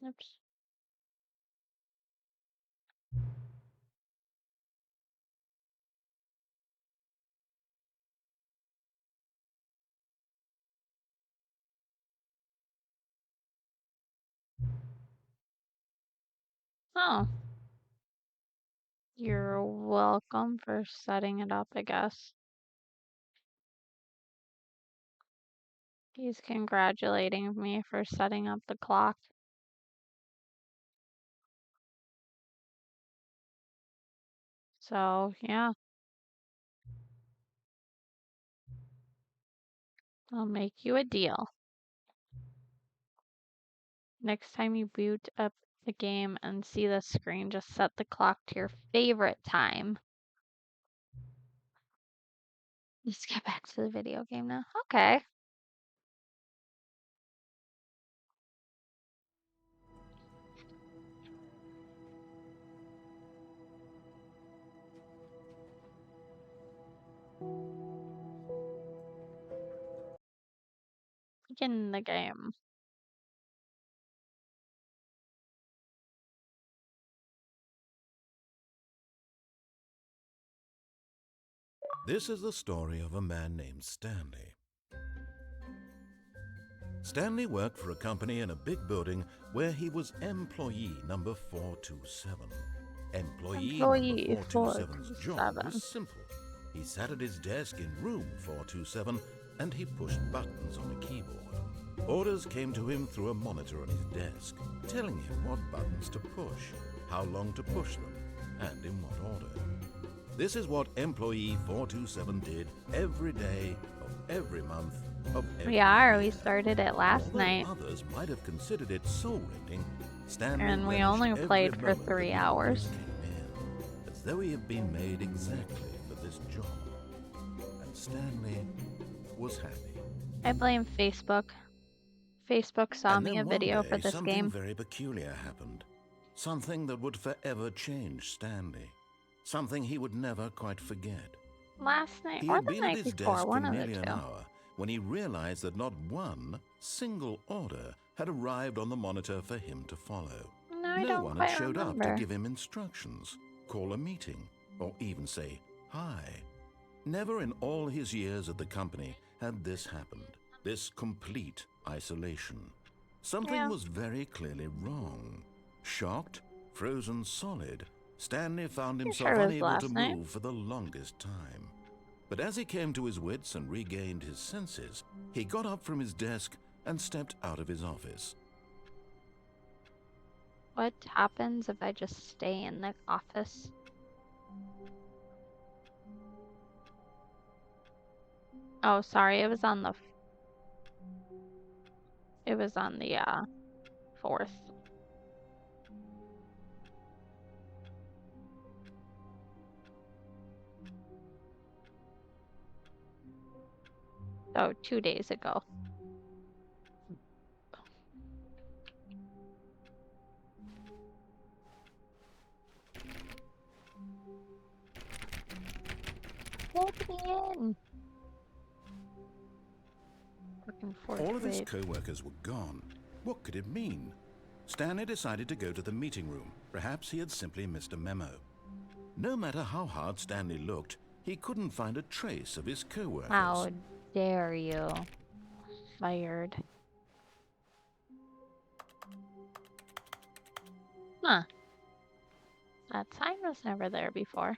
Oops. Oh, you're welcome for setting it up, I guess. He's congratulating me for setting up the clock. So, yeah, I'll make you a deal. Next time you boot up the game and see the screen, just set the clock to your favorite time. Let's get back to the video game now. Okay. Begin the game. This is the story of a man named Stanley. Stanley worked for a company in a big building where he was employee number 427. Employee number Employee 427's job was 427. simple. He sat at his desk in room 427 and he pushed buttons on a keyboard. Orders came to him through a monitor on his desk, telling him what buttons to push, how long to push them, and in what order. This is what employee 427 did every day of every month of every We are. year. We started it last Although night, others might have considered it soul-rending, Stanley and we relished only every played for moment 3 that the orders hours. came in, as though he had been made exactly for this job. And Stanley was happy. I blame Facebook. Facebook saw And me a then one video for day, this something game. very peculiar happened. Something that would forever change Stanley. Something he would never quite forget. Last night, He or had the been at night his before, desk for one of the nearly an two. hour when he realized that not one single order had arrived on the monitor for him to follow. No, I No don't one had quite showed up to remember. give him instructions, call a meeting, or even say hi. Never in all his years at the company had this happened, this complete isolation. Something Yeah. was very clearly wrong. Shocked, frozen solid, Stanley found You himself sure it was unable to last night? move for the longest time. But as he came to his wits and regained his senses, he got up from his desk and stepped out of his office. What happens if I just stay in the office? Oh, sorry, it was on the 4th. So 2 days ago. Let me in. Working 4th All of his grade. co-workers were gone. What could it mean? Stanley decided to go to the meeting room. Perhaps he had simply missed a memo. No matter how hard Stanley looked, he couldn't find a trace of his co-workers. How dare you? Fired. Huh. That sign was never there before.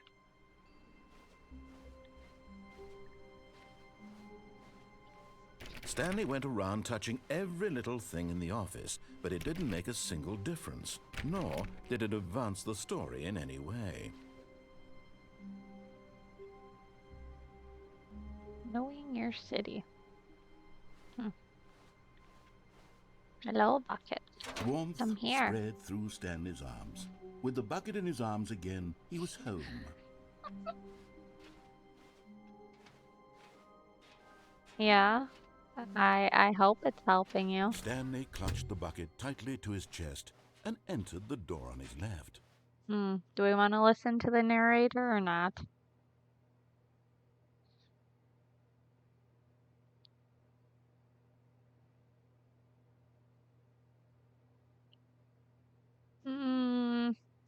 Stanley went around touching every little thing in the office, but it didn't make a single difference, nor did it advance the story in any way. Knowing your city. Hello, bucket. Warmth Come here. spread through Stanley's arms. With the bucket in his arms again, he was home. Yeah, I hope it's helping you. Stanley clutched the bucket tightly to his chest and entered the door on his left. Do we want to listen to the narrator or not?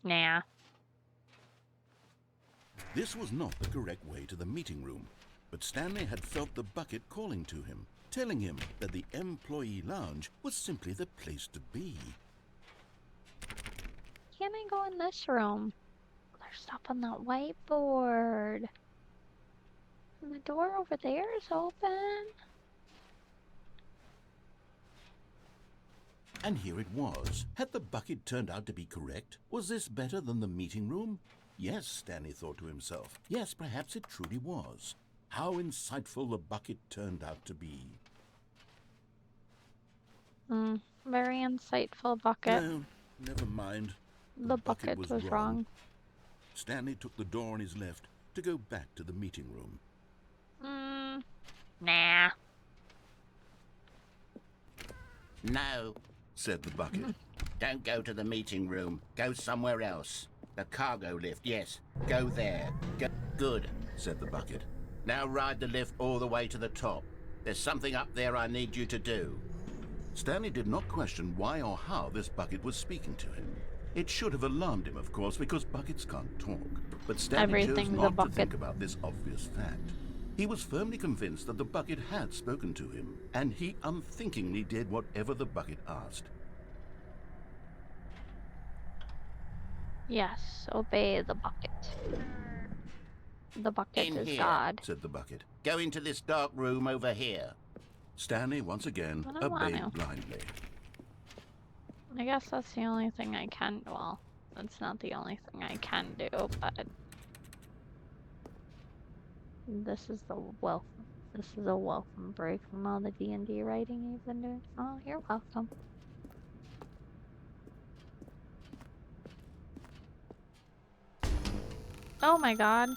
Nah. This was not the correct way to the meeting room, but Stanley had felt the bucket calling to him, telling him that the employee lounge was simply the place to be. Can I go in this room? There's stuff on that whiteboard. And the door over there is open. And here it was. Had the bucket turned out to be correct? Was this better than the meeting room? Yes, Stanley thought to himself. Yes, perhaps it truly was. How insightful the bucket turned out to be. Very insightful bucket. No, never mind. The bucket was wrong. Stanley took the door on his left to go back to the meeting room. Nah. No, said the bucket. Don't go to the meeting room. Go somewhere else. The cargo lift, yes. Go there. Good, said the bucket. Now ride the lift all the way to the top. There's something up there I need you to do. Stanley did not question why or how this bucket was speaking to him. It should have alarmed him, of course, because buckets can't talk. But Stanley chose not to think about this obvious fact. He was firmly convinced that the bucket had spoken to him, and he unthinkingly did whatever the bucket asked. Yes, obey the bucket. The bucket is here, God, said the bucket. Go into this dark room over here. Stanley once again obeyed blindly. I guess that's the only thing I can. Well, that's not the only thing I can do, but this is a welcome break from all the D&D writing you've been doing. Oh, you're welcome. Oh my god.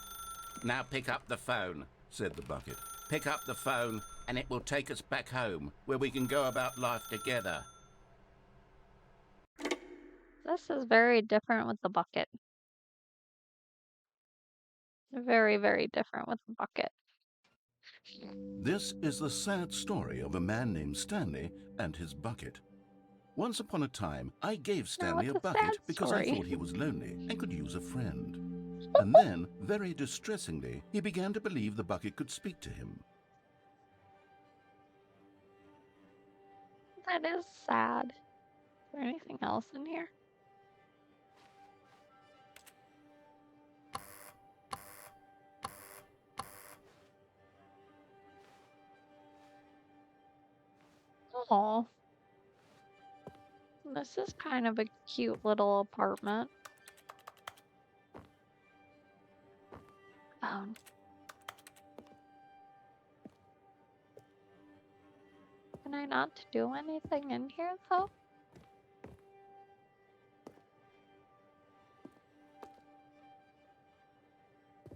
Now pick up the phone, said the bucket. Pick up the phone and it will take us back home, where we can go about life together. This is very different with the bucket. Very, very different with the bucket. This is the sad story of a man named Stanley and his bucket. Once upon a time, I gave Stanley a bucket because I thought he was lonely and could use a friend. And then, very distressingly, he began to believe the bucket could speak to him. That is sad. Is there anything else in here? Oh, this is kind of a cute little apartment. Can I not do anything in here though?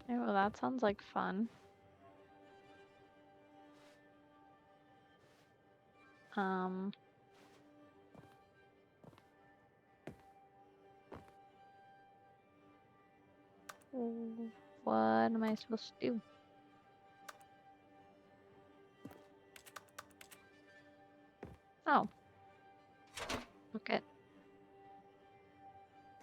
Oh, that sounds like fun. What am I supposed to do? Oh. Bucket.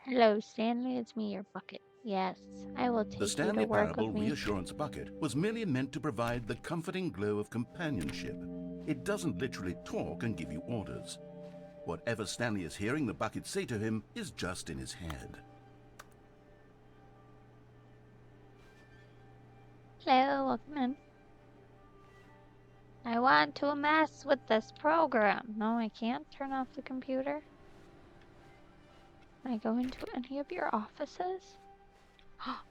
Hello, Stanley. It's me, your bucket. Yes, I will take The Stanley you to work Parable with me. Reassurance Bucket was merely meant to provide the comforting glow of companionship. It doesn't literally talk and give you orders. Whatever Stanley is hearing the bucket say to him is just in his head. Hello, welcome in. I want to mess with this program. No, I can't turn off the computer. Can I go into any of your offices?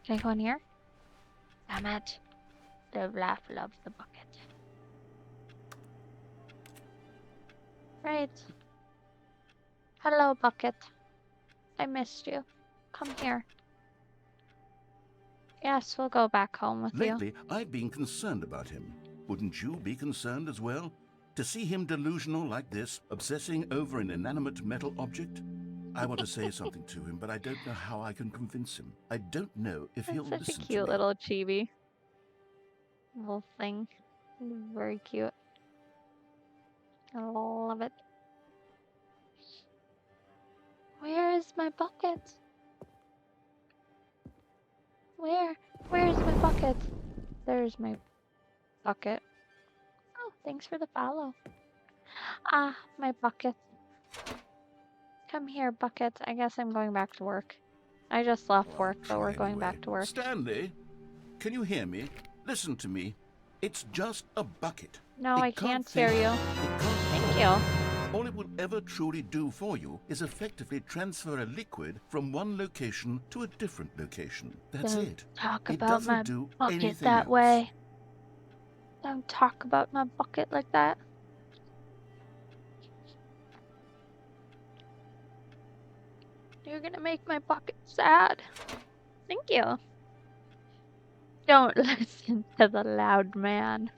Can I go in here? Damn it. Live, laugh, love the bucket. Right. Hello, bucket. I missed you. Come here. Yes, we'll go back home with you. Lately, I've been concerned about him. Wouldn't you be concerned as well? To see him delusional like this, obsessing over an inanimate metal object? I want to say something to him, but I don't know how I can convince him. I don't know if he'll listen to me. Such a cute little chibi. Little thing. Very cute. I love it. Where is my bucket? Where's my bucket? There's my bucket. Oh, thanks for the follow. Ah, my bucket. Come here, bucket. I guess I'm going back to work. I just left work, but we're going back to work. Stanley, can you hear me? Listen to me. It's just a bucket. No, I can't hear you. Thank you. All it will ever truly do for you is effectively transfer a liquid from one location to a different location. That's Don't it. talk It about doesn't my do bucket anything that else. way. Don't talk about my bucket like that. You're gonna make my bucket sad. Thank you. Don't listen to the loud man.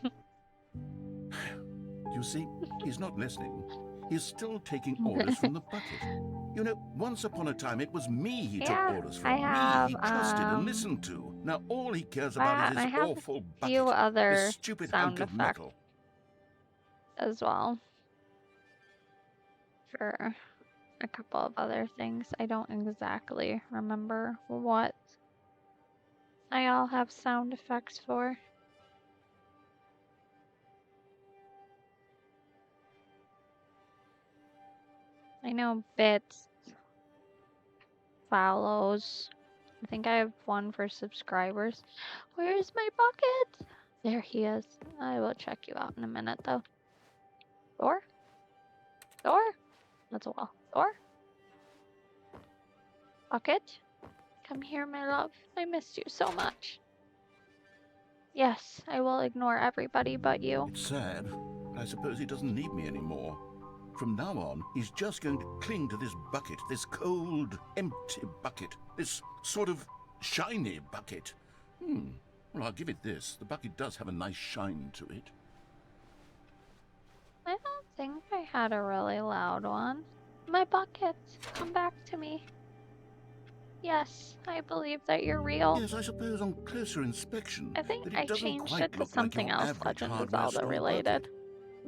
You see, he's not listening. He's still taking orders from the bucket. You know, once upon a time, it was me he took orders from. I have, Me he trusted and listened to. Now all he cares I about is this have awful a few bucket. other This stupid hunk sound of effects metal. as well. For a couple of other things. I don't exactly remember what I all have sound effects for. I know bits, follows. I think I have one for subscribers. Where's my bucket? There he is. I will check you out in a minute though. Door? Door? That's a wall. Door? Bucket? Come here, my love. I missed you so much. Yes, I will ignore everybody but you. It's sad, but I suppose he doesn't need me anymore. From now on, he's just going to cling to this bucket, this cold, empty bucket, this sort of shiny bucket. Well, I'll give it this. The bucket does have a nice shine to it. I don't think I had a really loud one. My bucket, come back to me. Yes, I believe that you're real. Yes, I suppose on closer inspection, I think that it I doesn't changed quite it to look something like your else. average Legend of hardware Zelda store related. bucket.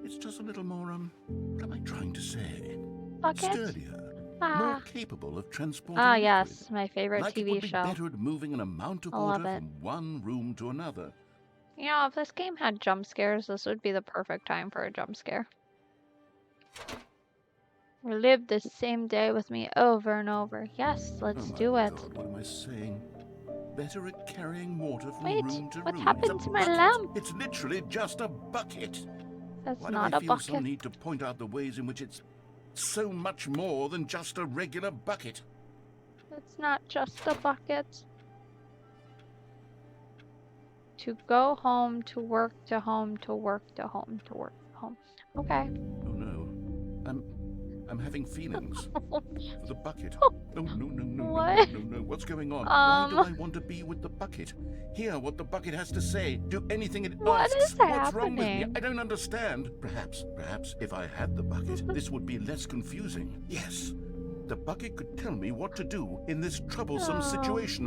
It's just a little more, what am I trying to say? Bucket? Sturdier, more capable of transporting Ah, liquid. yes, my favorite like TV it would be show. better at moving an amount of I love water it. from one room to another. You know, if this game had jump scares, this would be the perfect time for a jump scare. Relive the same day with me over and over. Yes, let's do it. God, what am I saying? Better at carrying water from Wait, room to what room. happened to my lamp? It's literally just a bucket. That's Why not do I a feel some bucket. need to point out the ways in which it's so much more than just a regular bucket? It's not just a bucket. To go home, to work, to home, to work, to home, to work, to home. Okay. Oh no. I'm having feelings for the bucket. No, no, no, no, What? no, no, no, no. What's going on? Why do I want to be with the bucket? Hear what the bucket has to say. Do anything it What asks. is What's wrong with me? happening? I don't understand. Perhaps if I had the bucket, this would be less confusing. Yes. The bucket could tell me what to do in this troublesome situation.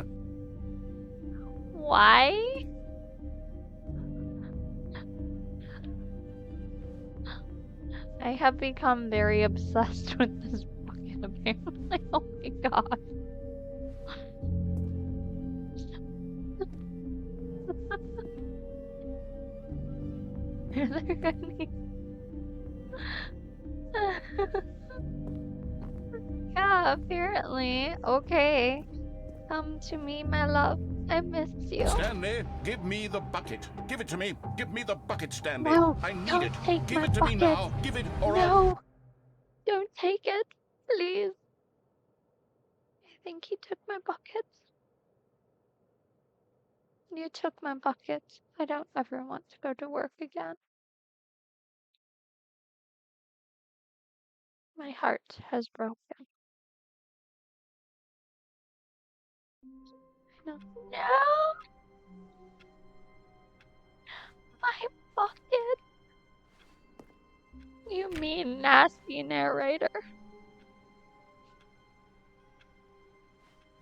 Why? I have become very obsessed with this bucket apparently. Oh my god. Are there any... Yeah, apparently. Okay. Come to me, my love. I miss you. Stanley, give me the bucket. Give it to me. Give me the bucket, Stanley. No, I need don't it. take Give my it to me bucket. now. Give it or No. Don't take it, please. I think he took my bucket. You took my bucket. I don't ever want to go to work again. My heart has broken. No. My bucket. You mean nasty narrator.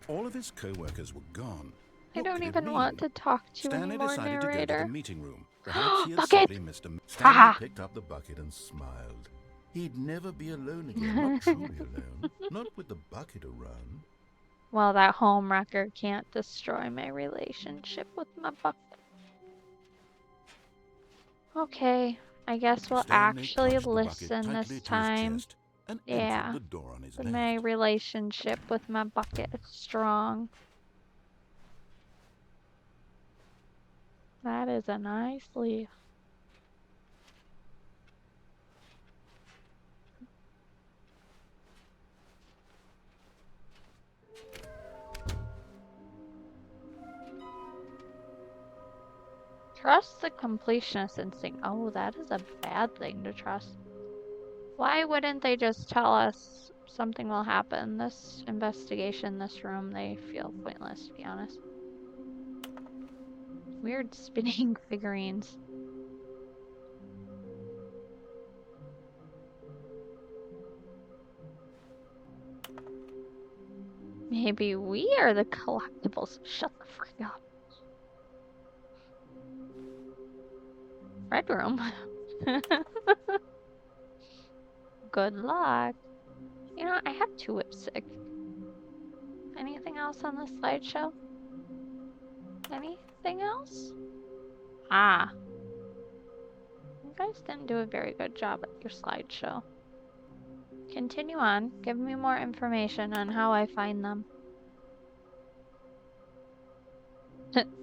All of his co-workers were gone. I What don't could it even mean? want to talk to you Stanley anymore, decided to go to narrator. the meeting room. Perhaps he had Bucket! simply missed him. Haha. Stanley picked up the bucket and smiled. He'd never be alone again, not truly alone. Not with the bucket around. Well, that home wrecker can't destroy my relationship with my bucket. Okay, I guess we'll Stanley actually clutched the bucket listen tightly this to his time. chest and entered Yeah, the door on his but left. my relationship with my bucket is strong. That is a nice leaf. Trust the completionist instinct. Oh, that is a bad thing to trust. Why wouldn't they just tell us something will happen? This investigation, this room, they feel pointless, to be honest. Weird spinning figurines. Maybe we are the collectibles. Shut the frick up. Red room. Good luck. You know, I have two lipstick. Anything else on the slideshow? Anything else? Ah. You guys didn't do a very good job at your slideshow. Continue on. Give me more information on how I find them.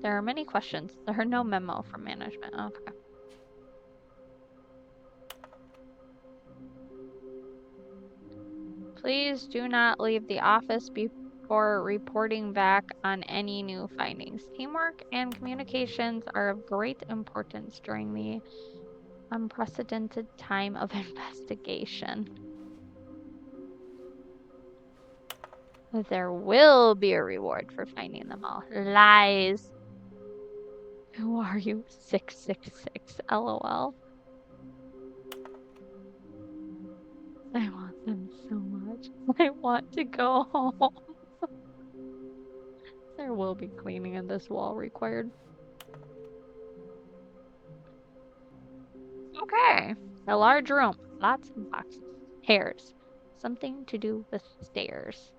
There are many questions. There are no memo from management. Okay. Please do not leave the office before reporting back on any new findings. Teamwork and communications are of great importance during the unprecedented time of investigation. There will be a reward for finding them all. Lies. Who are you? 666. LOL. I want them so much. I want to go home. There will be cleaning in this wall required. Okay. A large room. Lots of boxes. Hairs. Something to do with stairs.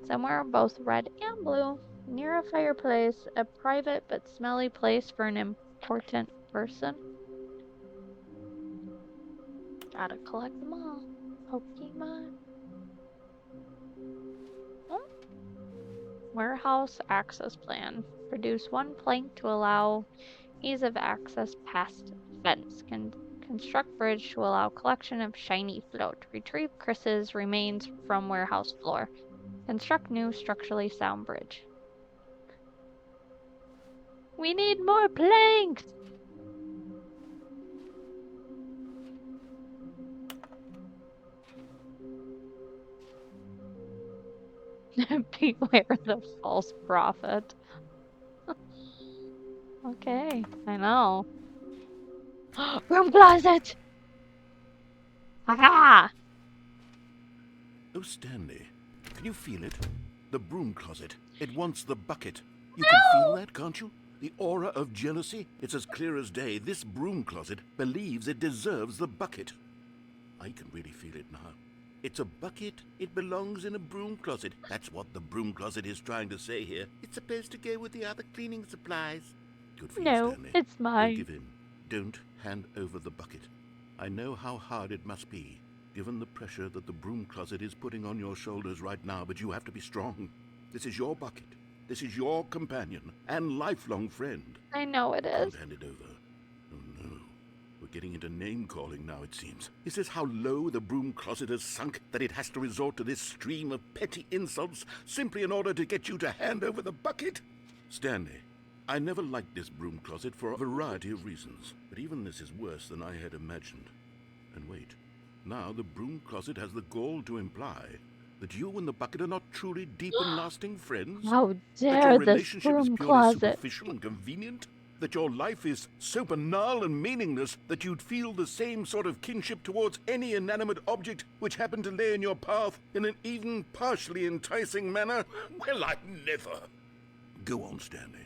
Somewhere both red and blue. Near a fireplace. A private but smelly place for an important person. Gotta collect them all. Pokemon. Oh. Warehouse access plan. Produce one plank to allow ease of access past fence. Construct bridge to allow collection of shiny float. Retrieve Chris's remains from warehouse floor. Construct new structurally sound bridge. We need more planks! Beware the false prophet. Okay, I know. Room closet! Ah! Oh, Stanley, can you feel it? The broom closet. It wants the bucket. You can feel that, can't you? The aura of jealousy? It's as clear as day. This broom closet believes it deserves the bucket. I can really feel it now. It's a bucket. It belongs in a broom closet. That's what the broom closet is trying to say here. It's supposed to go with the other cleaning supplies. Good for you, Stanley. It's mine. Don't give in. Don't hand over the bucket. I know how hard it must be, given the pressure that the broom closet is putting on your shoulders right now, but you have to be strong. This is your bucket. This is your companion and lifelong friend. I know it is. Don't hand it over. Oh no. We're getting into name-calling now, it seems. Is this how low the broom closet has sunk, that it has to resort to this stream of petty insults simply in order to get you to hand over the bucket? Stanley, I never liked this broom closet for a variety of reasons, but even this is worse than I had imagined. And wait, now the broom closet has the gall to imply that you and the bucket are not truly deep and lasting friends? How That dare your this relationship is broom purely closet? superficial and convenient? That your life is so banal and meaningless that you'd feel the same sort of kinship towards any inanimate object which happened to lay in your path in an even partially enticing manner? Well, I never. Go on, Stanley.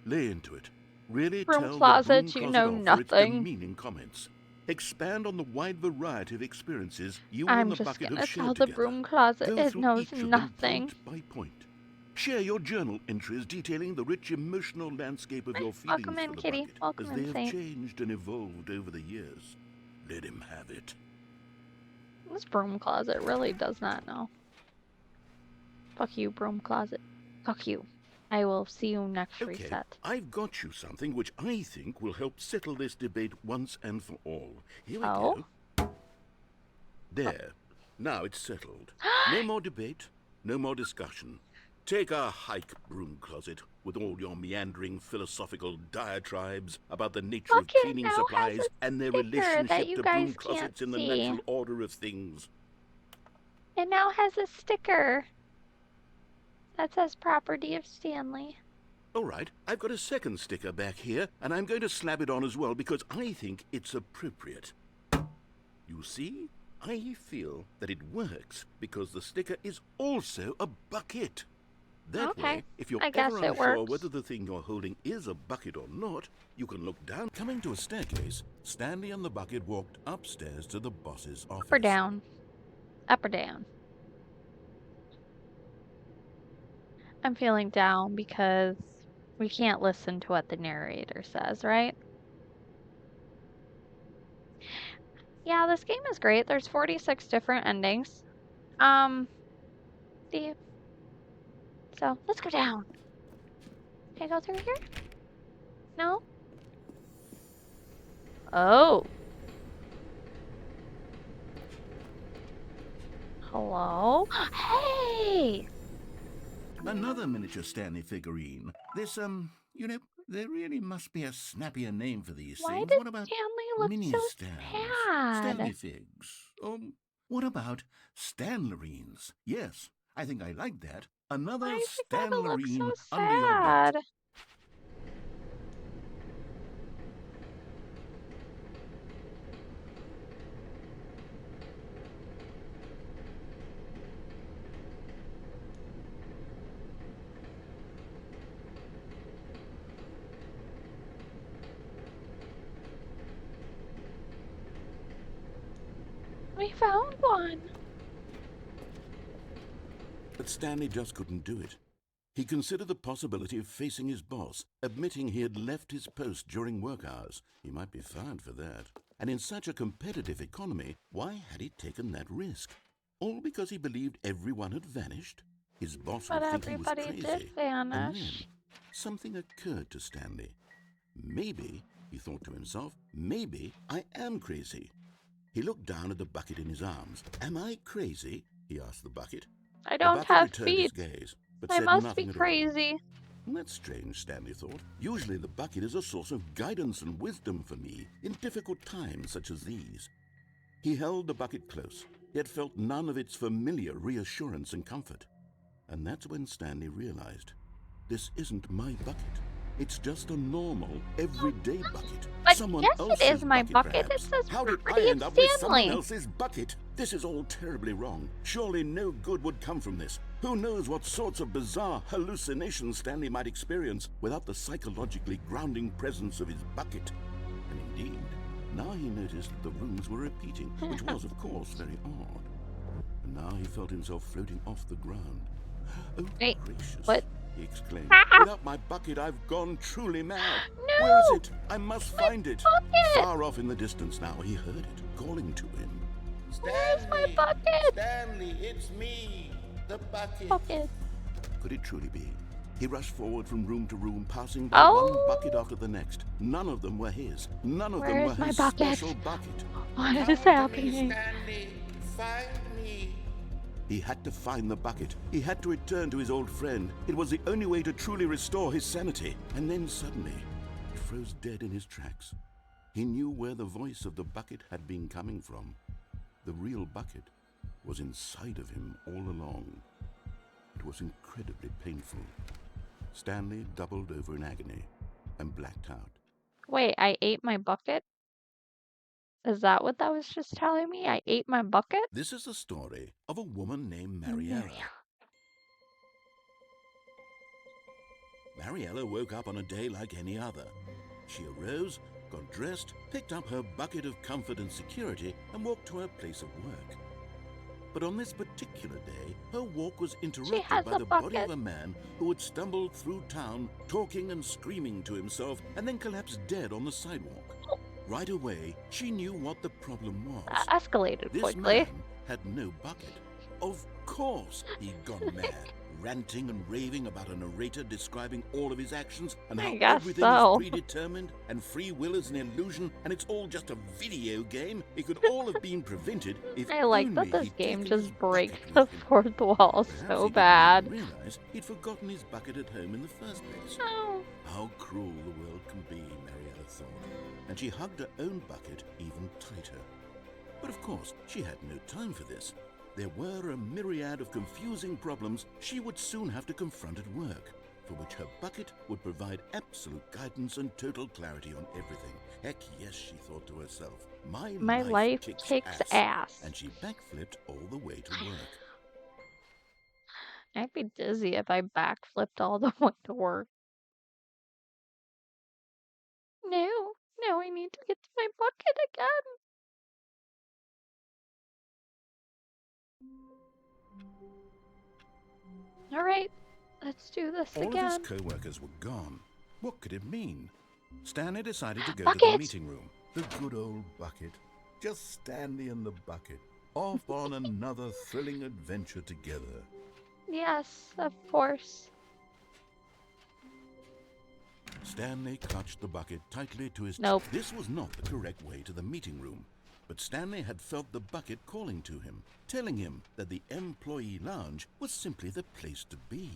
Lay into it. Really Broom tell closet, the broom you closet know off for its nothing. demeaning comments. Expand on the wide variety of experiences you I'm and the just bucket gonna have tell shared the together. broom closet Go it through knows each of them nothing. point by point. Share your journal entries detailing the rich emotional landscape of your feelings Welcome in, for the kitty. bucket, Welcome as in, they have Saint. changed and evolved over the years. Let him have it. This broom closet really does not know. Fuck you, broom closet. Fuck you. I will see you next Okay, reset. I've got you something which I think will help settle this debate once and for all. Here we Oh? go. There. Now it's settled. No more debate, no more discussion. Take a hike, broom closet, with all your meandering philosophical diatribes about the nature of Bucket cleaning now supplies has a and their sticker that relationship you to guys broom can't closets in the see. natural order of things. It now has a sticker that says property of Stanley. All right, I've got a second sticker back here, and I'm going to slap it on as well because I think it's appropriate. You see, I feel that it works because the sticker is also a bucket. That Okay, way, if you're I guess ever it unsure works. whether the thing you're holding is a bucket or not, you can look down. Coming to a staircase, Stanley and the bucket walked upstairs to the boss's office. Up or down? Up or down? I'm feeling down because we can't listen to what the narrator says, right? Yeah, this game is great. There's 46 different endings. So let's go down. Can I go through here? No? Oh. Hello? Hey! Another miniature Stanley figurine. This, there really must be a snappier name for these Why things. does What about Stanley look mini so stands? sad? Stanley figs. What about Stanlerines? Yes, I think I like that. Another Why does he gotta look Stanlerine so under your belt. sad? We found one. But Stanley just couldn't do it. He considered the possibility of facing his boss, admitting he had left his post during work hours. He might be fined for that. And in such a competitive economy, why had he taken that risk? All because he believed everyone had vanished? His boss But would think he was everybody crazy. did vanish. And then something occurred to Stanley. Maybe, he thought to himself, maybe I am crazy. He looked down at the bucket in his arms. Am I crazy? He asked the bucket. I The don't bucket have returned feet. his gaze, but I said must nothing be at all. crazy. That's strange, Stanley thought. Usually the bucket is a source of guidance and wisdom for me in difficult times such as these. He held the bucket close, yet felt none of its familiar reassurance and comfort. And that's when Stanley realized, this isn't my bucket. It's just a normal, everyday bucket. But Someone yes, else's it is my bucket. It perhaps. says How did I property end of up with someone Stanley. else's bucket? This is all terribly wrong. Surely no good would come from this. Who knows what sorts of bizarre hallucinations Stanley might experience without the psychologically grounding presence of his bucket. And indeed, now he noticed that the rooms were repeating, which was, of course, very odd. And now he felt himself floating off the ground. Oh, Wait, gracious, what? he exclaimed. Ah! Without my bucket, I've gone truly mad. No! Where is it? I must My find it. bucket! Far off in the distance now, he heard it, calling to him. Where's my bucket? Stanley, it's me, the bucket. Bucket. Could it truly be? He rushed forward from room to room, passing by one bucket after the next. None of them were his. None of them Where were is my his bucket? special bucket. What is happening? Stanley, find me. He had to find the bucket. He had to return to his old friend. It was the only way to truly restore his sanity. And then suddenly, he froze dead in his tracks. He knew where the voice of the bucket had been coming from. The real bucket was inside of him all along. It was incredibly painful. Stanley doubled over in agony and blacked out. Wait, I ate my bucket? Is that what that was just telling me? I ate my bucket? This is the story of a woman named Mariella. Mariella woke up on a day like any other. She arose, got dressed, picked up her bucket of comfort and security, and walked to her place of work. But on this particular day, her walk was She interrupted has by a the body bucket. of a man who had stumbled through town, talking and screaming to himself, and then collapsed dead on the sidewalk. Right away, she knew what the problem was. That escalated This quickly. man had no bucket. Of course he'd gone mad, ranting and raving about a narrator describing all of his actions and how I guess everything so. is predetermined and free will is an illusion and it's all just a video game. It could all have been prevented if I like that only this he'd game taken his just breaks bucket the with him. fourth wall Perhaps so he bad. didn't even realize he'd forgotten his bucket at home in the first place. Oh. How cruel the world can be, Marietta thought, and she hugged her own bucket even tighter. But of course, she had no time for this. There were a myriad of confusing problems she would soon have to confront at work, for which her bucket would provide absolute guidance and total clarity on everything. Heck yes, she thought to herself. My life kicks ass. And she backflipped all the way to work. I'd be dizzy if I backflipped all the way to work. No, no, I need to get to my bucket again. All right, let's do this All again. of his co-workers were gone. What could it mean? Stanley decided to go to Bucket! the meeting room. The good old bucket. Just Stanley and the bucket. Off on another thrilling adventure together. Yes, of course. Stanley clutched the bucket tightly to his Nope. This was not the correct way to the meeting room. But Stanley had felt the bucket calling to him, telling him that the employee lounge was simply the place to be.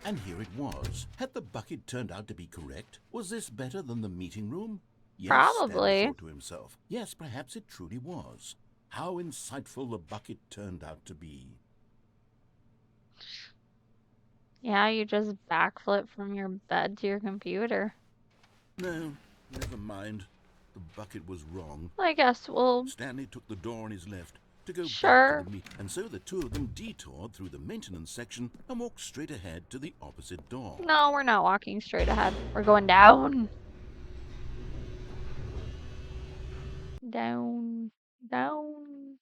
And here it was. Had the bucket turned out to be correct? Was this better than the meeting room? Yes, Probably. Stanley thought to himself. Yes, perhaps it truly was. How insightful the bucket turned out to be. Yeah, you just backflip from your bed to your computer. No, never mind. The bucket was wrong. I guess we'll... Stanley took the door on his left to go Sure. back to the meet, and so the two of them detoured through the maintenance section and walked straight ahead to the opposite door. No, we're not walking straight ahead. We're going down. Down, down,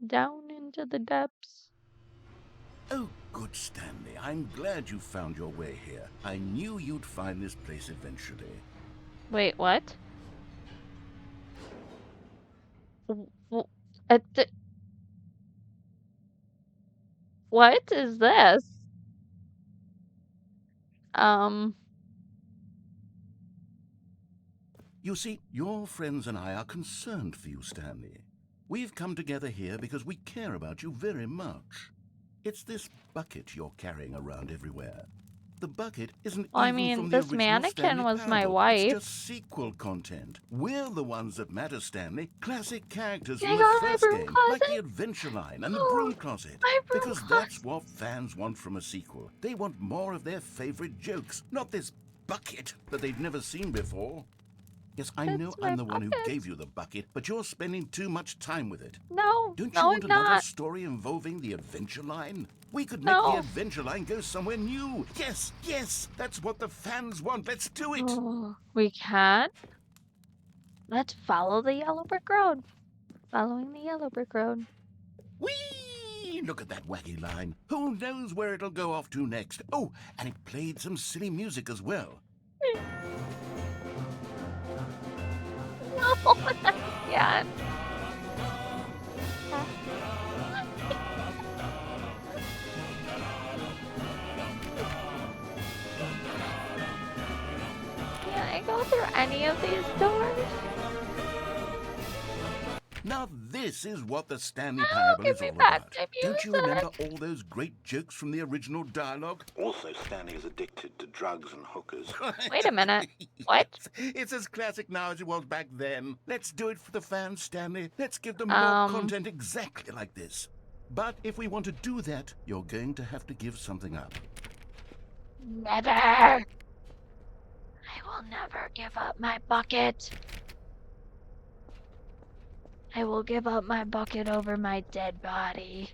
down into the depths. Oh, good, Stanley. I'm glad you found your way here. I knew you'd find this place eventually. Wait, what? What is this? You see, your friends and I are concerned for you, Stanley. We've come together here because we care about you very much. It's this bucket you're carrying around everywhere. The bucket isn't Well, I even mean, from the this original mannequin Stanley was my Parable. wife. It's just sequel content. We're the ones that matter, Stanley. Classic characters Can from I the go to my first broom game, closet? like the Adventure Line and the Broom Closet. My broom Because closet. that's what fans want from a sequel. They want more of their favorite jokes, not this bucket that they've never seen before. Yes, I know It's my I'm the one who bucket. gave you the bucket, but you're spending too much time with it. No, Don't no, you want I'm another not. story involving the Adventure Line? We could make No. the Adventure Line go somewhere new. Yes, yes, that's what the fans want. Let's do it. Oh, we can? Let's follow the yellow brick road. Following the yellow brick road. Whee! Look at that wacky line. Who knows where it'll go off to next? Oh, and it played some silly music as well. No, yeah. Can I go through any of these doors? Now this is what the Stanley No, Parable give is me all back about. my Don't you music. remember all those great jokes from the original dialogue? Also, Stanley is addicted to drugs and hookers. Wait a minute. What? It's as classic now as it was back then. Let's do it for the fans, Stanley. Let's give them more content exactly like this. But if we want to do that, you're going to have to give something up. Never. I will never give up my bucket. I will give up my bucket over my dead body.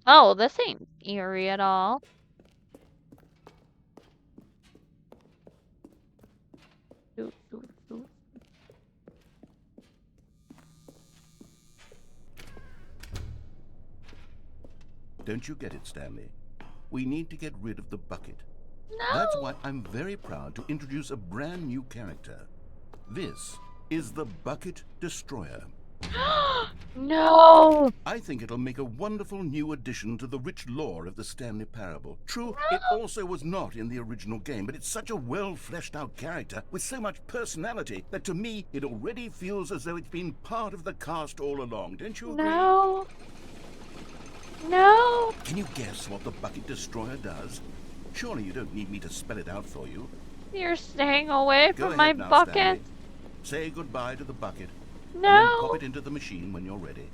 Oh, this ain't eerie at all. Don't you get it, Stanley? We need to get rid of the bucket. No. That's why I'm very proud to introduce a brand new character. This is the Bucket Destroyer. No. I think it'll make a wonderful new addition to the rich lore of the Stanley Parable. True, it also was not in the original game, but it's such a well-fleshed-out character with so much personality that to me it already feels as though it's been part of the cast all along. Don't you agree? No. No. Can you guess what the Bucket Destroyer does? Surely you don't need me to spell it out for you. You're staying away Go from my ahead now, bucket. Stanley. Say goodbye to the bucket. No. And then pop it into the machine when you're ready.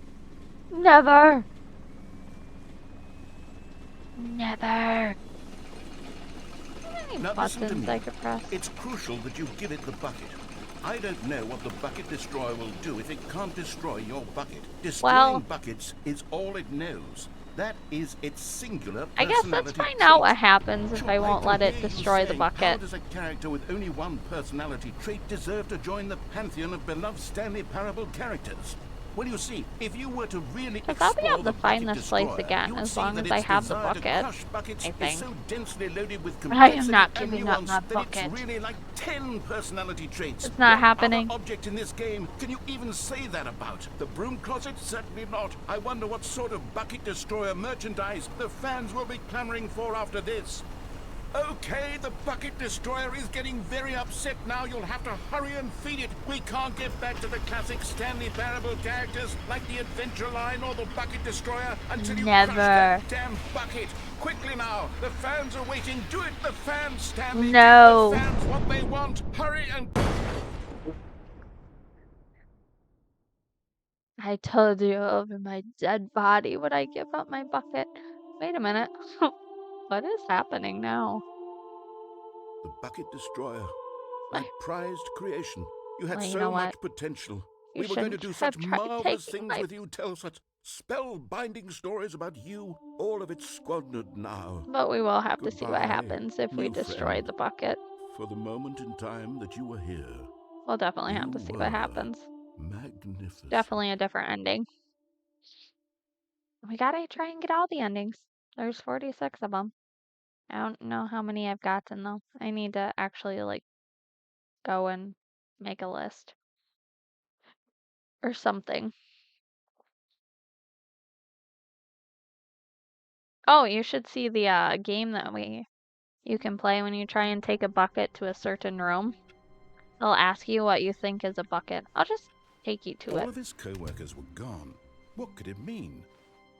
Never. Never. How many Now listen to buttons me. I could press? It's crucial that you give it the bucket. I don't know what the Bucket Destroyer will do if it can't destroy your bucket. Destroying buckets is all it knows. That is its singular I guess let's find out what happens if I won't let it destroy the How bucket. does a character with only one personality trait deserve to join the pantheon of beloved Stanley Parable characters? Well, you see, if you were to really Because I'll be explore able the to find Bucket this place Destroyer, again you'd as see long that as I its have the desire to bucket, crush buckets I is think. so densely loaded with But I am complexity not and giving up nuance my that bucket. it's really like 10 personality traits. It's not What happening. other object in this game can you even say that about? The broom closet? Certainly not. I wonder what sort of Bucket Destroyer merchandise the fans will be clamoring for after this. Okay, the Bucket Destroyer is getting very upset now. You'll have to hurry and feed it. We can't get back to the classic Stanley Parable characters like the Adventure Line or the Bucket Destroyer until you crush that damn bucket. Quickly now, the fans are waiting. Do it, the fans, Stanley. No. Give the fans what they want. Hurry and... I told you over my dead body would I give up my bucket. Wait a minute. What is happening now? The Bucket Destroyer. My prized creation. You had Well, you so know much what? potential. You We were going to shouldn't do have such tried marvelous taking things my... with you, tell such spellbinding stories about you. All of it squandered now. But we will have to see what Goodbye, happens if we new destroy friend. the bucket. For the moment in time that you were here, We'll definitely you have to see were what happens. magnificent. Definitely a different ending. We gotta try and get all the endings. There's 46 of them. I don't know how many I've gotten though. I need to actually like go and make a list or something. Oh, you should see the game that you can play when you try and take a bucket to a certain room. They'll ask you what you think is a bucket. I'll just take you to All it. of his co-workers were gone. What could it mean?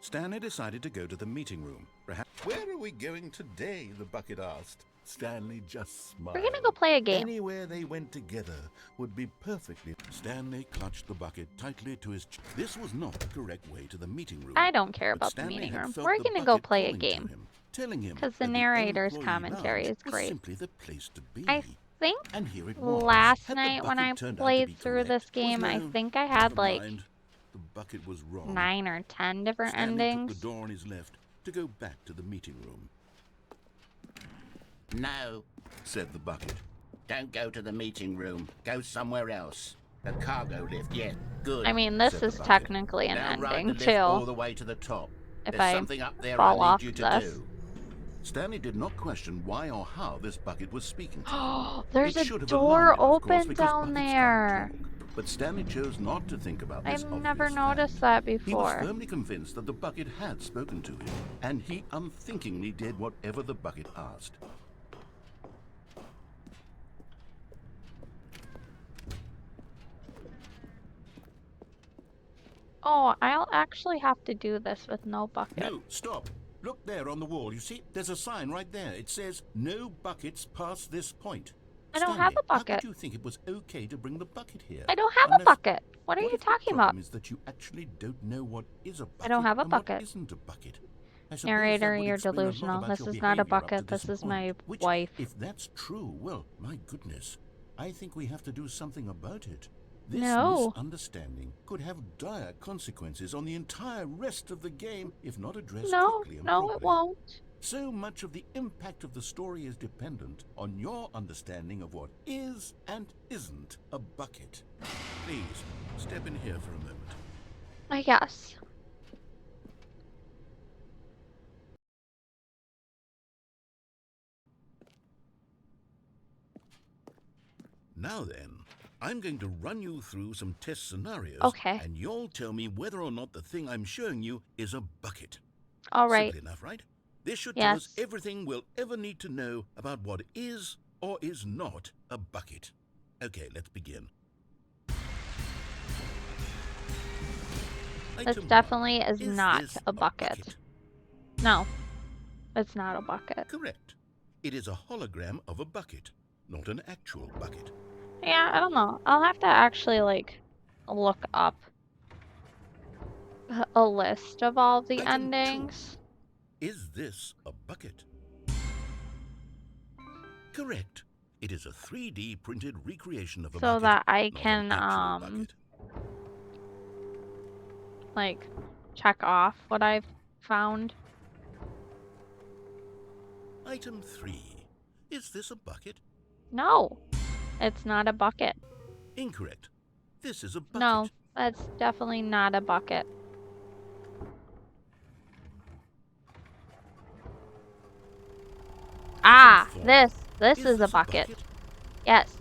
Stanley decided to go to the meeting room. Perhaps... Where are we going today? The bucket asked. Stanley just smiled. We're gonna go play a game. Anywhere they went together would be perfectly... Stanley clutched the bucket tightly to his... This was not the correct way to the meeting room. I don't care But about the Stanley meeting had room. felt We're the gonna go bucket play a calling to game. him, telling him Because the that narrator's employee commentary lounge is was great. simply the place to be. I think And here it was. last Had the night when I bucket turned out to played be through this correct? game, I No, think I had never like mind. The bucket was wrong. 9 or 10 different Stanley endings. took the door on his left to go back to the meeting room. No, Said the bucket. don't go to the meeting room. Go somewhere else. The cargo lift, yeah, good. I mean, this said the is bucket. technically an Now ride the ending lift all too. the way to the top. If There's I something up there fall I off need you to this. do. Stanley did not question why or how this bucket was speaking to him. Oh, there's It a should have door alarmed him, of course, open because down buckets there. can't talk. But Stanley chose not to think about this I've never obvious noticed fact. that He was before. firmly convinced that the bucket had spoken to him, and he unthinkingly did whatever the bucket asked. Oh, I'll actually have to do this with no bucket. No, stop. Look there on the wall. You see, there's a sign right there. It says, "No buckets past this point." I don't have a Stanley, How bucket. could you think it was okay to bring the bucket here? I don't have a Unless- bucket. What are What you if the talking about? problem is that you actually don't know what is a bucket I don't have a and what bucket. isn't a bucket. I suppose Narrator, that would you're explain a lot delusional. about This your is not a behavior up to bucket. This is my point, which, wife. If that's true, well, my goodness, I think we have to do something about it. This No. misunderstanding could have dire consequences on the entire rest of the game if not addressed No, quickly and no, properly. it won't. So much of the impact of the story is dependent on your understanding of what is and isn't a bucket. Please, step in here for a moment. I guess. Now then, I'm going to run you through some test scenarios, Okay. and you'll tell me whether or not the thing I'm showing you is a bucket. All right. Simple enough, right? This should tell us Yes. everything we'll ever need to know about what is or is not a bucket. Okay, let's begin. This Item definitely 1. is not this a bucket. No, it's not a bucket. Correct. It is a hologram of a bucket, not an actual bucket. Yeah, I don't know. I'll have to actually, like, look up a list of all the Item 2. endings. Is this a bucket? Correct. It is a 3D printed recreation of a So bucket, that I not can, an actual bucket. like, check off what I've found. Item 3. Is this a bucket? No, it's not a bucket. Incorrect. This is a bucket. No, that's definitely not a bucket. Item 4. This is a bucket. Yes.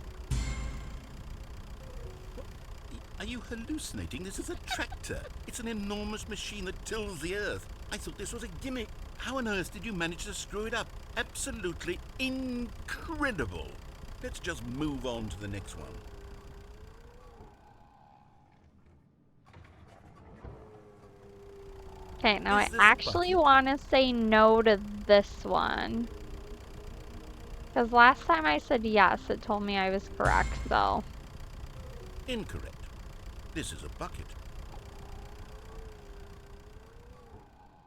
Are you hallucinating? This is a tractor. It's an enormous machine that tills the earth. I thought this was a gimmick. How on earth did you manage to screw it up? Absolutely incredible. Let's just move on to the next one. Okay, now I Is this a actually bucket? want to say no to this one. Because last time I said yes, it told me I was correct, so. Incorrect. This is a bucket.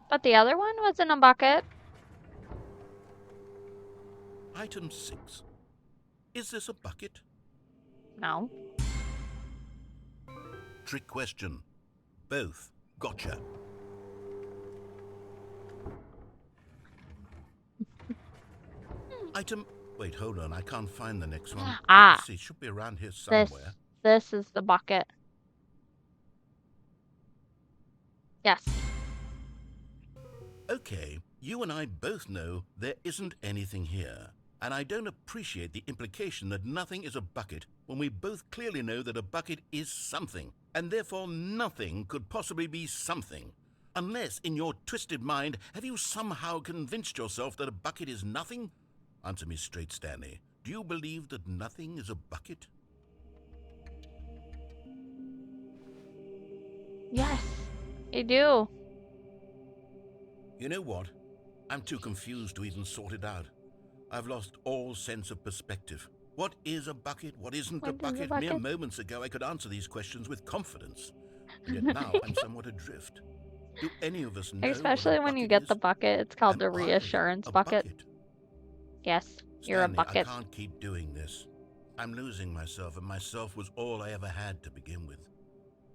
But the other one was in a bucket. Item 6. Is this a bucket? No. Trick question. Both. Gotcha. Item... Wait, hold on. I can't find the next one. Ah. Let's see. It should be around here somewhere. This is the bucket. Yes. Okay, you and I both know there isn't anything here. And I don't appreciate the implication that nothing is a bucket when we both clearly know that a bucket is something, and therefore nothing could possibly be something. Unless, in your twisted mind, have you somehow convinced yourself that a bucket is nothing? Answer me straight, Stanley. Do you believe that nothing is a bucket? Yes, I do. You know what? I'm too confused to even sort it out. I've lost all sense of perspective. What is a bucket? What isn't a bucket? Mere moments ago, I could answer these questions with confidence. And yet now I'm somewhat adrift. Do any of us know Especially when you get the bucket, it's called the reassurance bucket. Yes, you're a bucket. I can't keep doing this. I'm losing myself, and myself was all I ever had to begin with.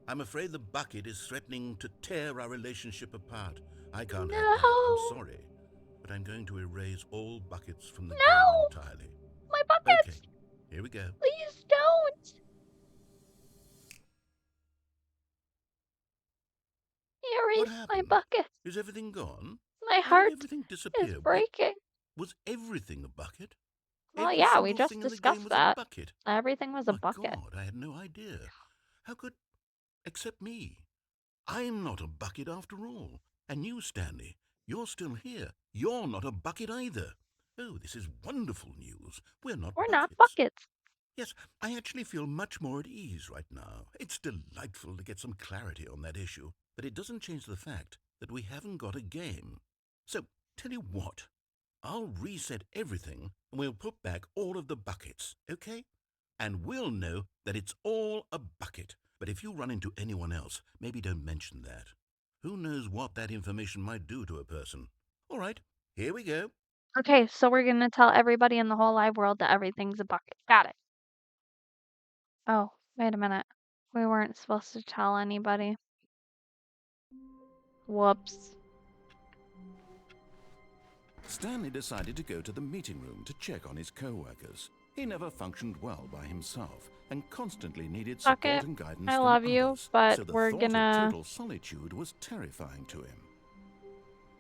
I'm afraid the bucket is threatening to tear our relationship apart. I can't have that. I'm sorry. But I'm going to erase all buckets from the game entirely. My buckets! Okay, here we go. Please don't! Erase my bucket. Is everything gone? My heart is breaking. Was everything a bucket? Well, yeah, we just discussed that. Everything was a bucket. God, I had no idea. How could... Except me. I'm not a bucket after all. And you, Stanley, you're still here. You're not a bucket either. Oh, this is wonderful news. We're not buckets. Yes, I actually feel much more at ease right now. It's delightful to get some clarity on that issue, but it doesn't change the fact that we haven't got a game. So, tell you what, I'll reset everything and we'll put back all of the buckets, okay? And we'll know that it's all a bucket. But if you run into anyone else, maybe don't mention that. Who knows what that information might do to a person? All right, here we go. Okay, so we're gonna tell everybody in the whole live world that everything's a bucket. Got it. Oh, wait a minute. We weren't supposed to tell anybody. Whoops. Stanley decided to go to the meeting room to check on his co-workers. He never functioned well by himself and constantly needed support and guidance I from love you, others. but So the we're thought gonna... of total solitude was terrifying to him.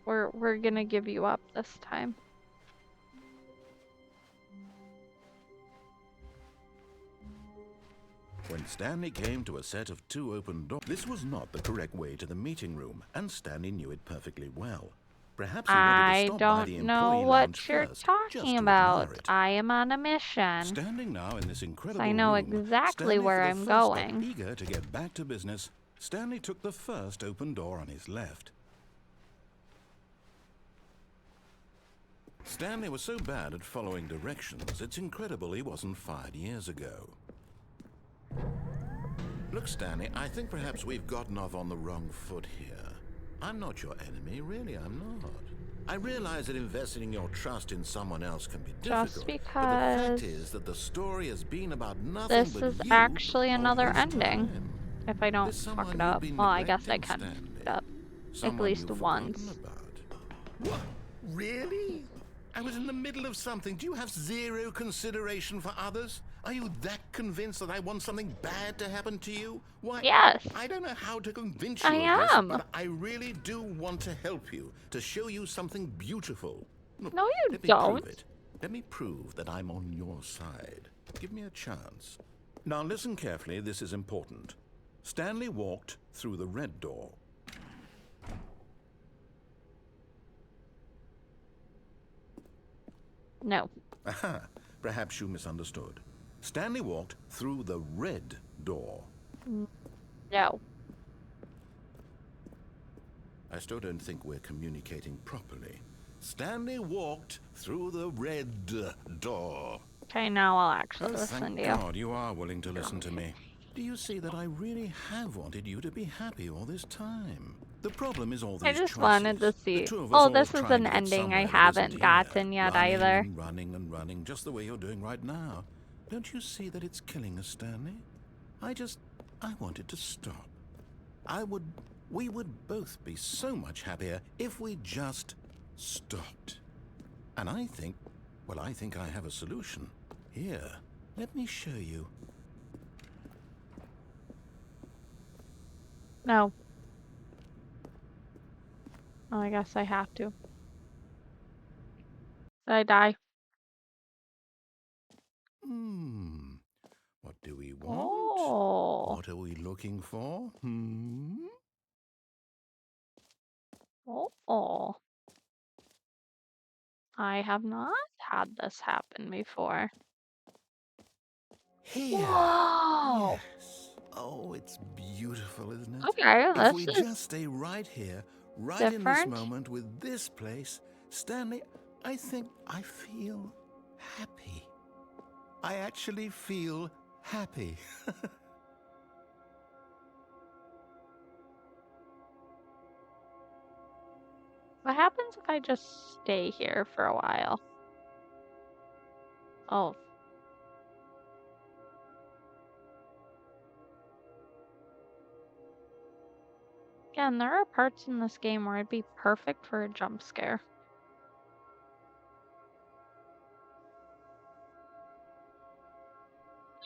We're gonna give you up this time. When Stanley came to a set of 2 open doors, this was not the correct way to the meeting room, and Stanley knew it perfectly well. Perhaps he wanted to I stop by the don't know employee what lounge you're first, just talking to about. admire it. I am on a mission. Standing now in this So incredible I know room, exactly Stanley, where for the I'm first step, going. eager to get back to business, Stanley took the first open door on his left. Stanley was so bad at following directions, it's incredible he wasn't fired years ago. Look, Stanley, I think perhaps we've gotten off on the wrong foot here. I'm not your enemy, really, I'm not. I realize that investing your trust in someone else can be Just difficult, but the fact because is that the story has been about nothing this but is you actually all another this ending. time. If I don't There's fuck someone it you've up. been Well, I guess I neglecting, can fuck Stanley. it up. At Someone least you've once. forgotten about. What? Really? I was in the middle of something. Do you have zero consideration for others? Are you that convinced that I want something bad to happen to you? Why? Yes. I don't know how to convince you I of this, am. but I really do want to help you, to show you something beautiful. Look, No, you let me don't. prove it. Let me prove that I'm on your side. Give me a chance. Now listen carefully, this is important. Stanley walked through the red door. No. Aha, perhaps you misunderstood. Stanley walked through the red door. No. I still don't think we're communicating properly. Stanley walked through the red door. Okay, now I'll actually Oh, listen thank to you. God you are willing to listen to me. Do you see that I really have wanted you to be happy all this time? The problem is all these I just choices. wanted to The see. two of us Oh, all this is trying an to get ending I somewhere that haven't isn't gotten here. yet Running either. and running and running, just the way you're doing right now. Don't you see that it's killing us, Stanley? I wanted to stop. We would both be so much happier if we just stopped. And I think I have a solution. Here, let me show you. No. Oh, I guess I have to. Did I die? What do we want? Oh. What are we looking for? Oh. I have not had this happen before. Here. Whoa. Yes. Oh, it's beautiful, isn't it? Okay, If we this just is stay right here, right in this different. moment with this place, Stanley, I think I feel happy. I actually feel happy. What happens if I just stay here for a while? Oh. Again, there are parts in this game where it'd be perfect for a jump scare.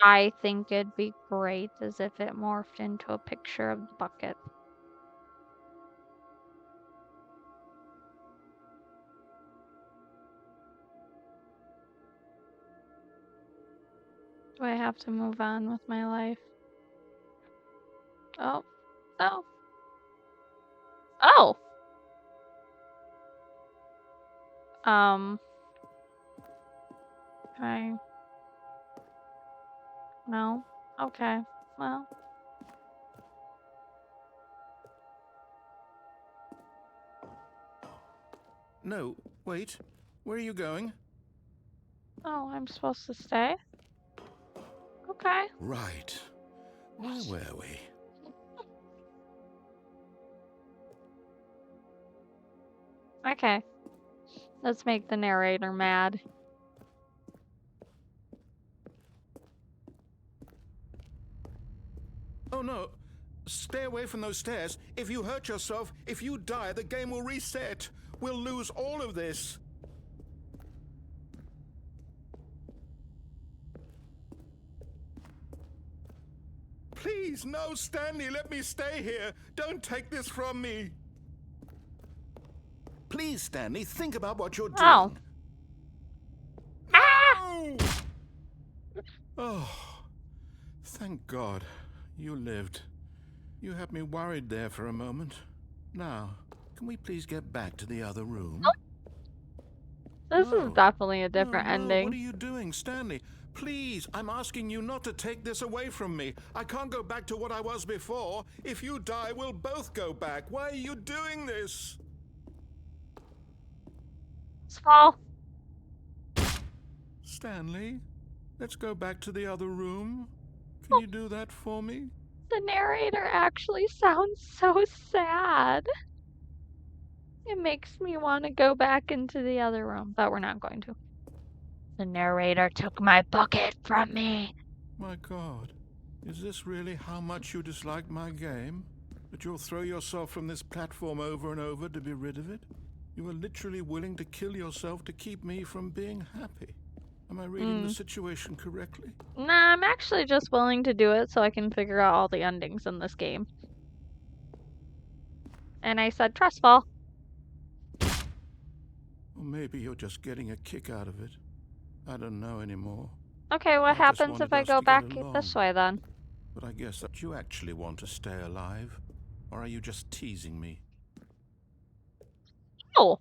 I think it'd be great as if it morphed into a picture of the bucket. Do I have to move on with my life? Oh. Oh. Oh! Okay. No? Okay. Well. No, wait. Where are you going? Oh, I'm supposed to stay? Okay. Right. Where were we? Okay. Let's make the narrator mad. Oh no. Stay away from those stairs. If you hurt yourself, if you die, the game will reset. We'll lose all of this. Please, no, Stanley, let me stay here. Don't take this from me. Please, Stanley, think about what you're doing. Oh. Ah! No! Oh, Thank God. You lived. You had me worried there for a moment. Now, can we please get back to the other room? This is definitely a different No, ending. what are you doing, Stanley? Please, I'm asking you not to take this away from me. I can't go back to what I was before. If you die, we'll both go back. Why are you doing this? Small. Stanley, let's go back to the other room. Can you do that for me? The narrator actually sounds so sad. It makes me want to go back into the other room, but we're not going to. The narrator took my bucket from me. My God, is this really how much you dislike my game? That you'll throw yourself from this platform over and over to be rid of it? You are literally willing to kill yourself to keep me from being happy. Am I reading the situation correctly? Nah, I'm actually just willing to do it so I can figure out all the endings in this game. And I said trustful. Or maybe you're just getting a kick out of it. I don't know anymore. Okay, what I just happens if wanted I us go to get back along. this way then? But I guess that you actually want to stay alive. Or are you just teasing me? Oh,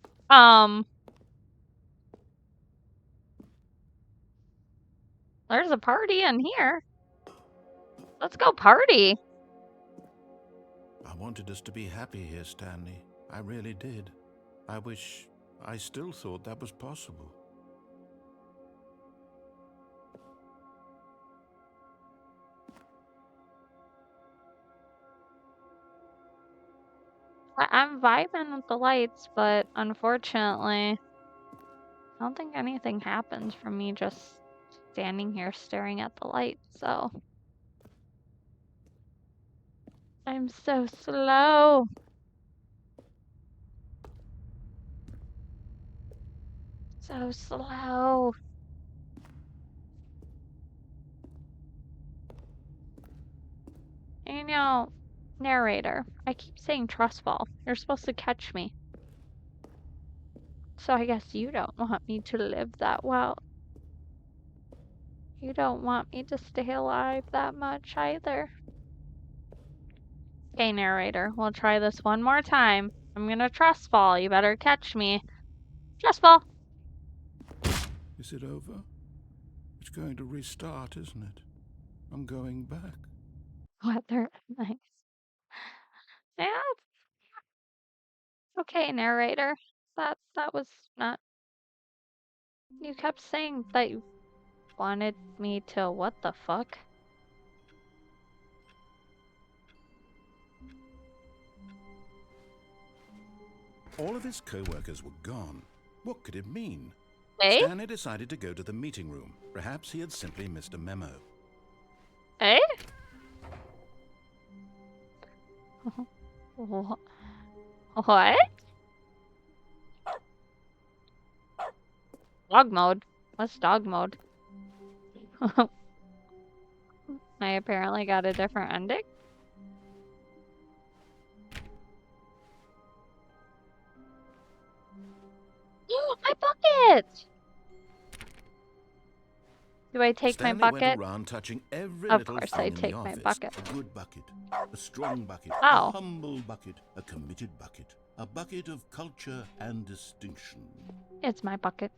there's a party in here. Let's go party. I wanted us to be happy here, Stanley. I really did. I wish I still thought that was possible. I'm vibing with the lights, but unfortunately, I don't think anything happens from me just standing here staring at the lights, so. I'm so slow. So slow. You know, narrator, I keep saying trustful. You're supposed to catch me. So I guess you don't want me to live that well. You don't want me to stay alive that much either. Okay, narrator, we'll try this one more time. I'm gonna trustful. You better catch me. Trustful. Is it over? It's going to restart, isn't it? I'm going back. Weather nice. Yeah. Okay, narrator. That was not. You kept saying that you wanted me to what the fuck? All of his co-workers were gone. What could it mean? Eh? Stanley decided to go to the meeting room. Perhaps he had simply missed a memo. Eh? What? Dog mode? What's dog mode? I apparently got a different ending. My bucket! Do I take Stanley my bucket? went around touching every Of little course thing I in take the my office. bucket. A good bucket, a strong bucket, Oh. a humble bucket, a committed bucket, a bucket of culture and distinction. It's my bucket.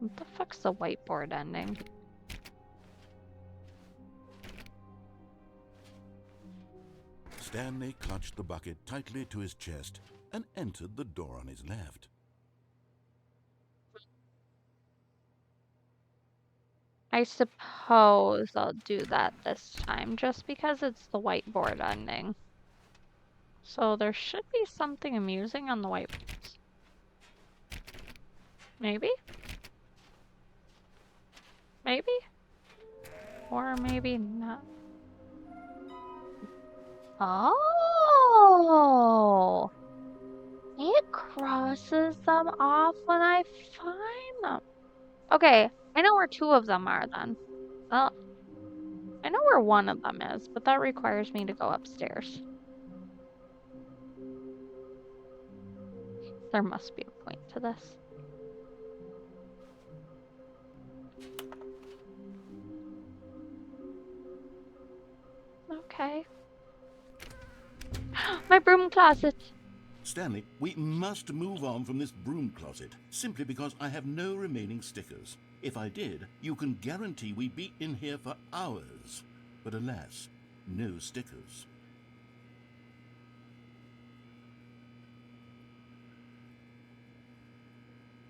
What the fuck's the whiteboard ending? Stanley clutched the bucket tightly to his chest and entered the door on his left. I suppose I'll do that this time, just because it's the whiteboard ending. So there should be something amusing on the whiteboards. Maybe? Maybe? Or maybe not. Oh! It crosses them off when I find them. Okay, I know where two of them are then. Well, I know where one of them is, but that requires me to go upstairs. There must be a point to this. Okay. My broom closet. Stanley, we must move on from this broom closet, simply because I have no remaining stickers. If I did, you can guarantee we'd be in here for hours. But alas, no stickers.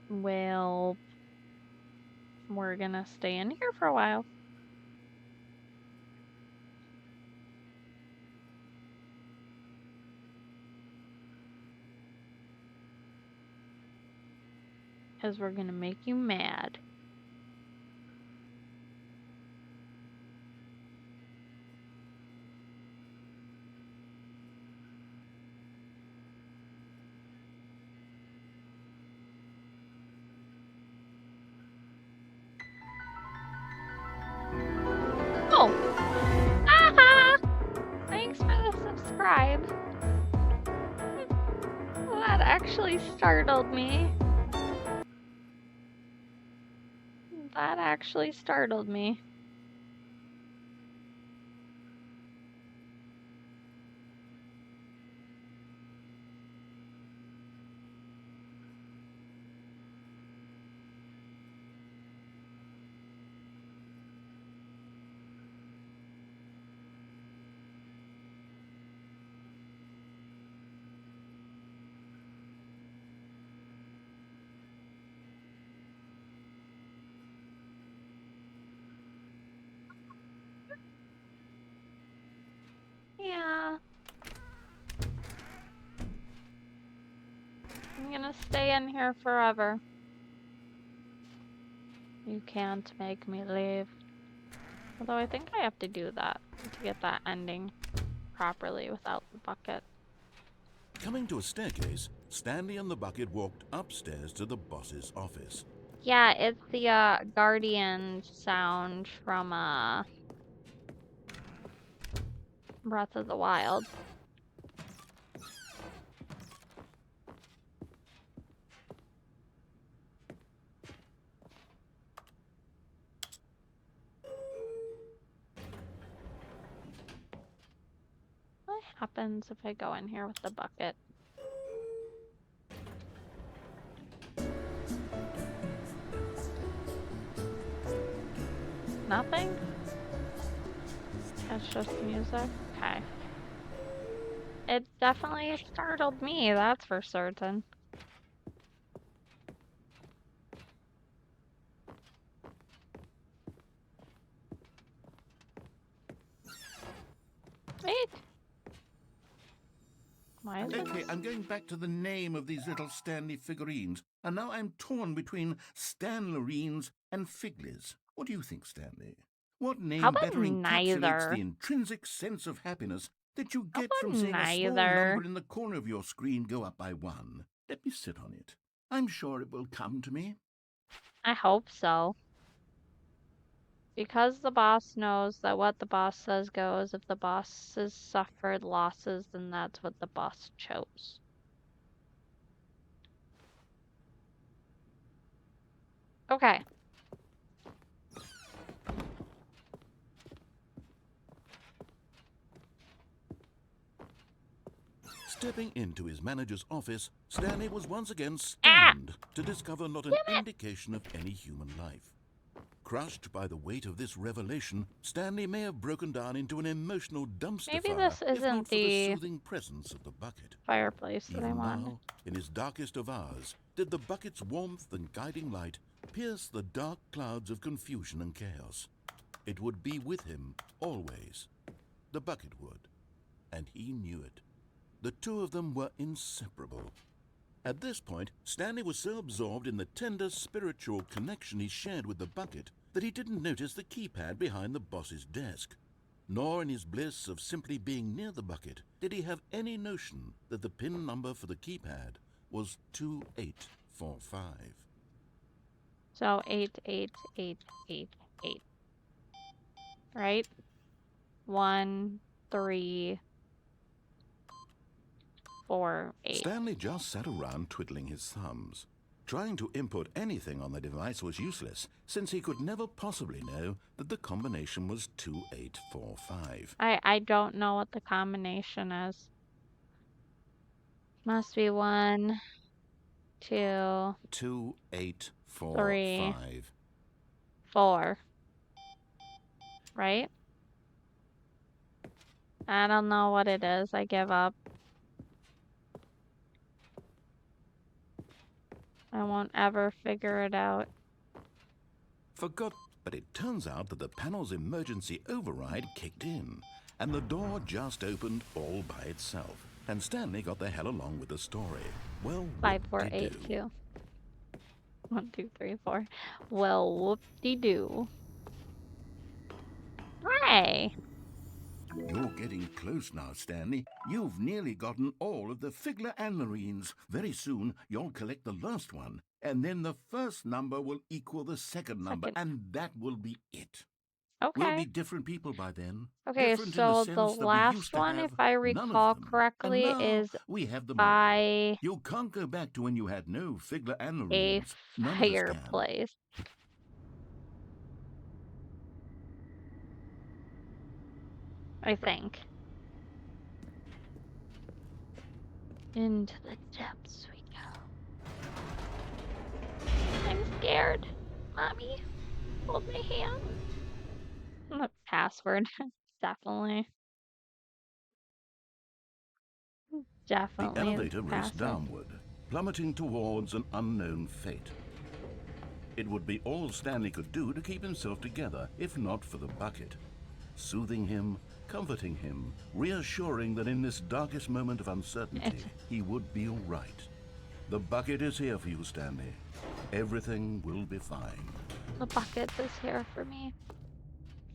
Well, we're gonna stay in here for a while. Because we're gonna make you mad. Oh! Aha! Thanks for the subscribe. That actually startled me. That actually startled me. Yeah. I'm gonna stay in here forever. You can't make me leave. Although I think I have to do that to get that ending properly without the bucket. Coming to a staircase, Stanley and the bucket walked upstairs to the boss's office. Yeah, it's the Guardian sound from Breath of the Wild. What happens if I go in here with the bucket? Nothing? It's just music? Okay. It definitely startled me, that's for certain. Wait! Why is Okay, it? I'm going back to the name of these little Stanley figurines, and now I'm torn between Stanlerines and Figlies. What do you think, Stanley? What How name about better encapsulates neither? the intrinsic sense of happiness that you How get from about seeing a small neither? number in the corner of your screen go up by 1? Let me sit on it. I'm sure it will come to me. I hope so. Because the boss knows that what the boss says goes, if the boss has suffered losses, then that's what the boss chose. Okay. Stepping into his manager's office, Stanley was once again stunned to discover not an indication of any human life. Crushed by the weight of this revelation, Stanley may have broken down into an emotional dumpster Maybe fire this if isn't not for the the soothing presence of the bucket. fireplace that I Even wanted. now, in his darkest of hours, did the bucket's warmth and guiding light pierce the dark clouds of confusion and chaos. It would be with him always. The bucket would, and he knew it. The two of them were inseparable. At this point, Stanley was so absorbed in the tender spiritual connection he shared with the bucket that he didn't notice the keypad behind the boss's desk. Nor in his bliss of simply being near the bucket did he have any notion that the PIN number for the keypad was 2845. So 88888. Right? 1, 3, 4, 8. Stanley just sat around twiddling his thumbs. Trying to input anything on the device was useless, since he could never possibly know that the combination was 2845. I don't know what the combination is. Must be 1, 2, 2845. 4. Right? I don't know what it is. I give up. I won't ever figure it out. Forgot, but it turns out that the panel's emergency override kicked in, and the door just opened all by itself. And Stanley got the hell along with the story. Well, 5, 4, 8, whoop-de-doo. 2. 1, 2, 3, 4. Well, whoop-de-doo. Hey! You're getting close now, Stanley. You've nearly gotten all of the Figler and Marines. Very soon, you'll collect the last one, and then the first number will equal the second number, and that will be it. We'll Okay. be different people by then. Okay, Different in so the the sense that we last used to one, have if I none of recall them. correctly, And now is we have them all. by You can't go back to when you had no Figler and a Marines. None of us can. fireplace. I think. Into the depths we go. I'm scared. Mommy, hold my hand. The password. Definitely. The Definitely the elevator raced password. downward, plummeting towards an unknown fate. It would be all Stanley could do to keep himself together, if not for the bucket. Soothing him, comforting him, reassuring that in this darkest moment of uncertainty, he would be all right. The bucket is here for you, Stanley. Everything will be fine. The bucket is here for me.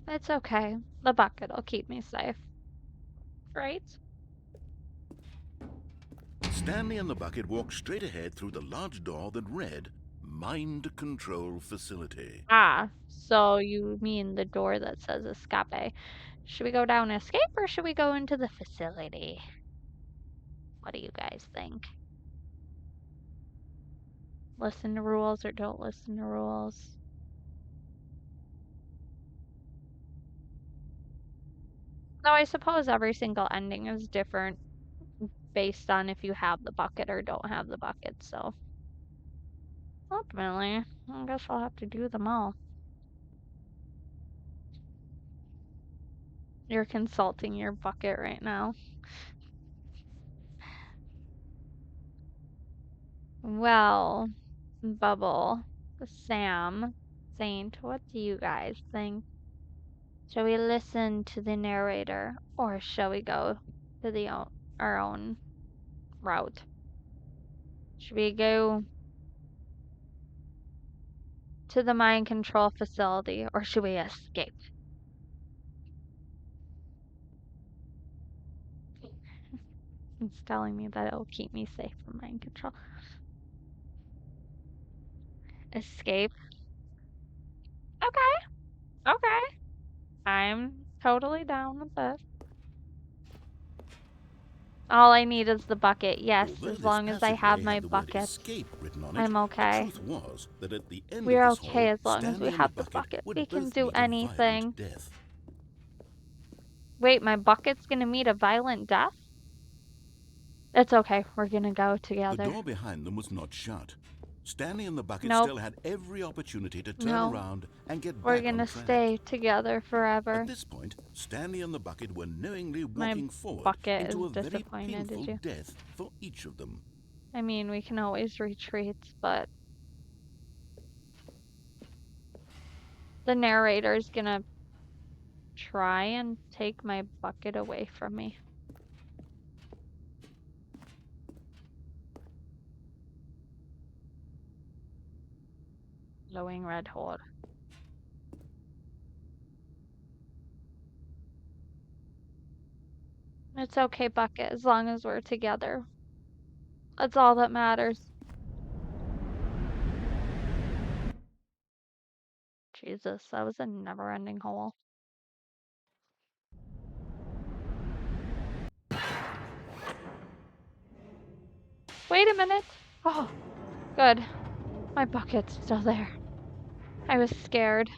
It's okay. The bucket will keep me safe. Right? Stanley and the bucket walked straight ahead through the large door that read, Mind Control Facility. Ah, so you mean the door that says escape. Should we go down escape or should we go into the facility? What do you guys think? Listen to rules or don't listen to rules? Though I suppose every single ending is different based on if you have the bucket or don't have the bucket, so ultimately, I guess I'll have to do them all. You're consulting your bucket right now. Well, Bubble, Sam, Saint, what do you guys think? Shall we listen to the narrator or shall we go to our own route? Should we go to the mind control facility or should we escape? It's telling me that it'll keep me safe from mind control. Escape. Okay. Okay. I'm totally down with this. All I need is the bucket. Yes, Although as this long as I have passageway my had the word bucket, escape written on it, I'm okay. the truth was that at the end We're of this okay hall, as long as we Stanley and have the the bucket. would We can both do meet a violent anything. death. Wait, my bucket's gonna meet a violent death? It's okay. We're gonna go The together. door behind them was not shut. Stanley and the bucket Nope. still had every opportunity to turn No. around and get We're back on gonna track. stay together forever. At this point, Stanley and the bucket were knowingly My walking forward bucket into a is very disappointed, painful did you? death for each of them. I mean, we can always retreat, but the narrator's gonna try and take my bucket away from me. Glowing red hole. It's okay, bucket, as long as we're together. That's all that matters. Jesus, that was a never-ending hole. Wait a minute. Oh, good. My bucket's still there. I was scared.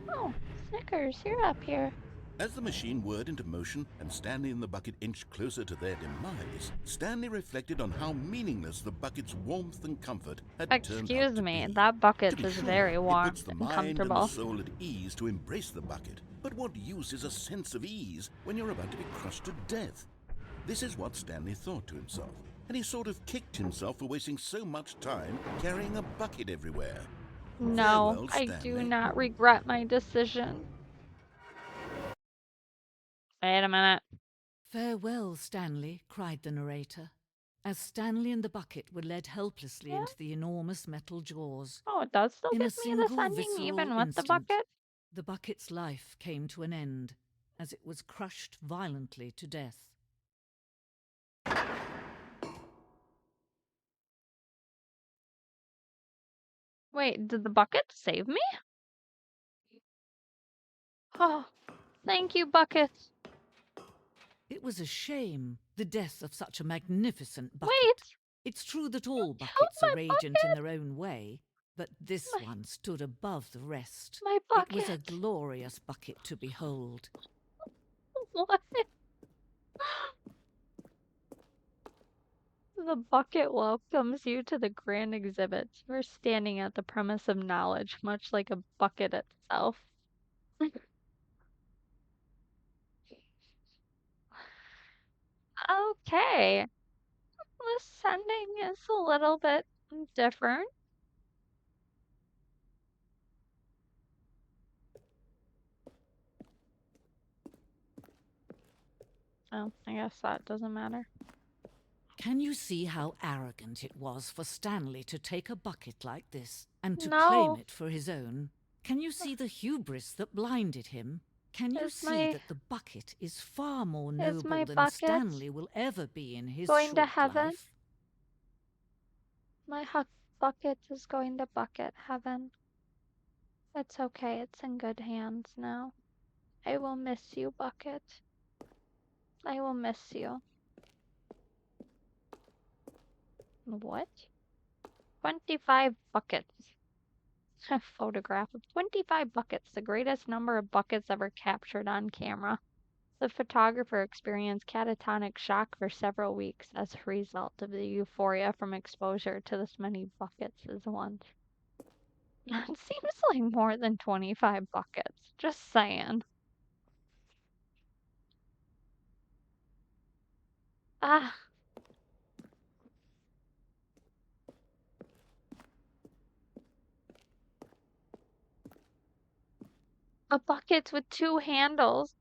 Oh, Snickers, you're up here. As the machine whirred into motion and Stanley and the bucket inched closer to their demise, Stanley reflected on how meaningless the bucket's warmth and comfort had turned out Excuse to me, be. that To bucket be is sure, very it puts warm the and mind and the comfortable. soul at ease to embrace the bucket. But what use is a sense of ease when you're about to be crushed to death? This is what Stanley thought to himself, and he sort of kicked himself for wasting so much time carrying a bucket everywhere. No, Farewell, I do Stanley. not regret my decision. Wait a minute. "Farewell, Stanley," cried the narrator, as Stanley and the bucket were led helplessly Yeah? into the enormous metal jaws. Oh, it does still In give a me this single ending even visceral with the instant, bucket? the bucket's life came to an end as it was crushed violently to death. Wait, did the bucket save me? Oh, thank you, bucket. It was a shame, the death of such a magnificent bucket. Wait, It's true that all help buckets are my radiant in bucket. their own way, but this one stood above the rest. My It was a bucket. glorious bucket to behold. What? The bucket welcomes you to the grand exhibit. You're standing at the premise of knowledge, much like a bucket itself. Okay, this ending is a little bit different. Oh, I guess that doesn't matter. Can you see how arrogant it was for Stanley to take a bucket like this and to claim No, it for his own? Can you see the hubris that blinded him? Can you is see my that the bucket is far more is my noble than bucket Stanley will ever be in his going to short heaven? life? My bucket is going to bucket heaven. It's okay, it's in good hands now. I will miss you, bucket. I will miss you. What? 25 buckets. A photograph of 25 buckets, the greatest number of buckets ever captured on camera. The photographer experienced catatonic shock for several weeks as a result of the euphoria from exposure to this many buckets at once. That seems like more than 25 buckets. Just saying. Ah, a bucket with two handles.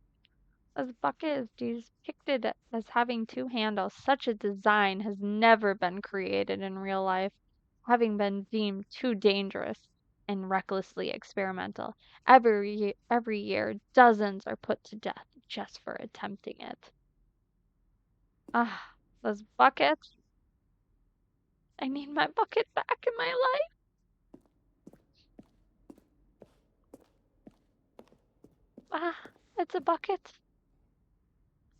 This bucket is depicted as having two handles. Such a design has never been created in real life, having been deemed too dangerous and recklessly experimental. Every year, dozens are put to death just for attempting it. Ah, this bucket. I need my bucket back in my life. Ah, it's a bucket.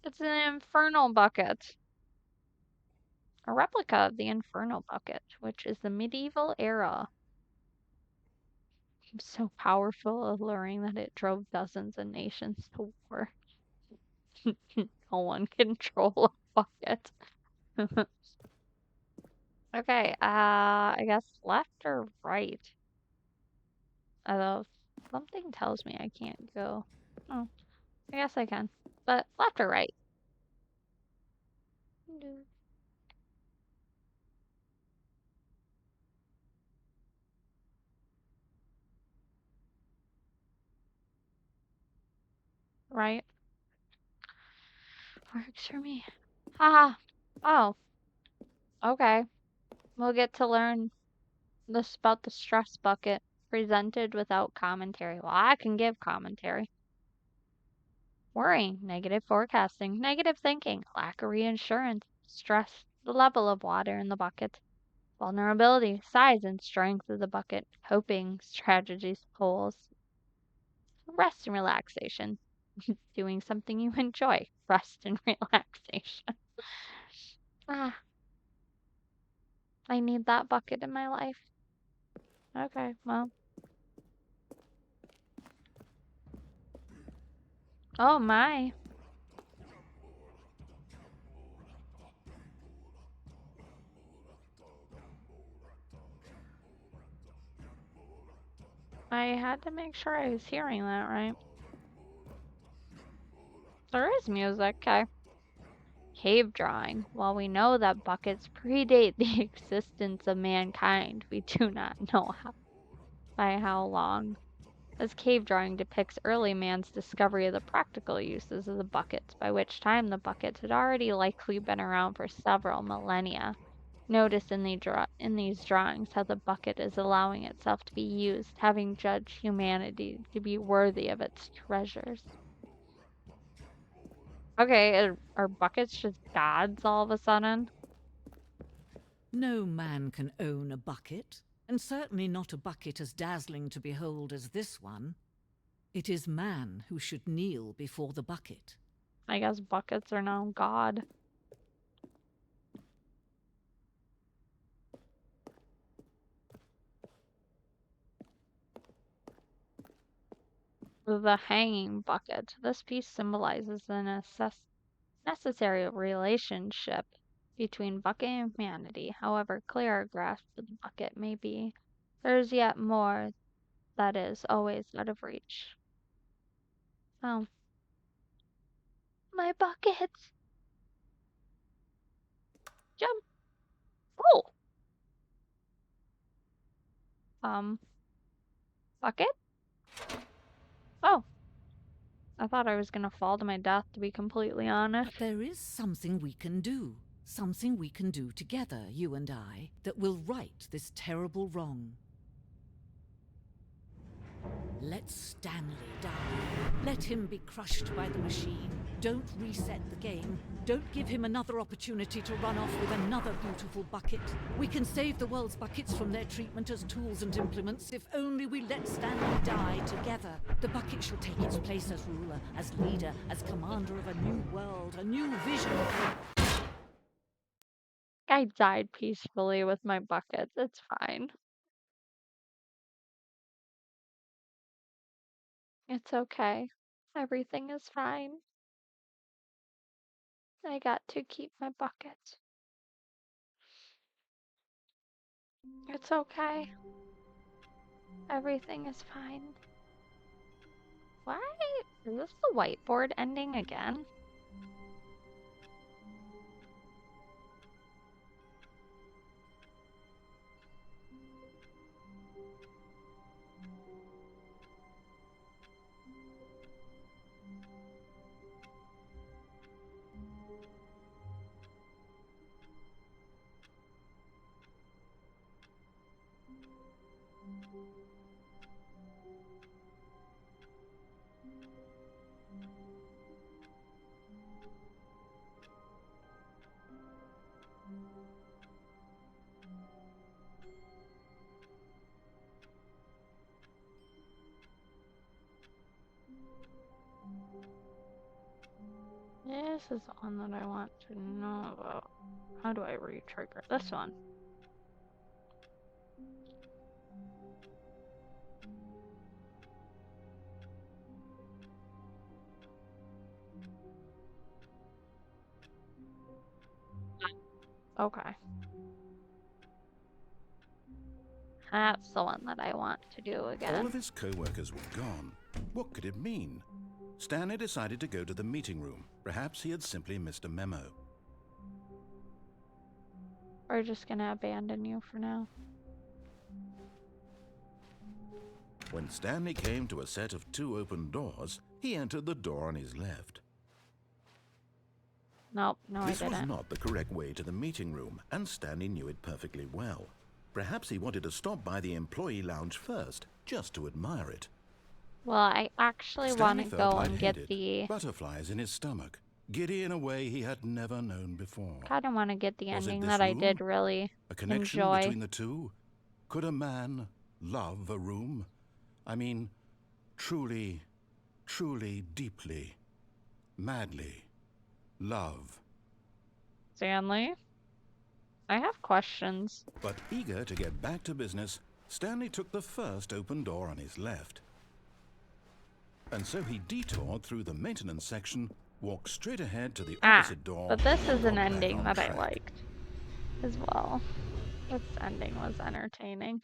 It's an infernal bucket. A replica of the infernal bucket, which is the medieval era. So powerful, alluring that it drove dozens of nations to war. No one control a bucket. Okay, I guess left or right? Although something tells me I can't go. Oh, I guess I can. But left or right? Right? Works for me. Haha. Oh, okay. We'll get to learn this about the stress bucket presented without commentary. Well, I can give commentary. Worrying, negative forecasting, negative thinking, lack of reassurance, stress, the level of water in the bucket, vulnerability, size and strength of the bucket, coping strategies, goals, rest and relaxation, doing something you enjoy, rest and relaxation. Ah, I need that bucket in my life. Okay, well. Oh my. I had to make sure I was hearing that right. There is music, okay. Cave drawing. While we know that buckets predate the existence of mankind, we do not know by how long. This cave drawing depicts early man's discovery of the practical uses of the buckets, by which time the buckets had already likely been around for several millennia. Notice in these drawings how the bucket is allowing itself to be used, having judged humanity to be worthy of its treasures. Okay, are buckets just gods all of a sudden? No man can own a bucket, and certainly not a bucket as dazzling to behold as this one. It is man who should kneel before the bucket. I guess buckets are now god. The hanging bucket. This piece symbolizes the necessary relationship between bucket and humanity. However clear our grasp of the bucket may be, there is yet more that is always out of reach. Oh, my bucket! Jump! Oh! Bucket? Oh, I thought I was gonna fall to my death, to be completely honest. But there is something we can do. Something we can do together, you and I, that will right this terrible wrong. Let Stanley die. Let him be crushed by the machine. Don't reset the game. Don't give him another opportunity to run off with another beautiful bucket. We can save the world's buckets from their treatment as tools and implements if only we let Stanley die together. The bucket shall take its place as ruler, as leader, as commander of a new world, a new vision. I died peacefully with my buckets. It's fine. It's okay. Everything is fine. I got to keep my bucket. It's okay. Everything is fine. Why? Is this the whiteboard ending again? This is the one that I want to know about. How do I re-trigger this one? Okay. That's the one that I want to do All again. of his co-workers were gone. What could it mean? Stanley decided to go to the meeting room. Perhaps he had simply missed a memo. We're just gonna abandon you for now. When Stanley came to a set of 2 open doors, he entered the door on his left. Nope, no This I was didn't. not the correct way to the meeting room, and Stanley knew it perfectly well. Perhaps he wanted to stop by the employee lounge first, just to admire it. Well, I actually want Stanley to felt go and get lightheaded, the... butterflies in his stomach, giddy in a way he had never known before. Kinda want to get the Was it ending this that I room? did really A connection enjoy. between the two? Could a man love a room? I mean, truly, truly, deeply, madly love. Stanley? I have questions. But eager to get back to business, Stanley took the first open door on his left. And so he detoured through the maintenance section, walked straight ahead to the opposite door, But this and is an got back ending on that I track. liked as well. This ending was entertaining.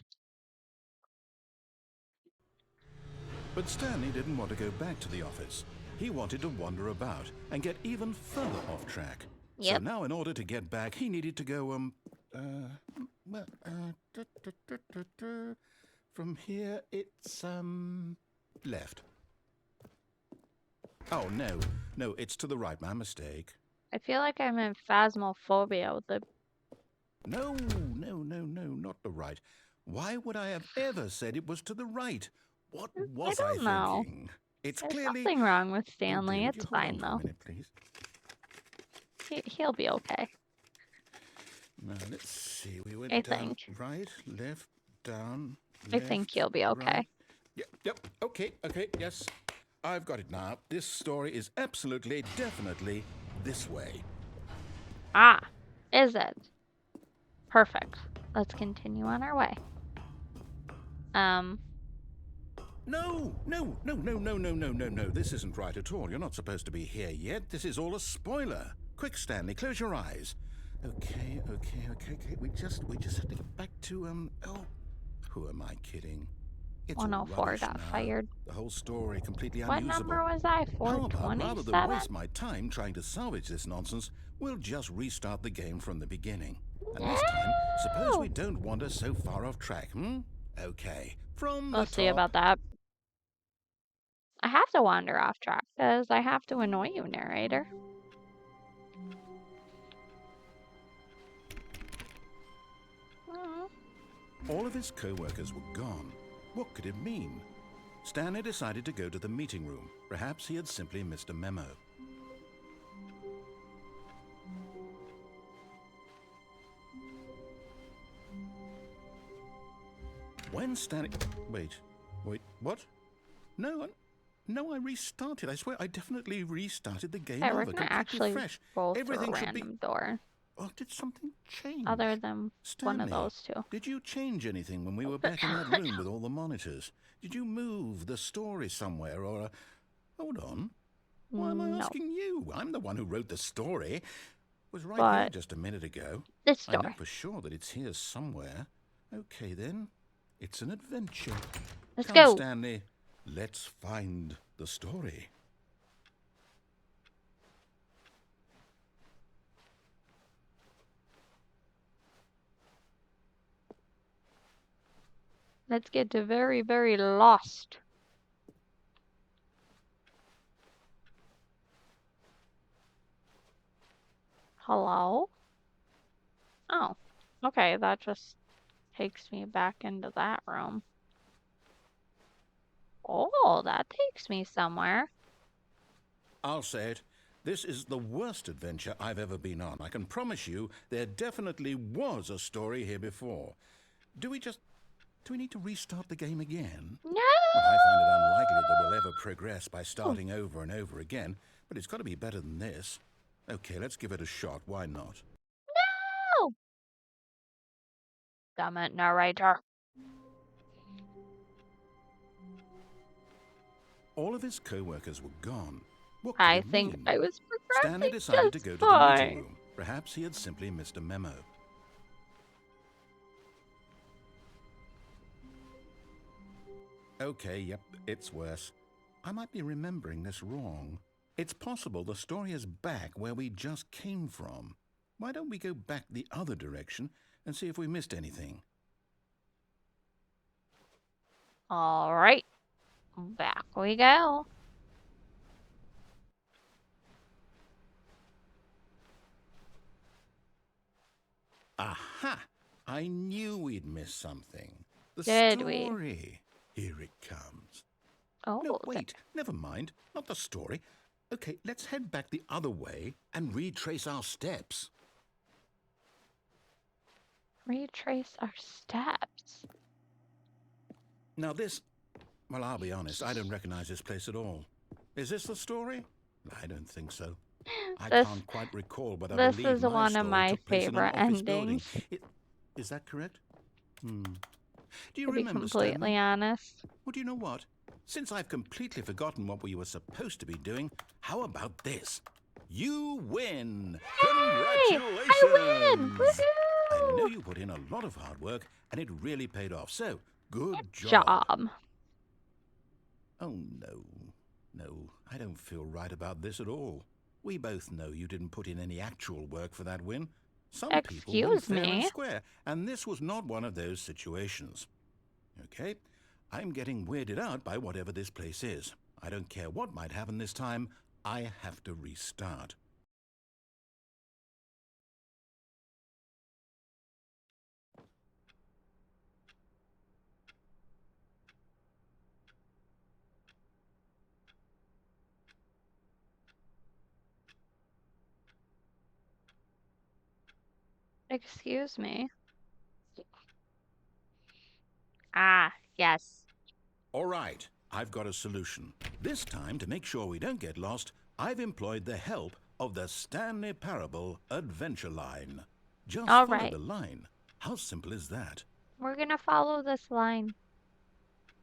But Stanley didn't want to go back to the office. He wanted to wander about and get even further off track. So Yep. now in order to get back, he needed to go, from here, it's, left. Oh, no, it's to the right, my mistake. I feel like I'm in phasmophobia with the... No, not the right. Why would I have ever said it was to the right? What was I don't know. thinking? It's There's clearly... nothing wrong with Oh, Stanley. dear, would you It's hold on fine, for a though. minute, please? He'll be okay. Now, let's see. We went I down, think. right, left, down, I left, think he'll be okay. right. Yep, okay, yes. I've got it now. This story is absolutely, definitely this way. Ah, is it? Perfect. Let's continue on our way. No. This isn't right at all. You're not supposed to be here yet. This is all a spoiler. Quick, Stanley, close your eyes. Okay. We just have to get back to, oh, who am I kidding? It's all 104 rubbish got now. fired. The whole story completely What unusable. number was I? How about, rather than 427? waste my time trying to salvage this nonsense, we'll just restart the game from the beginning. And this time, suppose we don't wander so far off track, Okay, from the We'll top. see about that. I have to wander off track because I have to annoy you, narrator. All of his co-workers were gone. What could it mean? Stanley decided to go to the meeting room. Perhaps he had simply missed a memo. When Stanley... Wait, what? No, I restarted. I swear I definitely restarted the game Hey, over we're gonna completely actually fresh. go Everything through a should be... random door. Oh, did something change? Other than one of Stanley, those two. did you change anything when we were back in that room with all the monitors? Did you move the story somewhere or... Hold on. Why am I No. asking you? I'm the one who wrote the story. It was right here But just a minute ago. this I know door. for sure that it's here somewhere. Okay, then. It's an adventure. Let's Come, go. Stanley. Let's find the story. Let's get to very, very lost. Hello? Oh, okay, that just takes me back into that room. Oh, that takes me somewhere. I'll say it. This is the worst adventure I've ever been on. I can promise you there definitely was a story here before. Do we need to restart the game again? No! Well, I find it unlikely that we'll ever progress by starting over and over again, but it's got to be better than this. Okay, let's give it a shot. Why not? No! Damn it, narrator. All of his co-workers were gone. What could I it think mean? I was Stanley progressing decided to just go to the meeting fine. room. Perhaps he had simply missed a memo. Okay, yep, it's worse. I might be remembering this wrong. It's possible the story is back where we just came from. Why don't we go back the other direction and see if we missed anything? All right, back we go. Aha! I knew we'd missed something. The Did we? story. Here it comes. Oh, No, wait, never mind. Not the story. Okay, let's head back the other way and retrace our steps. retrace our steps. Now this... Well, I'll be honest, I don't recognize this place at all. Is this the story? I don't think so. I This can't quite recall, but I this believe is my one of story my took place in an favorite office building. endings, Is that correct? Hmm. Do you to be remember, completely Stanley? honest. Well, do you know what? Since I've completely forgotten what we were supposed to be doing, how about this? You win! Yay! I win! Congratulations! I know Woohoo! you put in a lot of hard work, and it really paid off, so good job. Job. Oh, no. No, I don't feel right about this at all. We both know you didn't put in any actual work for that win. Some people win Excuse fair and me. square, and this was not one of those situations. Okay? I'm getting weirded out by whatever this place is. I don't care what might happen this time. I have to restart. Excuse me. Ah, yes. All right, I've got a solution. This time, to make sure we don't get lost, I've employed the help of the Stanley Parable Adventure Line. Just All follow right. the line. How simple is that? We're gonna follow this line.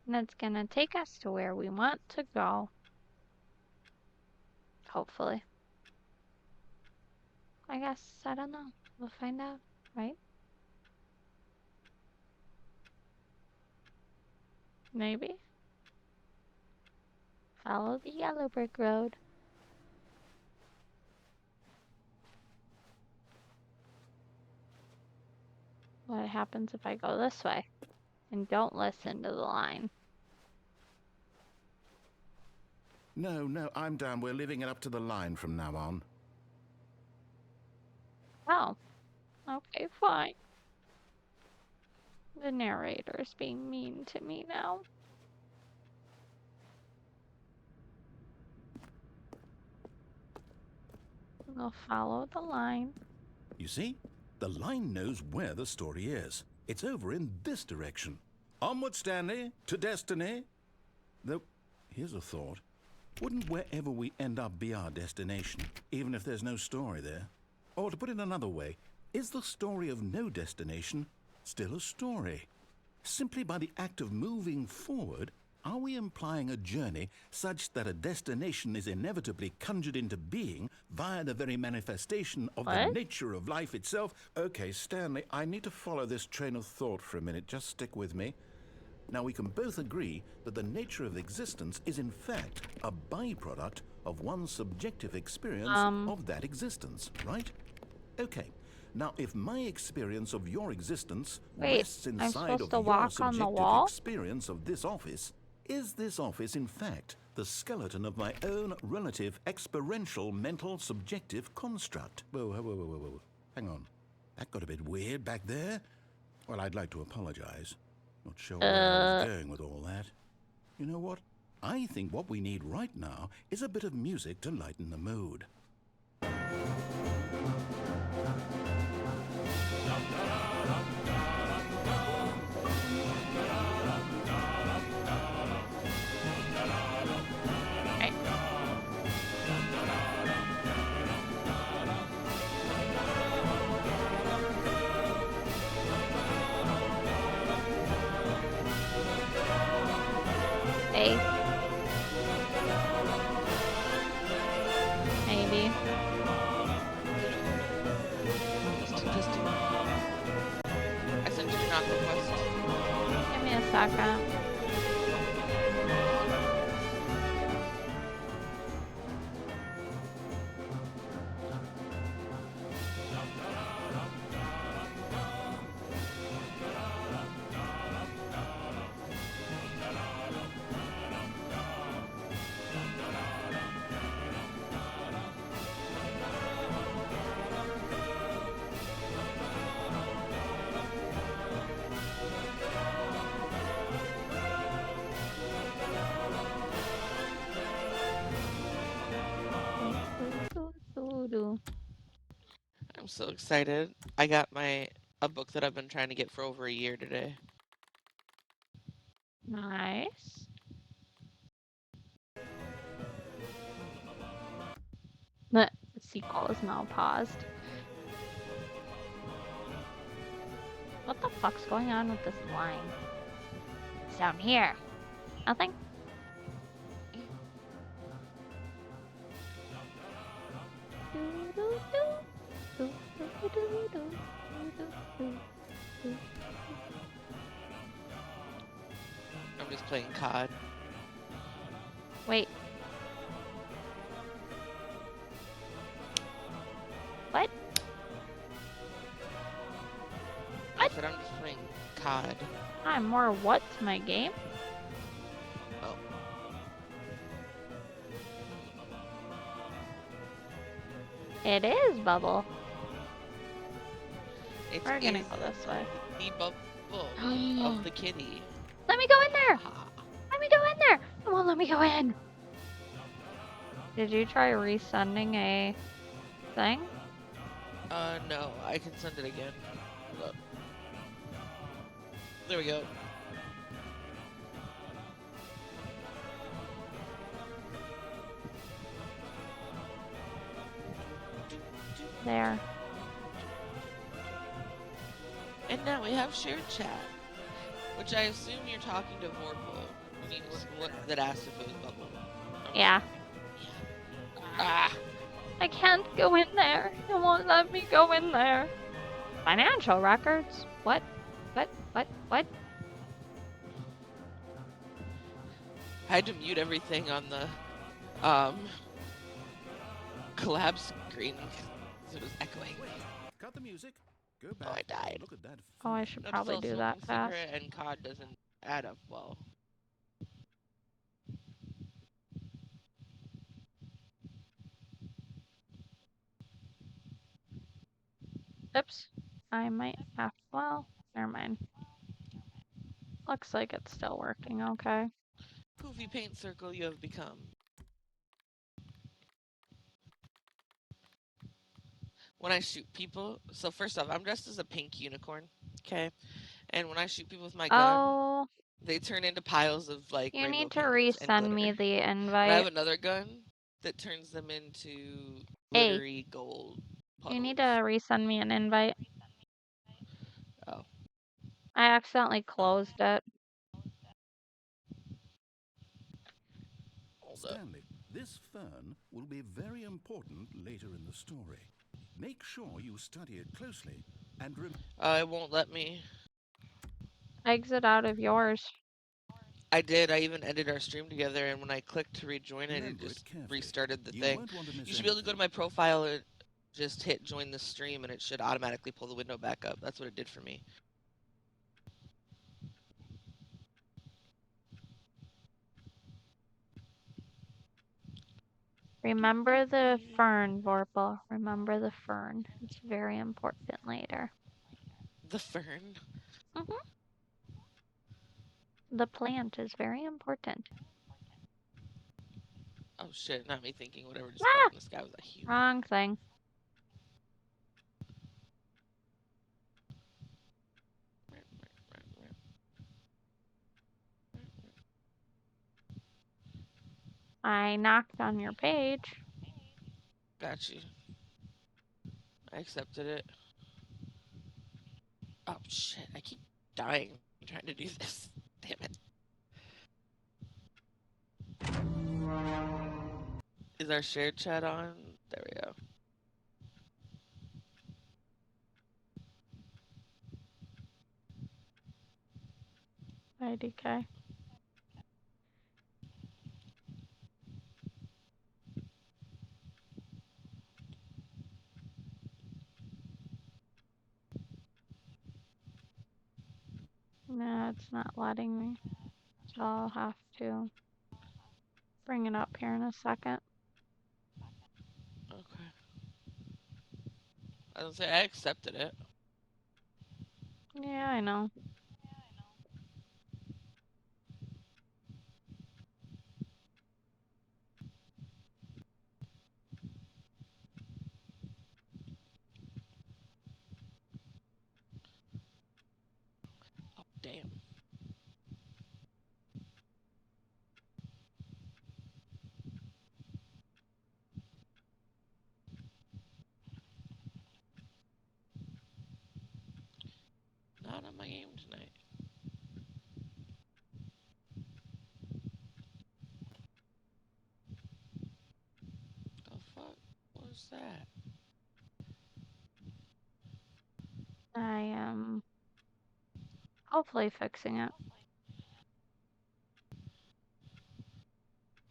And it's gonna take us to where we want to go. Hopefully. I guess, I don't know. We'll find out, right? Maybe. Follow the yellow brick road. What happens if I go this way and don't listen to the line? No, I'm down. We're leaving it up to the line from now on. Oh, okay, fine. The narrator's being mean to me now. We'll follow the line. You see? The line knows where the story is. It's over in this direction. Onward, Stanley, to destiny. Though, here's a thought. Wouldn't wherever we end up be our destination, even if there's no story there? Or to put it another way, is the story of no destination still a story? Simply by the act of moving forward, are we implying a journey such that a destination is inevitably conjured into being via the very manifestation of the What? nature of life itself? Okay, Stanley, I need to follow this train of thought for a minute. Just stick with me. Now, we can both agree that the nature of existence is in fact a byproduct of one's subjective experience of that existence, right? Okay. Now, if my experience of your existence Wait, rests I'm inside supposed of to your walk on the subjective wall? experience of this office, is this office in fact the skeleton of my own relative experiential mental subjective construct? Whoa. Hang on. That got a bit weird back there. Well, I'd like to apologize. Not sure where I was going with all that. You know what? I think what we need right now is a bit of music to lighten the mood. Right. Hey. Maybe. Testing. I sent you a knock request. Give me a second. I'm so excited. I got a book that I've been trying to get for over a year today. Nice. sequel is now paused. What the fuck's going on with this line? It's down here. Nothing? I'm just playing COD. Wait. What? I said I'm just playing COD. I'm more what to my game? Oh. It is Bubble. It's We're gonna go this way. the bubble of the kitty. Let me go in there! Ah. Let me go in there! It won't let me go in! Did you try resending a thing? No, I can send it again. Hold up. There we go. There. And now we have shared chat, which I assume you're talking to Vorpal. That asked if it was Bubble. Yeah. Ah! I can't go in there. It won't let me go in there. Financial records? What? What? I had to mute everything on the collab screen because it was echoing. Cut the music. Go back. Oh, I died. Look at that. Oh, I should probably do that fast. And COD doesn't add up well. Oops. I might have. Well, never mind. Looks like it's still working okay. Poofy paint circle you have become. When I shoot people, so first off, I'm dressed as a pink unicorn, okay? And when I shoot people with my gun, Oh, they turn into piles of like you rainbow need to paints and resend me glitter. the And I have invite. another gun that turns them into Hey, glittery gold puddles. you need to resend me an invite. Oh. I accidentally closed it. Hold up. Stanley, this fern will be very important later in the story. Make sure you study it closely and It won't let me. Exit out of yours. I did. I even ended our stream together, and when I clicked to rejoin it, it remember just it carefully. restarted the You thing. won't want to miss You should be able to go to my anything. profile and just hit join the stream, and it should automatically pull the window back up. That's what it did for me. Remember the fern, Vorpal. Remember the fern. It's very important later. The fern. The plant is very important. Oh shit, not me thinking whatever just fell Ah! from the sky was a human. Wrong thing. I knocked on your page. Got you. I accepted it. Oh shit, I keep dying trying to do this. Damn it. Is our shared chat on? There we go. IDK. No, it's not letting me. So I'll have to bring it up here in a second. Okay. I was gonna say I accepted it. Yeah, I know. Oh damn. Where's that? I am hopefully fixing it.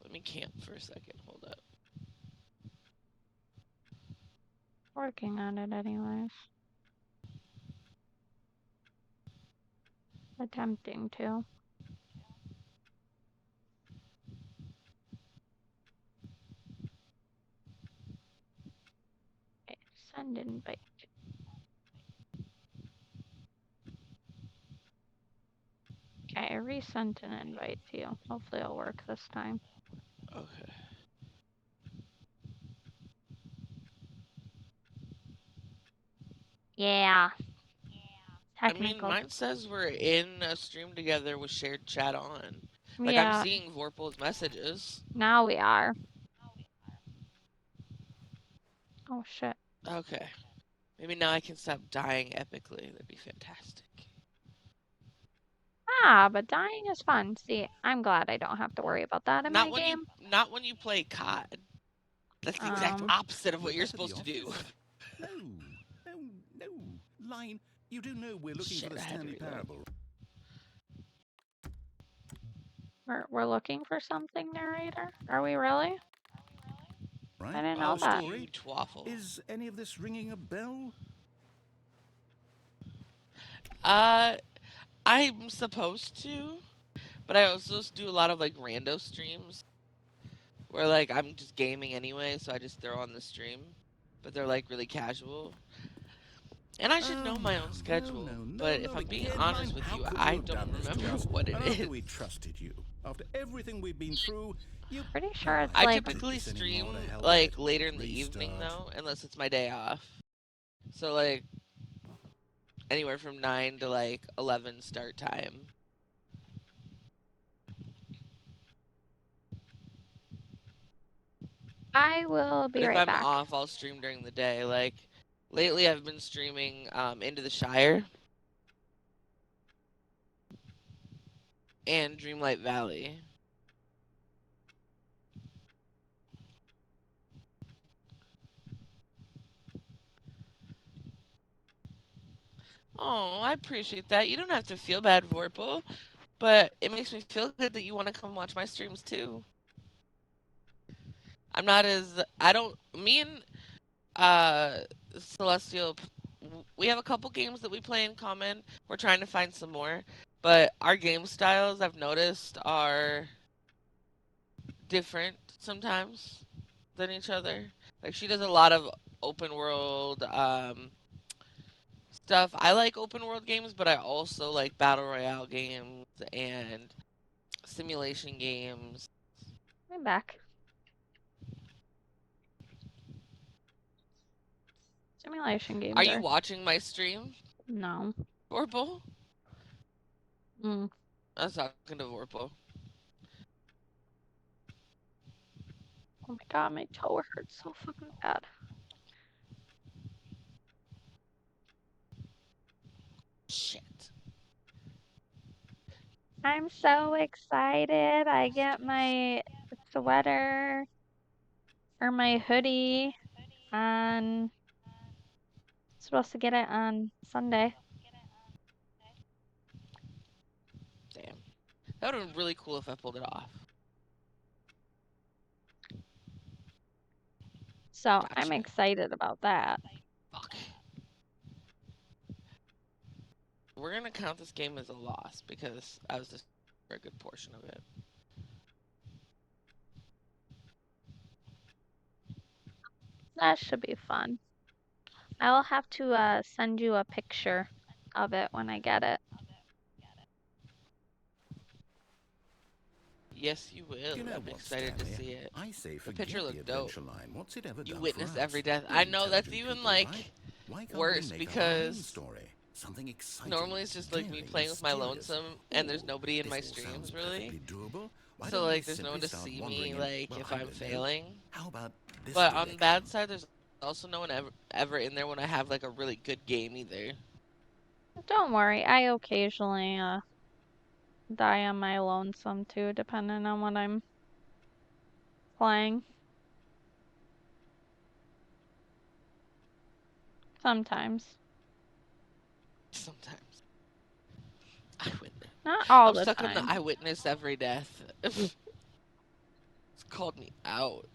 Let me camp for a second. Hold up. Working on it anyways. Attempting to. Okay, send invite. Okay, I resent an invite to you. Hopefully it'll work this time. Okay. Yeah. I mean, Technical. mine says we're in a stream together with shared chat on. Like, I'm Yeah, seeing Vorpal's messages. now we are. Oh shit. Okay. Maybe now I can stop dying epically. That'd be fantastic. Ah, but dying is fun. See, I'm glad I don't have to worry about that in my game. Not when you play COD. That's the exact opposite of what you're Back at the supposed to do. office? No, no, no. Line, you do know we're looking Shit, for the I had to Stanley reload. Parable. We're looking for something, narrator? Are we really? Right? I didn't Oh, know that. Story? you twaffle. Is any of this ringing a bell? I'm supposed to, but I also do a lot of like rando streams where like I'm just gaming anyway, so I just throw on the stream, but they're like really casual. And I should know my own schedule, but if not I'm being again, honest Line. with How you, could you I have done don't this to remember us? what it After is. we trusted you, after everything we've been through, you... Pretty sure it's I like typically This stream anymore to help like it. later in the evening Restart. though, unless it's my day off. So like anywhere from 9 to like 11 start time. I will But be if right I'm back. off, I'll stream during the day. Like lately, I've been streaming Into the Shire and Dreamlight Valley. Oh, I appreciate that. You don't have to feel bad, Vorpal, but it makes me feel good that you want to come watch my streams too. I'm not as I don't me and Celestial, we have a couple games that we play in common. We're trying to find some more, but our game styles I've noticed are different sometimes than each other. Like she does a lot of open world stuff. I like open world games, but I also like battle royale games and simulation games. I'm back. Simulation games Are you watching my stream, No. Vorpal? Mm. I was talking to Vorpal. Oh my god, my toe hurts so fucking bad. Shit. I'm so excited. I get my sweater or my hoodie on. Supposed to get it on Sunday. Damn. That would have been really cool if I pulled it off. So I'm Gotcha. excited about that. Fuck. We're gonna count this game as a loss because I was just for a good portion of it. That should be fun. I will have to send you a picture of it when I get it. Yes, you will. You know I'm what, excited Stanley? to see it. I say The forget picture the looked dope. adventure line. What's it ever You done witnessed for us? every death. We're I know that's intelligent even people, like right? Why can't worse we make our own because story? Something exciting. normally it's just like me daring, playing with my mysterious. lonesome and there's Ooh, nobody in my this all streams sounds really. perfectly doable. Why So don't we like there's no one simply to start see wandering me in, like well, if I I'm don't know. failing. How about this But on the direction? bad side there's also no one ever in there when I have like a really good game either. Don't worry, I occasionally die on my lonesome too, depending on what I'm playing. Sometimes. Sometimes. Eyewitness. Not all I'm the stuck on the time. eyewitness every death. It's called me out.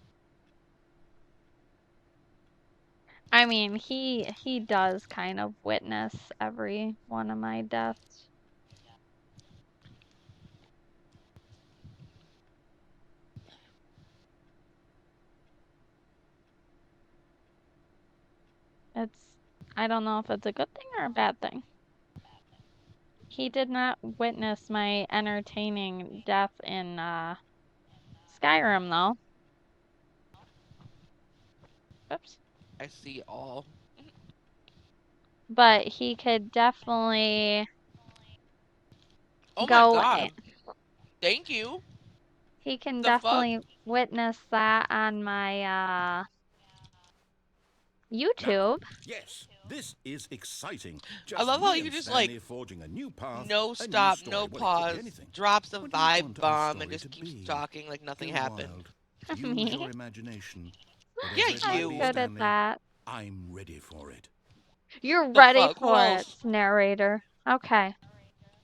I mean, he does kind of witness every one of my deaths. I don't know if it's a good thing or a bad thing. He did not witness my entertaining death in Skyrim though. Oops. I see all. But he could definitely Oh my go god. Thank you. he can The fuck? definitely witness that on my Now, YouTube. yes, this is exciting. I Just love how me you and just like Stanley forging a new path, no a new stop, story. no Well, it could be pause, anything. drops a What do you vibe want our bomb and story just to keeps be? talking like nothing Go happened. wild. Use Me. your imagination. Yeah, Whatever it I'm might be, you. good at Stanley, that. I'm ready for it. You're The ready fuck? Who for it, else? narrator. Okay.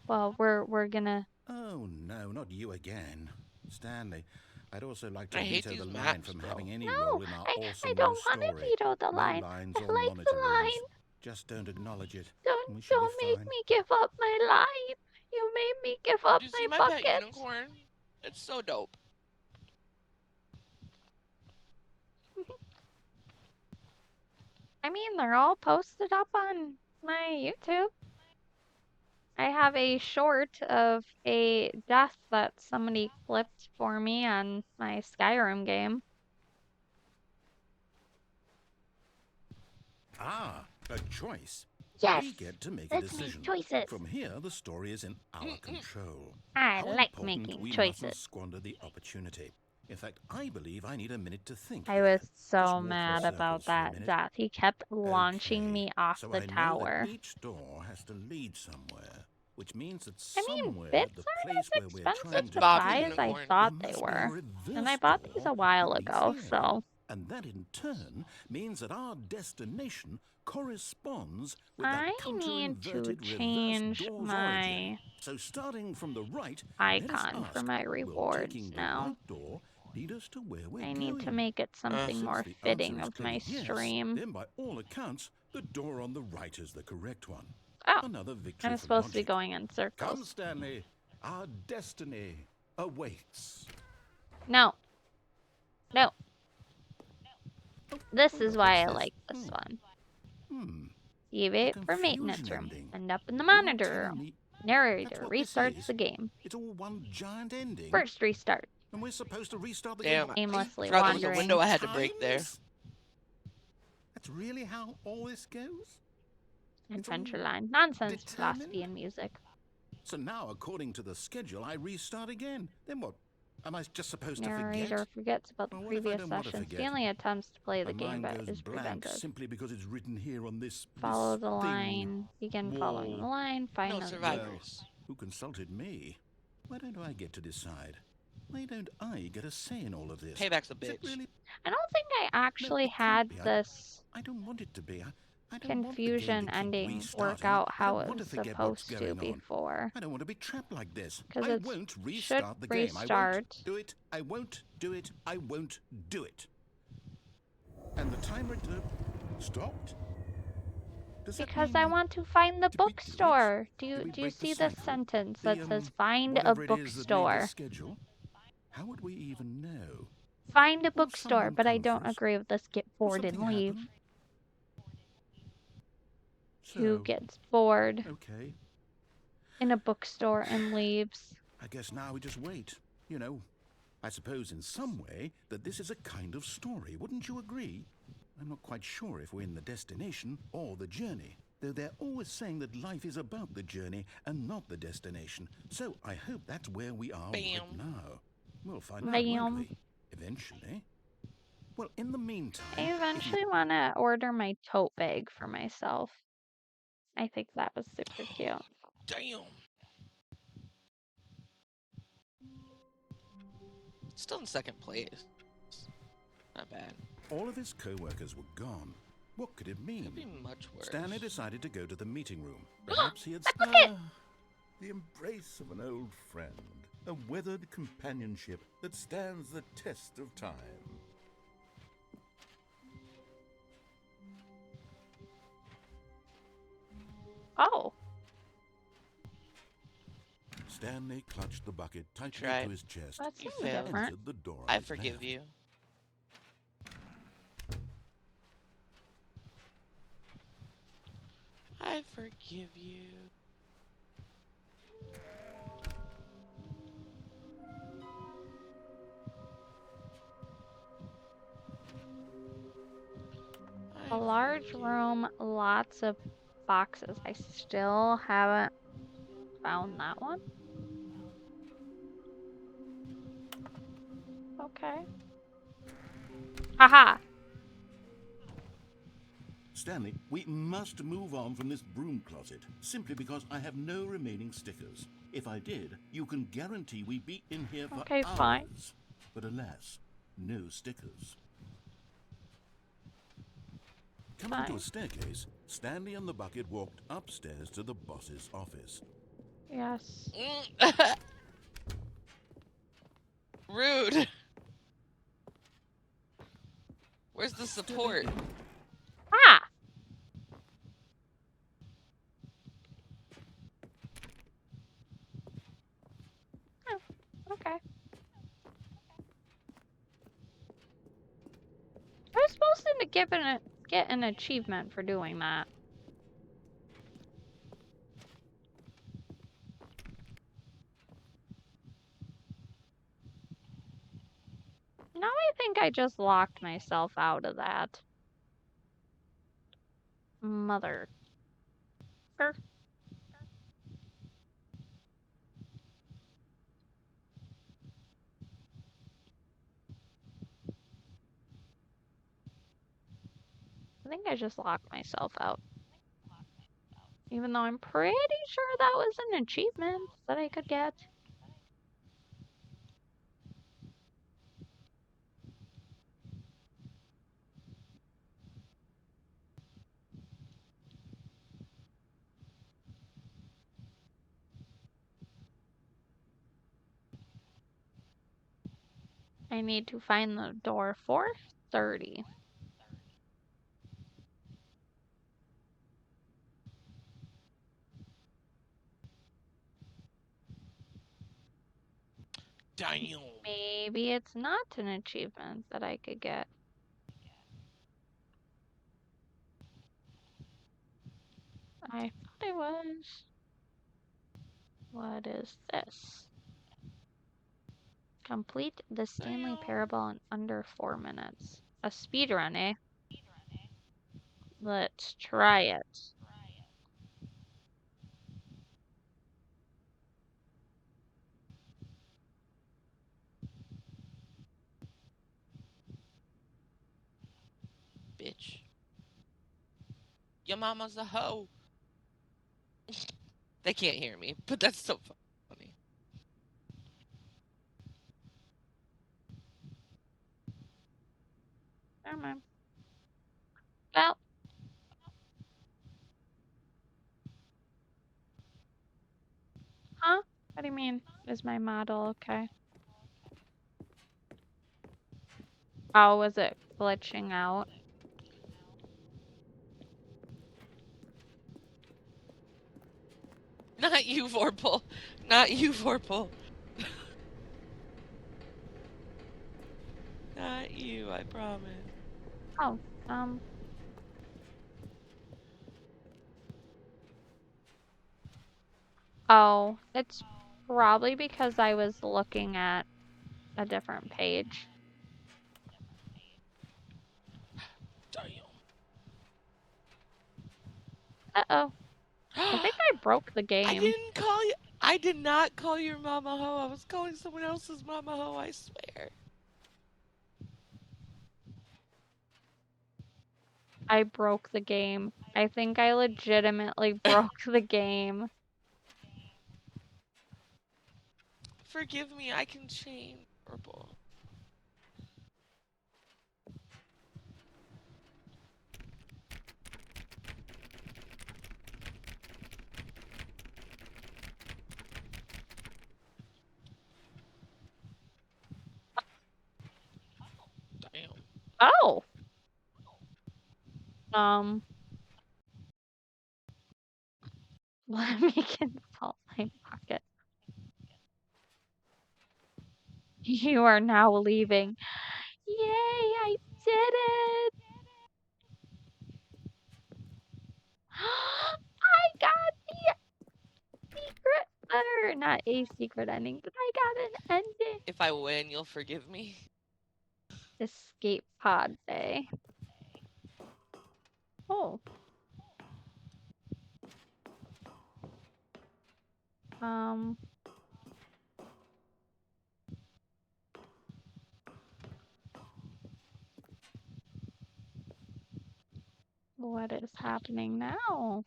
Well, we're gonna. Oh, no, not you again. Stanley, I'd also like to I hate veto the these line maps, from bro. having any No, role in our I awesome new don't want to story. veto the No line. lines I or like the monitor rooms. line. Just don't acknowledge it. Don't We should be don't make fine. me give up my line. You made me give up Do you see my my pet buckets. unicorn? It's so dope. I mean, they're all posted up on my YouTube. I have a short of a death that somebody clipped for me on my Skyrim game. Ah, a choice. Yes, We get to make a let's make decision. choices. From here, the story is in our control. I How like important making we mustn't choices. squander the opportunity. In fact, I believe I need a minute to think I here. was Just so walk in mad about circles for a that minute. death. He kept launching Okay, me off so the I know that tower. each door has to lead somewhere, which means that I mean, somewhere bits the aren't place as where we're expensive trying That's to to Bobby buy go, as I Unicorn. thought there they must be a were. reverse And I bought these door a while that leads ago, here. so And that in turn means that our destination corresponds with that I need to counter-inverted reverse change door's origin. my So starting from the right, let us icon for ask, my will taking rewards the now. right door lead us to where we're I going? need to make it something Since more the answer fitting is of my clearly yes, stream. then by all accounts, the door on the right is the correct one. Oh, Another victory I'm for supposed to be logic. going in Come, circles. Stanley. Our destiny awaits. No, no. This Hold is up, why what's I this? like this one. Hmm. Save The it for confusion maintenance room. ending. End up in the You're monitor telling room. me that's Narrator what this restarts is? the game. It's all one giant ending? First restart. And we're supposed to restart the game Damn, I 8 Aimlessly forgot there was a wandering. window I had to break there. times? That's really how all this goes? Adventure all line. Nonsense, determined? philosophy, and music. So now, according to the schedule, I restart again. Then what? Am I just supposed to Narrator forget? forgets about the Well, what if I previous don't want to session. forget? Stanley attempts to play My the game, mind but goes is blank prevented. simply because it's written here on this Follow the thing. line. Begin following the Wall. line. Find No another survivors. Who consulted me? Why don't I get to decide? Why don't I get a say in all of this? Payback's a Is it bitch. really? I don't think I No, actually it can't had be. this I don't want it to be. I don't want the game confusion to keep ending work restarting. out I how don't it want to was forget what's supposed to going on. before. I don't want to be trapped like this. Because I it won't should restart the game. I restart. won't do it. I won't do it. I won't do it. And the timer stopped? Does that Because mean I want to find the did we do it? bookstore. Do Did you we do you break the see this cycle? sentence The, that says find a whatever it is that made bookstore? this schedule? How would we even know? Find a Will bookstore, someone but I come don't first? agree with this get Will bored and something leave. happen? Who So, gets bored okay. in a bookstore and leaves? I guess now we just wait. You know, I suppose in some way that this is a kind of story. Wouldn't you agree? I'm not quite sure if we're in the destination or the journey, though they're always saying that life is about the journey and not the destination. So I hope that's where we are right Bam. now. We'll find out, won't Bam. we? Eventually. Well, in the meantime, I if you eventually want to order my tote bag for myself. I think that was super cute. Damn. Still in second place. Not bad. all of his co-workers were gone, What could it mean? Could be much worse. Stanley decided to go to the meeting room. Perhaps he had... the embrace of an old friend. A weathered companionship that stands the test of time. Oh. Stanley clutched the bucket tightly Tried. to his chest That You seems failed. and different. entered the door on I his forgive left. you. I forgive you. A large room, lots of boxes. I still haven't found that one. Okay. Haha. Stanley, we must move on from this broom closet, simply because I have no remaining stickers. If I did, you can guarantee we'd be in here for Okay, hours. fine. But alas, no stickers. Coming to Fine. a staircase, Stanley and the bucket walked upstairs to the boss's office. Yes. Rude. Where's the support? Ah! Oh, okay. I was supposed to get an achievement for doing that. Now I think I just locked myself out of that. Mother. I think I just locked myself out. Even though I'm pretty sure that was an achievement that I could get. I need to find the door 430. Daniel. Maybe it's not an achievement that I could get. I thought it was. What is this? Complete the Stanley Parable in under 4 minutes. A speedrun, eh? Let's try it. Bitch. Your mama's a hoe. They can't hear me, but that's so funny. Never mind. Well. Huh? What do you mean? Is my model okay? Oh, was it glitching out? Not you, Vorpal. Not you, Vorpal. Not you, I promise. Oh, Oh, it's probably because I was looking at a different page. Damn. Uh-oh. I think I broke the game. I didn't call you. I did not call your mama hoe. I was calling someone else's mama hoe, I swear. I broke the game. I think I legitimately broke the game. Forgive me, I can change. Purple. Oh. Um. Let me consult my pocket. You are now leaving. Yay! I did it! I got the secret, or not a secret ending, but I got an ending. If I win, you'll forgive me. Escape pod day. Oh. What is happening now?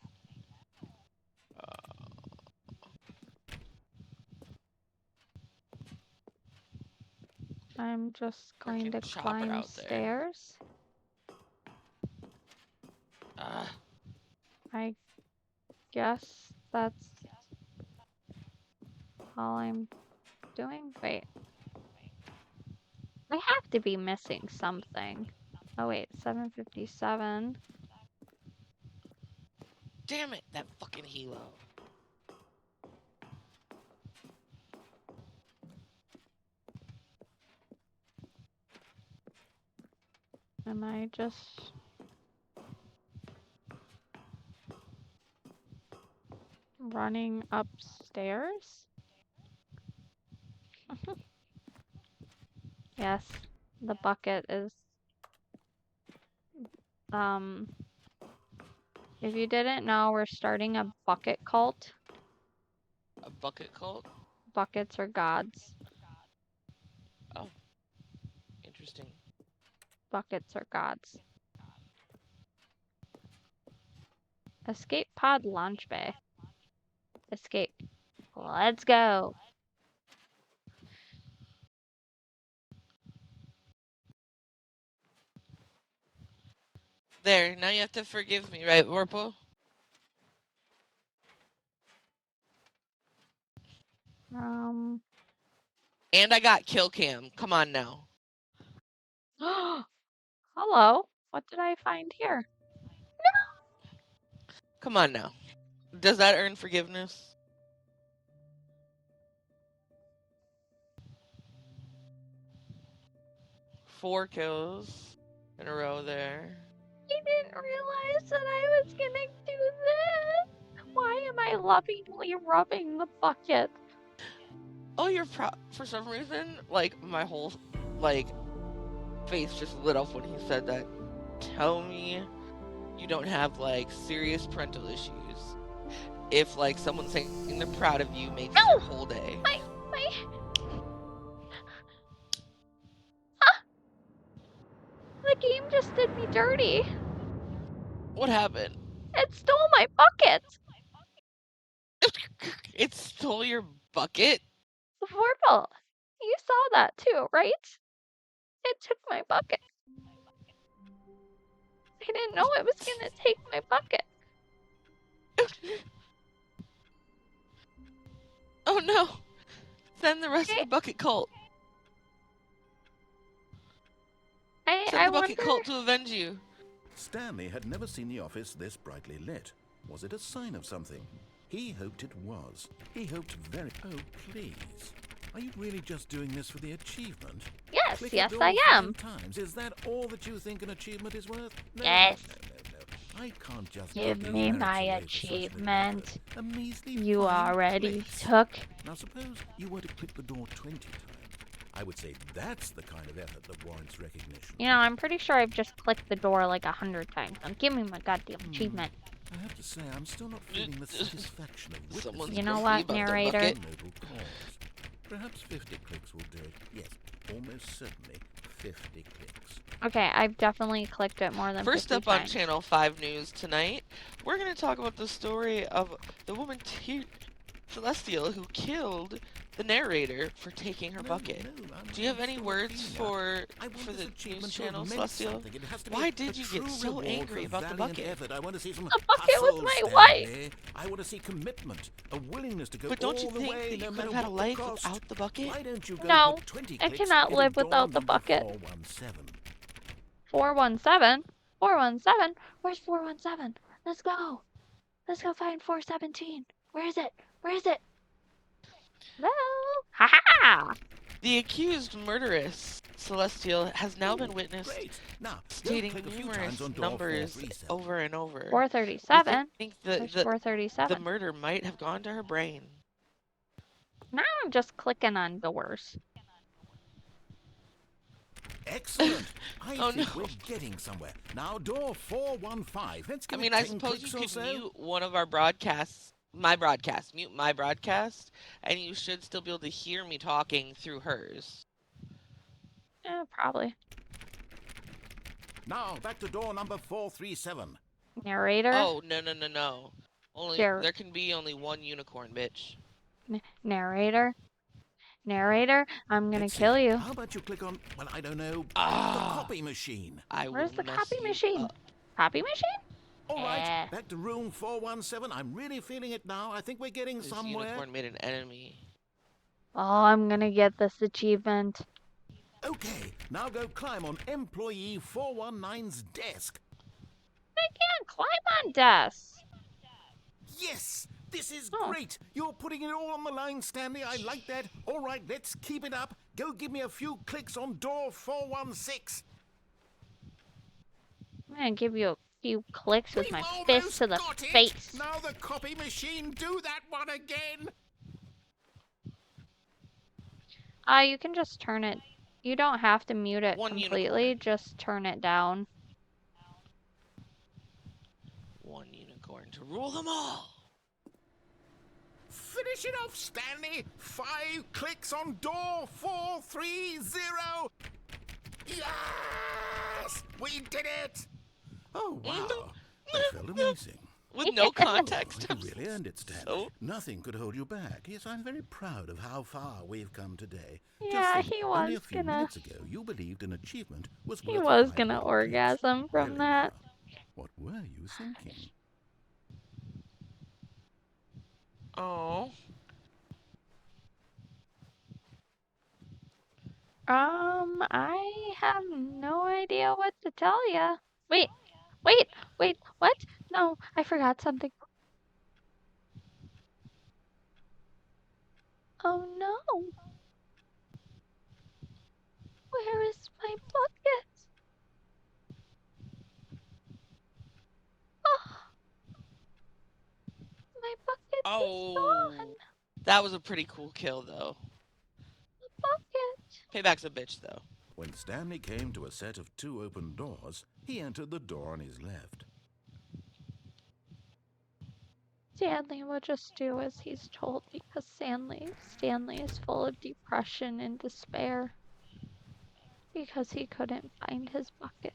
I'm just going to Freaking chopper climb out there. stairs. I guess that's all I'm doing. Wait. I have to be missing something. Oh wait, 757. Damn it, that fucking helo. Am I just running upstairs? Yes, the bucket is if you didn't know, we're starting a bucket cult. A bucket cult? Buckets are gods. Oh. Interesting. Buckets are gods. Escape pod launch bay. Escape. Let's go. There, now you have to forgive me, right, Warpo? And I got kill cam. Come on now. Hello. What did I find here? Come on now. Does that earn forgiveness? Four kills in a row there. I didn't realize that I was gonna do this. Why am I lovingly rubbing the bucket? Oh, you're proud. For some reason, like, my whole, like, face just lit up when he said that. Tell me you don't have, like, serious parental issues. If, like, someone saying they're proud of you makes your whole day. My... The game just did me dirty. What happened? It stole my bucket. It stole your bucket? Vorpal, you saw that too, right? It took my bucket. I didn't know it was gonna take my bucket. Oh no! Send the rest of the bucket cult. Send the bucket cult to avenge you. Stanley had never seen the office this brightly lit. Was it a sign of something? He hoped it was. He hoped very... Oh, please. Are you really just doing this for the achievement? Yes, Click yes it I all am. 7 times. Is that all that you think an achievement is worth? No, Yes. no. I can't just Give me my achievement. A measly You 5 already clicks. took. Now suppose you were to click the door 20 times. I would say that's the kind of effort that warrants recognition. You know, I'm pretty sure I've just clicked the door like 100 times. Now give me my goddamn achievement. I have to say, I'm still not feeling the satisfaction of witnessing You know the what, about the narrator? bucket. Noble cause. Perhaps 50 clicks will do it. Yes, almost certainly 50 clicks. Okay, I've definitely clicked it more than First 50 up on times. Channel 5 News tonight, we're going to talk about the story of the woman Celestial who killed the narrator for taking her bucket. Do you have any words for the news channel, Celestial? Why did you get so angry about the bucket? I want to see some The bucket was my hustle, wife. Stanley. I want to see commitment, a willingness to go But don't you all the think way, that you no could matter have had a what the life cost. without the bucket? Why don't you go No, put 20 I clicks cannot into live without Dawn the number bucket. 417? 417? 417? Where's 417? Let's go. Let's go find 417. Where is it? Where is it? Hello? Ha ha! The accused murderess, Celestial, has now been witnessed Great. Now, go stating click a few numerous times on door numbers 437. over and over. We 437? think There's the 437. murder might have gone to her brain. Now I'm just clicking on doors. Excellent. I Oh, think no. we're getting somewhere. Now, door 415. Let's I give mean, it I 10 suppose you clicks or could so. mute one of our broadcasts, mute my broadcast, and you should still be able to hear me talking through hers. Probably. Now, back to door number 437. Narrator? Oh, no. There can be only one unicorn, bitch. Narrator? Narrator? I'm gonna Let's kill see. you. How about you click on, well, I don't know, the Ah, copy machine? I Where's will the mess copy you machine? up. Copy machine? All right, Eh. back to room 417. I'm really feeling it now. I think we're getting This somewhere. unicorn made an enemy. Oh, I'm gonna get this achievement. Okay, now go climb on employee 419's desk. I can't climb on desks. Yes, this is Oh. great. You're putting it all on the line, Stanley. I like that. All right, let's keep it up. Go give me a few clicks on door 416. I'm gonna give you a few clicks with We've my almost fist to the got it. face. Now the copy machine, do that one again. You can just turn it. You don't have to mute it One completely. unicorn. Just turn it down. One unicorn to rule them all. Finish it off, Stanley. 5 clicks on door 430. Yes! We did it! Oh, wow. That felt amazing. With no context. You really earned it, Stanley. So? Nothing could hold you back. Yes, I'm very proud of how far we've come today. Yeah, Just think, he only a was few gonna. minutes ago, you believed an achievement was He worth was 5 gonna little orgasm clicks. from Really that. now, what were you thinking? Oh. I have no idea what to tell ya. Wait, what? No, I forgot something. Oh no. Where is my bucket? Oh, my bucket is gone. Oh. That was a pretty cool kill, though. The bucket. Payback's a bitch, though. When Stanley came to a set of 2 open doors, he entered the door on his left. Stanley will just do as he's told because Stanley is full of depression and despair because he couldn't find his bucket.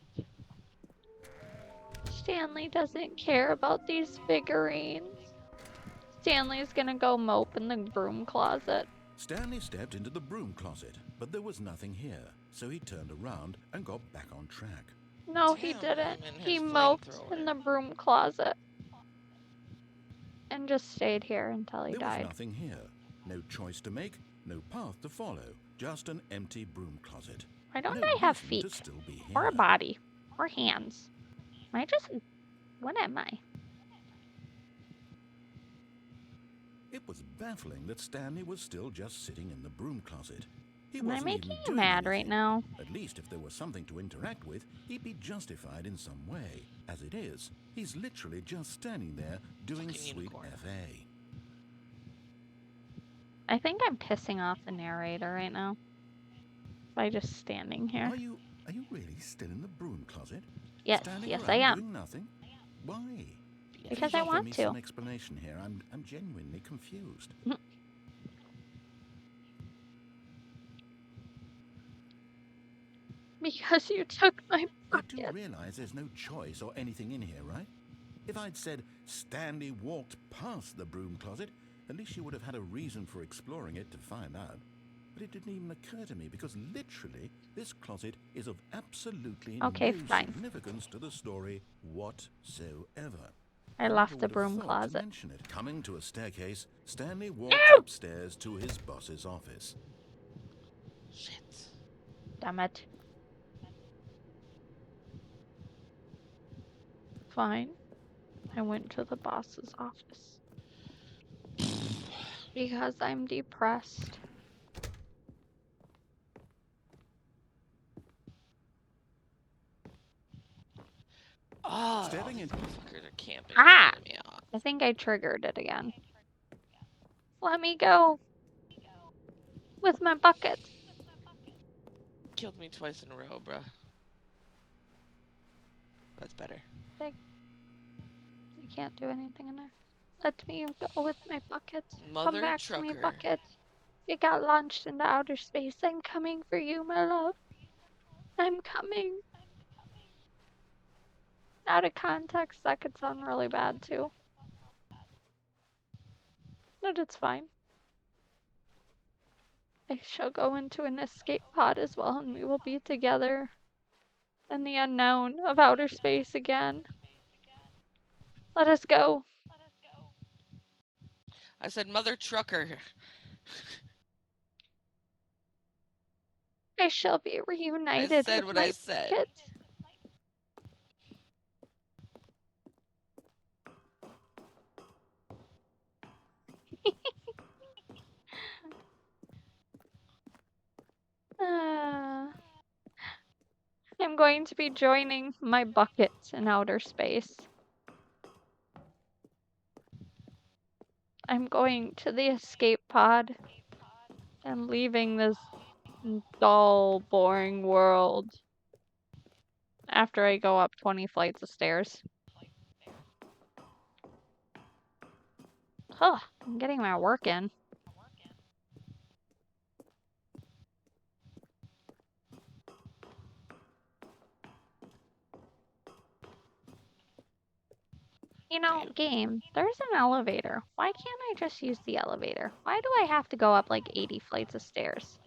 Stanley doesn't care about these figurines. Stanley's gonna go mope in the broom closet. Stanley stepped into the broom closet, but there was nothing here, so he turned around and got back on track. No, he Damn didn't. him and He his moped flamethrower. in the broom closet. And just stayed here until he There was died. nothing here. No choice to make, no path to follow, just an empty broom closet. Why don't No I have reason to feet? still be Or a here. body? Or hands? Am I just... What am I? It was baffling that Stanley was still just sitting in the broom closet. He Am I wasn't making even you doing mad right anything. now? At least if there was something to interact with, he'd be justified in some way. As it is, he's literally just standing there doing Fucking sweet unicorn. FA. I think I'm pissing off the narrator right now. By just standing here. Are you really still in the broom closet? Yes, Standing yes around I am. doing nothing? Why? Because Please I offer want me to. some explanation here. I'm genuinely confused. Because you took my You do bucket. realize there's no choice or anything in here, right? If I'd said Stanley walked past the broom closet, at least you would have had a reason for exploring it to find out. But it didn't even occur to me because literally this closet is of absolutely Okay, no fine. significance to the story whatsoever. I Never left the would have broom thought to closet. mention it. Coming to a staircase, Stanley walked upstairs to his boss's office. Shit. Damn it. fine. I went to the boss's office. Because I'm depressed. Oh, Stepping these in- motherfuckers are camping. Ah! Getting me off. I think I triggered it again. Let me go. With my bucket. Killed me twice in a row, bruh. That's better. I can't do anything in there. Let me go with my bucket. Mother Come back to me, trucker. bucket. You got launched into outer space. I'm coming for you, my love. I'm coming. Out of context, that could sound really bad too. But it's fine. I shall go into an escape pod as well, and we will be together in the unknown of outer space again. Let us go. I said mother trucker. I shall be I reunited said with what I my said. bucket. I'm going to be joining my bucket in outer space. I'm going to the escape pod and leaving this dull, boring world after I go up 20 flights of stairs. Huh, I'm getting my work in. You know, Damn. game, there's an elevator. Why can't I just use the elevator? Why do I have to go up like 80 flights of stairs?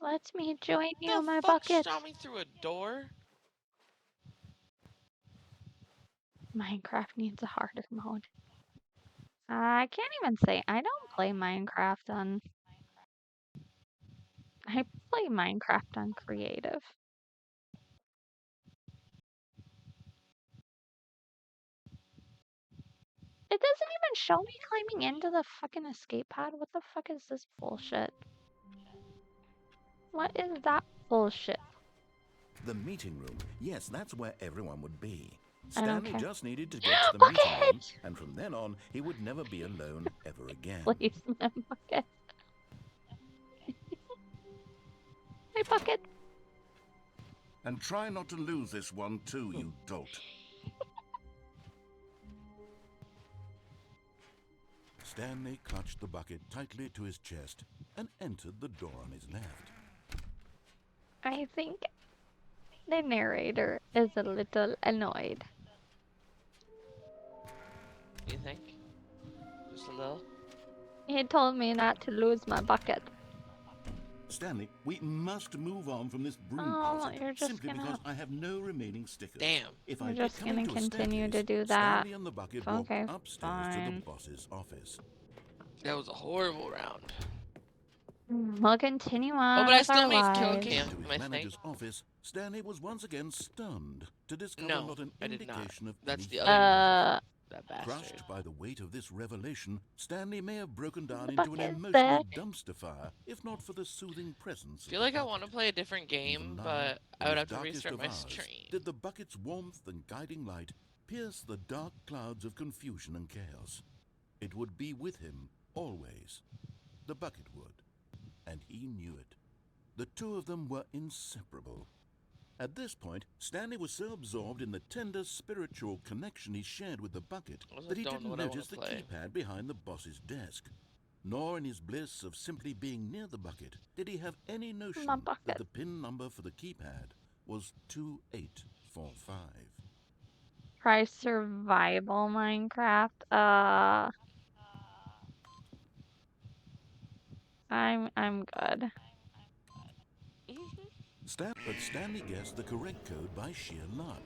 Let me join you, The my fuck bucket. shot me through a door? Minecraft needs a harder mode. I can't even say I don't play Minecraft on. I play Minecraft on creative. It doesn't even show me climbing into the fucking escape pod. What the fuck is this bullshit? What is that bullshit? The meeting room. Yes, that's where everyone would be. I don't Stanley care. just needed to get to the meeting room, Bucket! and from then on, he would never be alone ever again. Please, my bucket. My bucket. And try not to lose this one too, you dolt. Stanley clutched the bucket tightly to his chest and entered the door on his left. I think the narrator is a little annoyed. You think? Just a little? He told me not to lose my bucket. Stanley, we must move on from this broom Oh, closet you're just simply gonna- because I have no remaining stickers. Damn. If We're I just come gonna into a continue to staircase, do that. Stanley and the bucket Okay, walked upstairs to fine. the boss's office. That was a horrible round. We'll continue Oh, on but I with still our made kill lives. cam. To his I think. manager's office, Stanley was once again stunned to discover No, not an I did not. indication of That's any the fear. That bastard. Crushed by the weight of this revelation, Stanley may have broken down The into an bucket is emotional back. dumpster fire, if not for the soothing presence I feel of like the I want to bucket. play a different game, Even now, but I in would his have to darkest restart of my hours, stream. did the bucket's warmth and guiding light pierce the dark clouds of confusion and chaos. It would be with him always. The bucket would, and he knew it. The two of them were inseparable. At this point, Stanley was so absorbed in the tender spiritual connection he shared with the bucket I also that he don't know didn't what I wanna notice the play. keypad behind the boss's desk. Nor in his bliss of simply being near the bucket did he have any notion My that bucket. the PIN number for the keypad was 2845. Try survival Minecraft. I'm good. But Stanley guessed the correct code by sheer luck.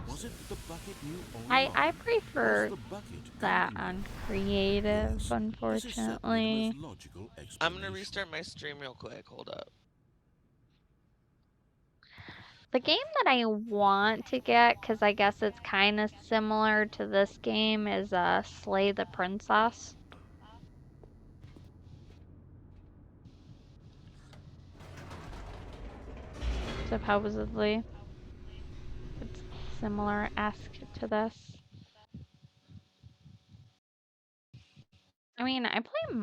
Was it that the bucket knew all along? I prefer Was the bucket that guiding him? on creative, Yes, this is certainly unfortunately. the most logical I'm explanation. gonna restart my stream real quick. Hold up. The game that I want to get, because I guess it's kind of similar to this game, is Slay the Princess. Supposedly. It's similar-esque to this. I mean, I play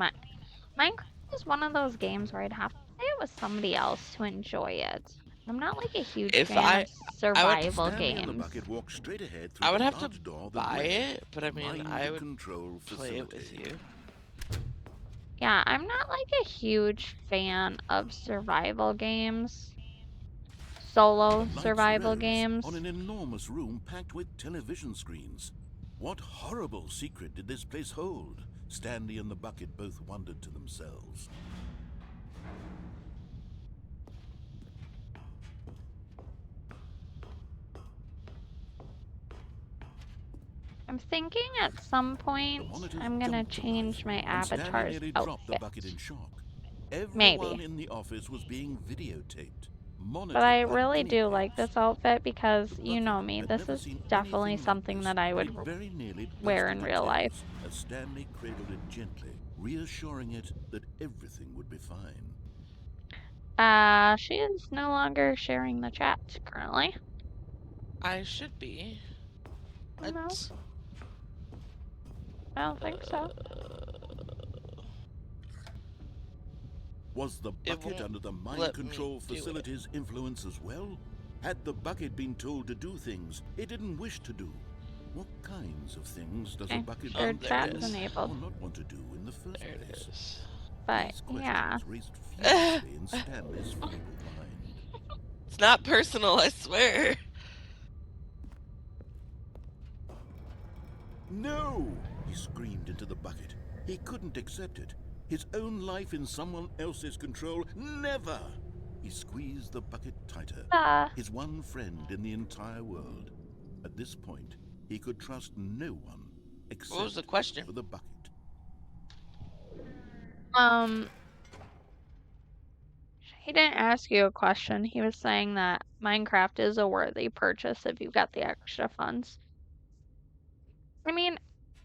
Minecraft is one of those games where I'd have to say it was somebody else to enjoy it. I'm not like a huge If fan of I would survival Stanley and the games. bucket walked straight ahead through I would the have to large door that buy read it, but I mean, Mind I would Control play it with Facility. you. Yeah, I'm not like a huge fan of survival games. Solo The lights survival rose on games. an enormous room packed with television screens. What horrible secret did this place hold? Stanley and the bucket both wondered to themselves. I'm thinking at some The point monitors I'm gonna jumped to life, change my and Stanley avatar's nearly dropped the outfit. bucket in shock. Everyone Maybe. in the office was being videotaped, But I monitored by really guinea do like pigs. this outfit because The you bucket know me. had This never is seen definitely anything like something this, that I and would it very nearly wear burst in into real life. tears as Stanley cradled it gently, reassuring it that everything would be fine. She is no longer sharing the chat currently. I should be. No, That's, I don't think so. Was the it bucket won't under the mind let me control do it. facility's influence as well? Had the bucket been told to do things it didn't wish to do? What kinds of things does a Okay, bucket Oh, shared want to there chat it do is is. enabled. or not want to do in the first There it place? is. But These yeah. questions raced furiously in Stanley's feeble mind. It's not personal, I swear. No! He screamed into the bucket. He couldn't accept it. His own life in someone else's control. Never! He squeezed the bucket tighter. His one friend in the entire world. At this point, he could trust no one except What was the question? for the bucket. He didn't ask you a question. He was saying that Minecraft is a worthy purchase if you've got the extra funds. I mean,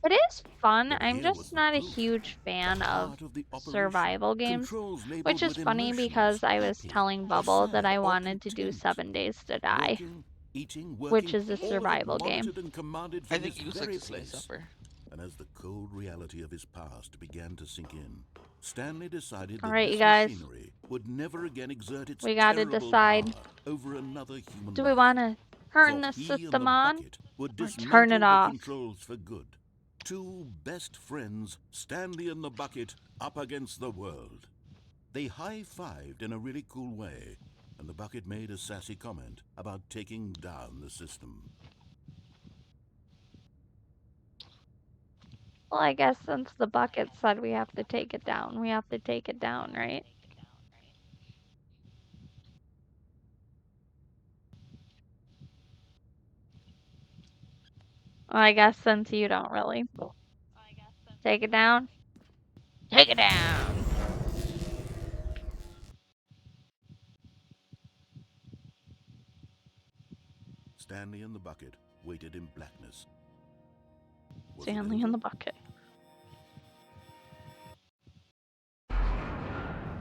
it is fun. But I'm here was just the not a proof. huge fan The of heart of the operation. survival games. Controls labeled Which is with funny emotions, because I was happy telling or Bubble that sad I or wanted to do content. 7 Days to Die, Working, eating, which working, is a all of it survival game. monitored and commanded I from think this you just like very to slay place. supper. And as the cold reality of his past began to sink in, Stanley decided that Alright, this you guys. machinery would never again exert its We gotta terrible decide. power over another human Do we life. want to turn For the he and system the on bucket would or turn it dismantle the off? controls for good. Two best friends, Stanley and the bucket, up against the world. They high-fived in a really cool way, and the bucket made a sassy comment about taking down the system. Well, I guess since the bucket said we have to take it down, we have to take it down, right? Well, I guess since you don't really take it down, take it down. Stanley and the bucket waited in blackness. Was it Stanley in over? the bucket.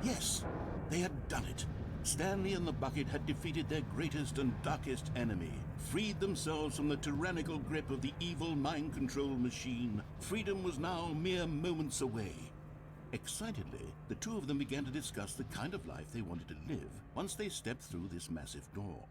Yes, they had done it. Stanley and the bucket had defeated their greatest and darkest enemy, freed themselves from the tyrannical grip of the evil mind control machine. Freedom was now mere moments away. Excitedly, the two of them began to discuss the kind of life they wanted to live once they stepped through this massive door.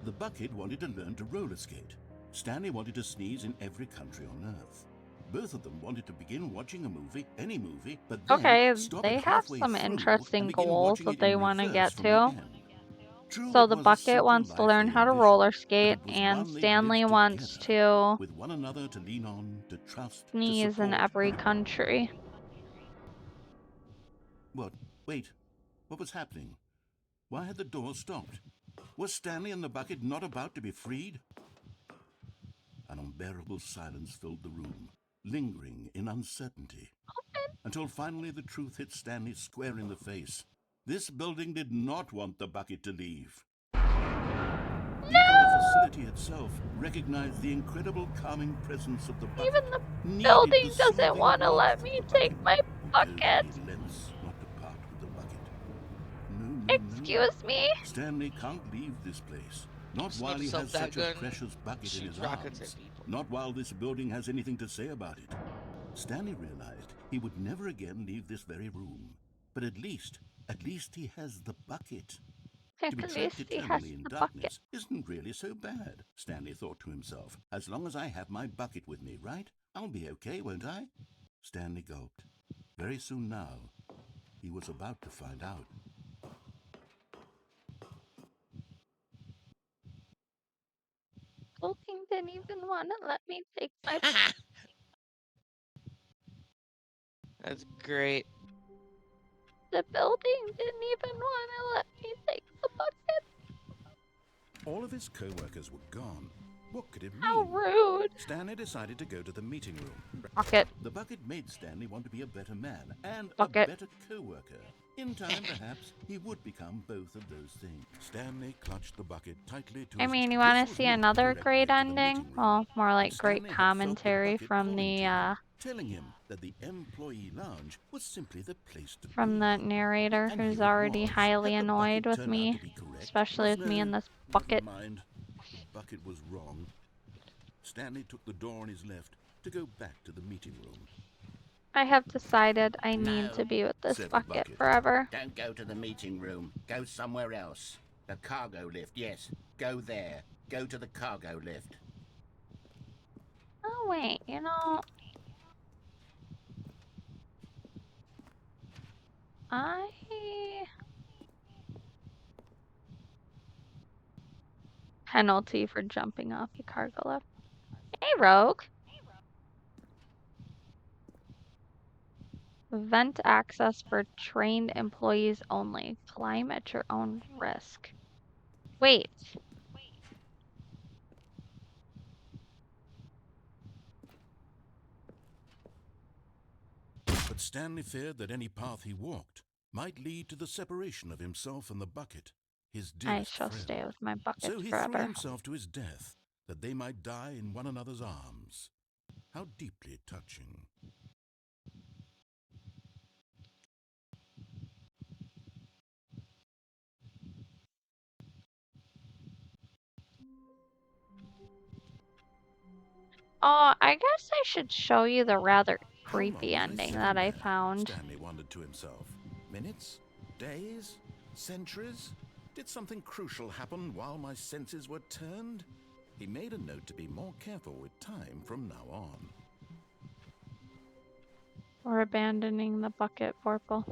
The bucket wanted to learn to roller skate. Stanley wanted to sneeze in every country on Earth. Both of them wanted to begin watching a movie, any movie, but then Okay, stop they it have halfway some through interesting and begin goals watching that it they in want to reverse get from to. the end. True, So it the was a bucket simple wants to life learn they how to envisioned, roller but skate, it was and one they'd Stanley lived wants together, to with one another to lean on, to trust, to sneeze in support. every country. What? Wait. What was happening? Why had the door stopped? Was Stanley and the bucket not about to be freed? An unbearable silence filled the room, lingering in uncertainty. Until finally the truth hit Stanley square in the face. This building did not want the bucket to leave. facility itself recognized the incredible calming presence of the bucket. Even the needed building the doesn't soothing want to warmth let of me the take my Go bucket. to any lengths not to part with the bucket. No. Excuse me? Stanley can't leave this place. Not Smoke while he yourself has that such a gun, precious bucket in shoots his rockets at arms. people. Not while this building has anything to say about it. Stanley realized he would never again leave this very room. But at least he has the bucket. To be At trapped least he has eternally in the bucket. darkness isn't really so bad, Stanley thought to himself. As long as I have my bucket with me, right? I'll be okay, won't I? Stanley gulped. Very soon now, he was about to find out. Building didn't even want to let me take my That's great. The building didn't even want to let me take the bucket. All of his co-workers were gone. What could it mean? How rude. Stanley decided to go to the meeting room. Bucket. The bucket made Stanley want to be a better man and Bucket. a better co-worker. In time, perhaps, he would become both of those things. Stanley clutched the bucket tightly to I his mean, you chest. want This to was see not the another correct way great to the ending? meeting room. Well, more like But great Stanley had felt the commentary bucket from calling the to him, telling him that the employee lounge was simply the place to be. narrator And who's here it already was. highly Had the annoyed bucket with turned out me, to be correct? especially with me No, in this never bucket. mind. The bucket was wrong. Stanley took the door on his left to go back to the meeting room. I have decided I No, need to be with this said the bucket bucket. forever. Don't go to the meeting room. Go somewhere else. The cargo lift, yes. Go there. Go to the cargo lift. Oh, wait, you know, penalty for jumping off the cargo lift. Hey, Rogue. Vent access for trained employees only. Climb at your own risk. Wait. But Stanley feared that any path he walked might lead to the separation of himself and the bucket, his I dearest shall friend. stay with my bucket So he threw forever. himself to his death, that they might die in one another's arms. How deeply touching. Oh, I guess I should show you the rather How long creepy was ending sitting that I there? found. Stanley wondered to himself. Minutes? Days? Centuries? Did something crucial happen while my senses were turned? He made a note to be more careful with time from now on. We're abandoning the bucket, Vorpal.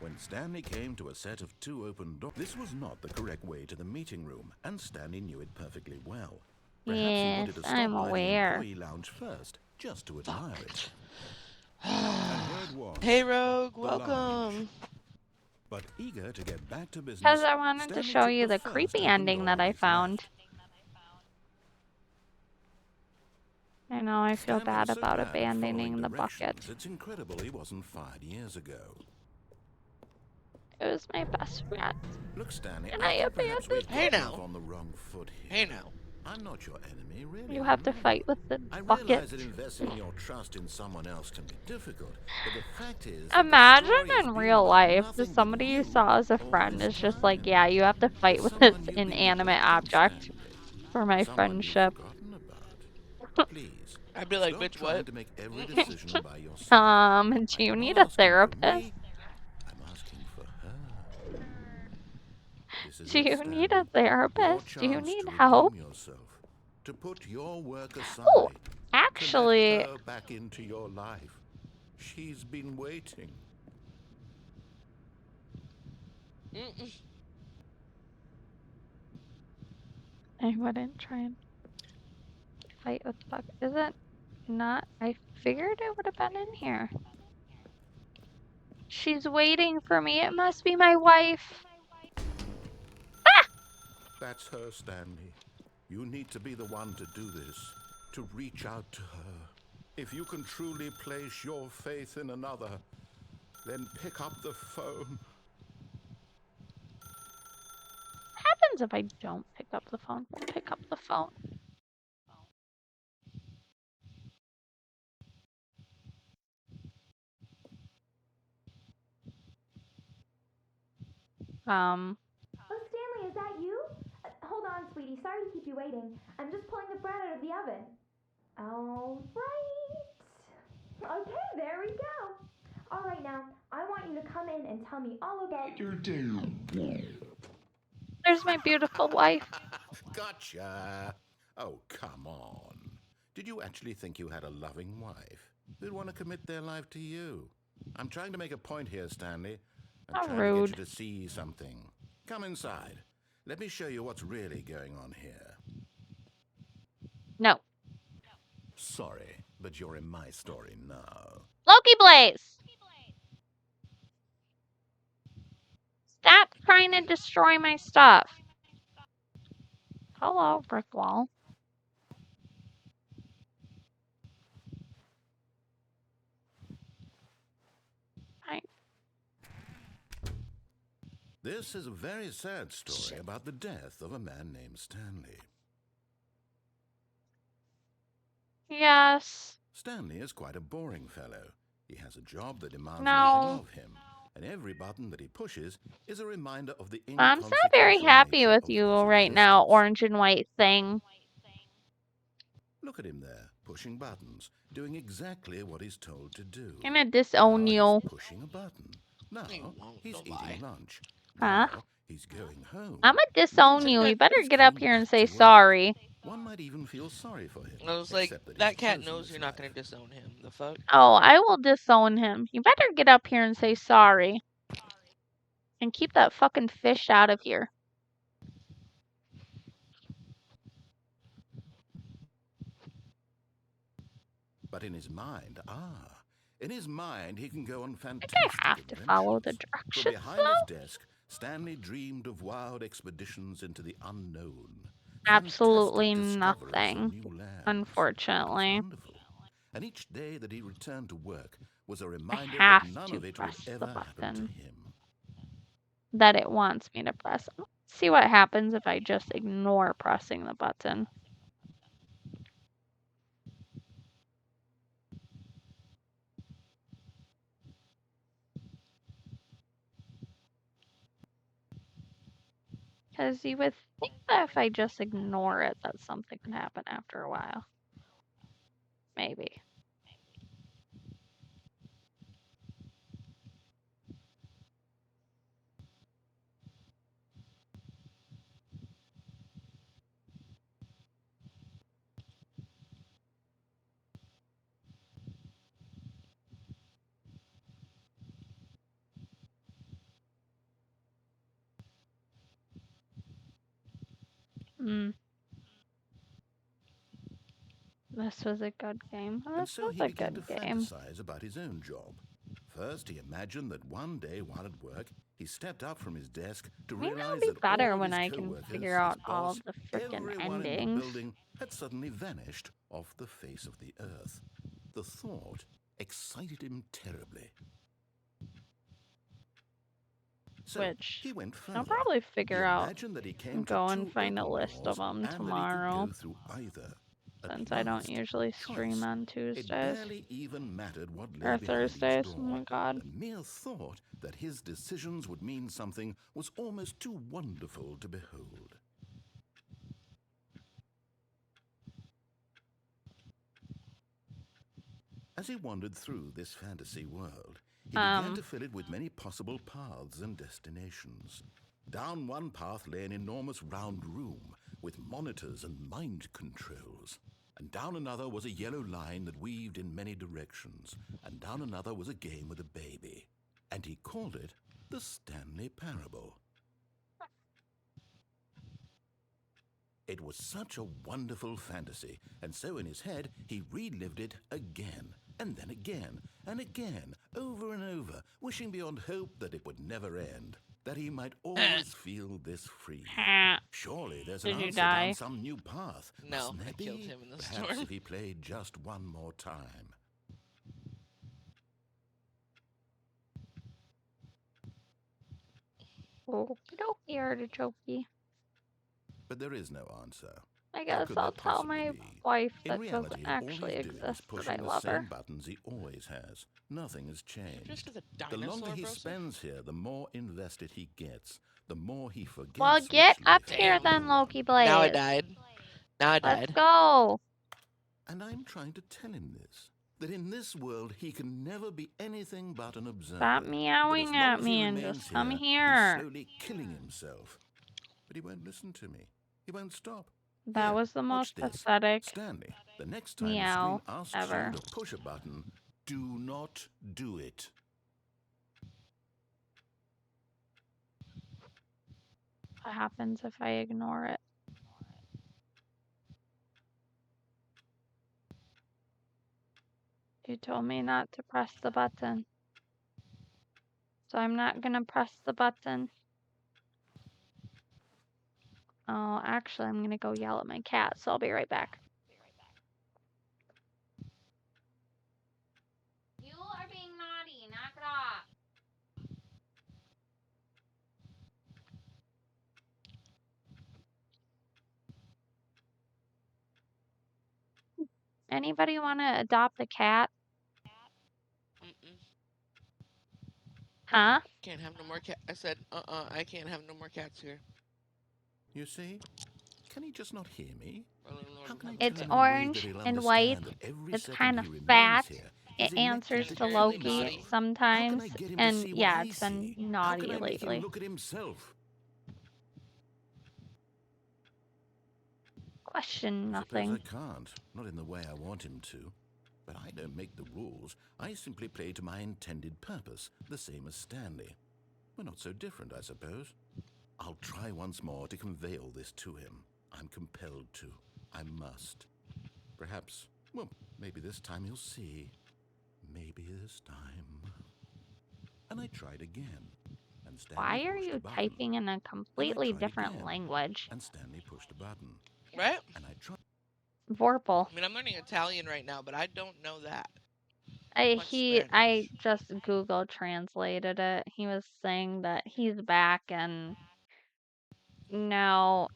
When Stanley came to a set of 2 open doors, this was not the correct way to the meeting room, and Stanley knew it perfectly well. Perhaps he Yes, wanted to stop I'm by the aware. employee lounge first, just to admire it. And here it was, Hey, Rogue, the lounge. welcome. But eager to get back to business, Because I wanted to Stanley show took you the first creepy open ending door that on I his found. left. I know I feel Stanley bad was so about bad at abandoning following the bucket. directions, it's incredible he wasn't fired years ago. It was my best friend. Look, Stanley, And I I think perhaps we've Hey gotten now. off on the wrong foot here. Hey now. I'm not your enemy, really. You I'm have to not. fight with the I bucket. realize that investing your trust in someone else can be difficult, but the fact is that the Imagine story has in been real about life, nothing that but somebody you you saw as a all friend this is just like, time. yeah, you have to fight with Someone this you've been inanimate neglecting, object Stanley. for my Someone you've friendship. forgotten about. Please, I'd be like, stop bitch, trying what? to make every decision by yourself. Do you I'm need not a asking for therapist? me, I'm asking for her. This is Do it, you need a Stanley. Your therapist? Do you chance need to help? redeem yourself, to put your work aside, Oh, to actually, let her back into your life. She's been waiting. Mm-mm. I wouldn't try and fight with the bucket. Is it not? I figured it would have been in here. She's waiting for me. It must be my wife. That's her, Stanley. You need to be the one to do this, to reach out to her. If you can truly place your faith in another, then pick up the phone. Happens happens if I don't pick up the phone? We'll pick up the phone. Oh, Stanley, is that you? Hold on, sweetie. Sorry to keep you waiting. I'm just pulling the bread out of the oven. All right. Okay, there we go. All right, now, I want you to come in and tell me all about your day. There's my beautiful wife. Gotcha. Oh, come on. Did you actually think you had a loving wife who'd want to commit their life to you? I'm trying to make a point here, Stanley. I'm How trying to rude. get you to see something. Come inside. Let me show you what's really going on here. No. Sorry, but you're in my story now. Loki Blaze! Stop trying to destroy my stuff. Hello, brick wall. This is a very sad story about the death of a man named Stanley. Yes. Stanley is quite a boring fellow. He has a job that demands nothing No. of him, and every button that he pushes is a reminder of the I'm not very inconsequential happy nature with of you his right now, existence. orange and white thing. Look at him there, pushing buttons, doing exactly what he's told to do. I'm gonna disown Now you. he's pushing a button. Now he's don't eating lie. lunch. Huh? Now he's going home. I'm gonna disown you. You better He's get up coming here and back say to work. sorry. One might even feel sorry for him. I was like, except that that he's cat chosen knows this you're not life. gonna disown him. The fuck? Oh, I will disown him. You better get up here and say sorry. And keep that fucking fish out of here. But in his mind, in his mind, he can go on I think fantastic I have to follow the adventures. For directions, behind his though. desk, Stanley dreamed of wild expeditions into the unknown. Absolutely Fantastic discoveries of nothing, new lands. It was unfortunately. wonderful. And each day that he returned to work was a I reminder have that none to of it would press the ever happen to button him. that it wants me to press. Let's see what happens if I just ignore pressing the button. Because you would think that if I just ignore it, that something can happen after a while. Maybe. This was a good game. And This so was he a began to good game. fantasize about his own job. First, he imagined that one day while at work, he stepped up from his desk to Maybe it'll realize be that better all when his I can co-workers, figure his out all boss, of the freaking everyone in the endings. building had suddenly vanished off the face of the earth. The thought excited him terribly. So Which he went further. I'll probably He figure out imagined that he came and to go and two find a open list of doors them and that he could tomorrow, go through either. At since I don't last, usually stream choice. on It Tuesdays barely even mattered what lay or behind each Thursdays. door. Oh my god. The mere thought that his decisions would mean something was almost too wonderful to behold. As he wandered through this fantasy world, he began to fill it with many possible paths and destinations. Down one path lay an enormous round room with monitors and mind controls. And down another was a yellow line that weaved in many directions. And down another was a game with a baby. And he called it the Stanley Parable. It was such a wonderful fantasy, and so in his head he relived it again, and then again, and again, over and over, wishing beyond hope that it would never end, that he might always feel this free. Surely there's an Did you answer die? down some new path. No, Mustn't there I killed be? him in the Perhaps storm. if he played just one more time. Okie dokie, artichoke. But there is no answer. I How guess could I'll there tell possibly my be? wife In that doesn't reality, all actually he's doing is exist that I pushing the love same her. buttons he always has. Nothing has changed. Just as a The dinosaur, longer he bro. spends here, the more invested he gets. The more he forgets Well, which get up life here has Damn. then, been. Loki Now I Blaze. died. Now I Let's died. go. And I'm trying to tell him this. That in this world he can never be anything but an observer. Stop That as meowing long at as he me and remains just come He's here. slowly killing himself. But he won't listen to me. He won't stop. That Here, was the watch most this. pathetic Stanley, the next time the meow screen asks ever. you to push a button, do not do it. What happens if I ignore it? You told me not to press the button. So I'm not gonna press the button. Oh, actually, I'm gonna go yell at my cat, so I'll be right back. You are being naughty. Knock it off. Anybody want to adopt a cat? Mm-mm. Huh? Can't have no more cat. I said, I can't have no more cats here. You see? Can he just not hear me? I don't know How what can I I'm tell It's him having in a way orange that he'll and white. understand that every It's second kind he of remains fat. here It is answers elected to to Inherently kill Loki naughty. himself? How sometimes. can I get him to And see what yeah, I it's been see? How naughty can I make him lately. look at himself? Question I suppose I nothing. can't. Not in the way I want him to. But I don't make the rules. I simply play to my intended purpose, the same as Stanley. We're not so different, I suppose. I'll try once more to convey all this to him. I'm compelled to. I must. Perhaps, well, maybe this time he'll see. Maybe this time. And I tried again. And Stanley Why are pushed a you button. typing in a And I completely tried different again. language? And Stanley pushed a button. Right? And I tried. Vorpal. I mean, I'm learning Italian right now, but I don't know that much Spanish. I just Google translated it. He was saying that he's back and now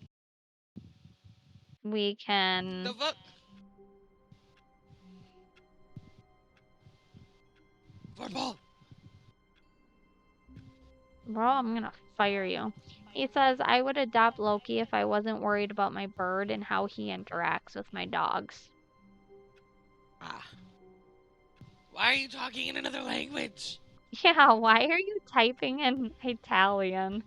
we The can. fuck? Football. Bro, I'm gonna fire you. He says I would adopt Loki if I wasn't worried about my bird and how he interacts with my dogs. Ah. Why are you talking in another language? Yeah, why are you typing in Italian?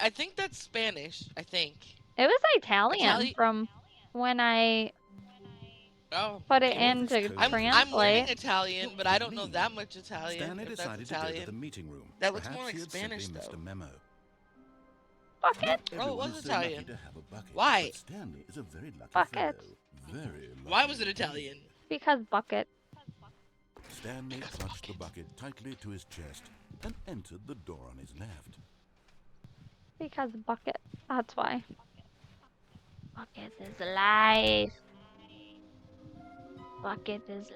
I think that's Spanish. I think. It was Italian Italian. from when I Oh, put it maybe. All this into code I'm learning translate. Italian, What but could I it don't know mean? that much Italian. Stanley If that's decided to go to the Italian, meeting room. that looks Perhaps more like he had Spanish simply missed though. a memo. Bucket, Not Oh, it everyone was is so lucky Italian. to have a bucket. Why? But Stanley is a very lucky bucket, fellow. Very lucky. Why was it indeed. Italian? because bucket. Stanley Because clutched the bucket. bucket tightly to his chest and entered the door on his left. Because bucket. That's why. Bucket is alive. Bucket is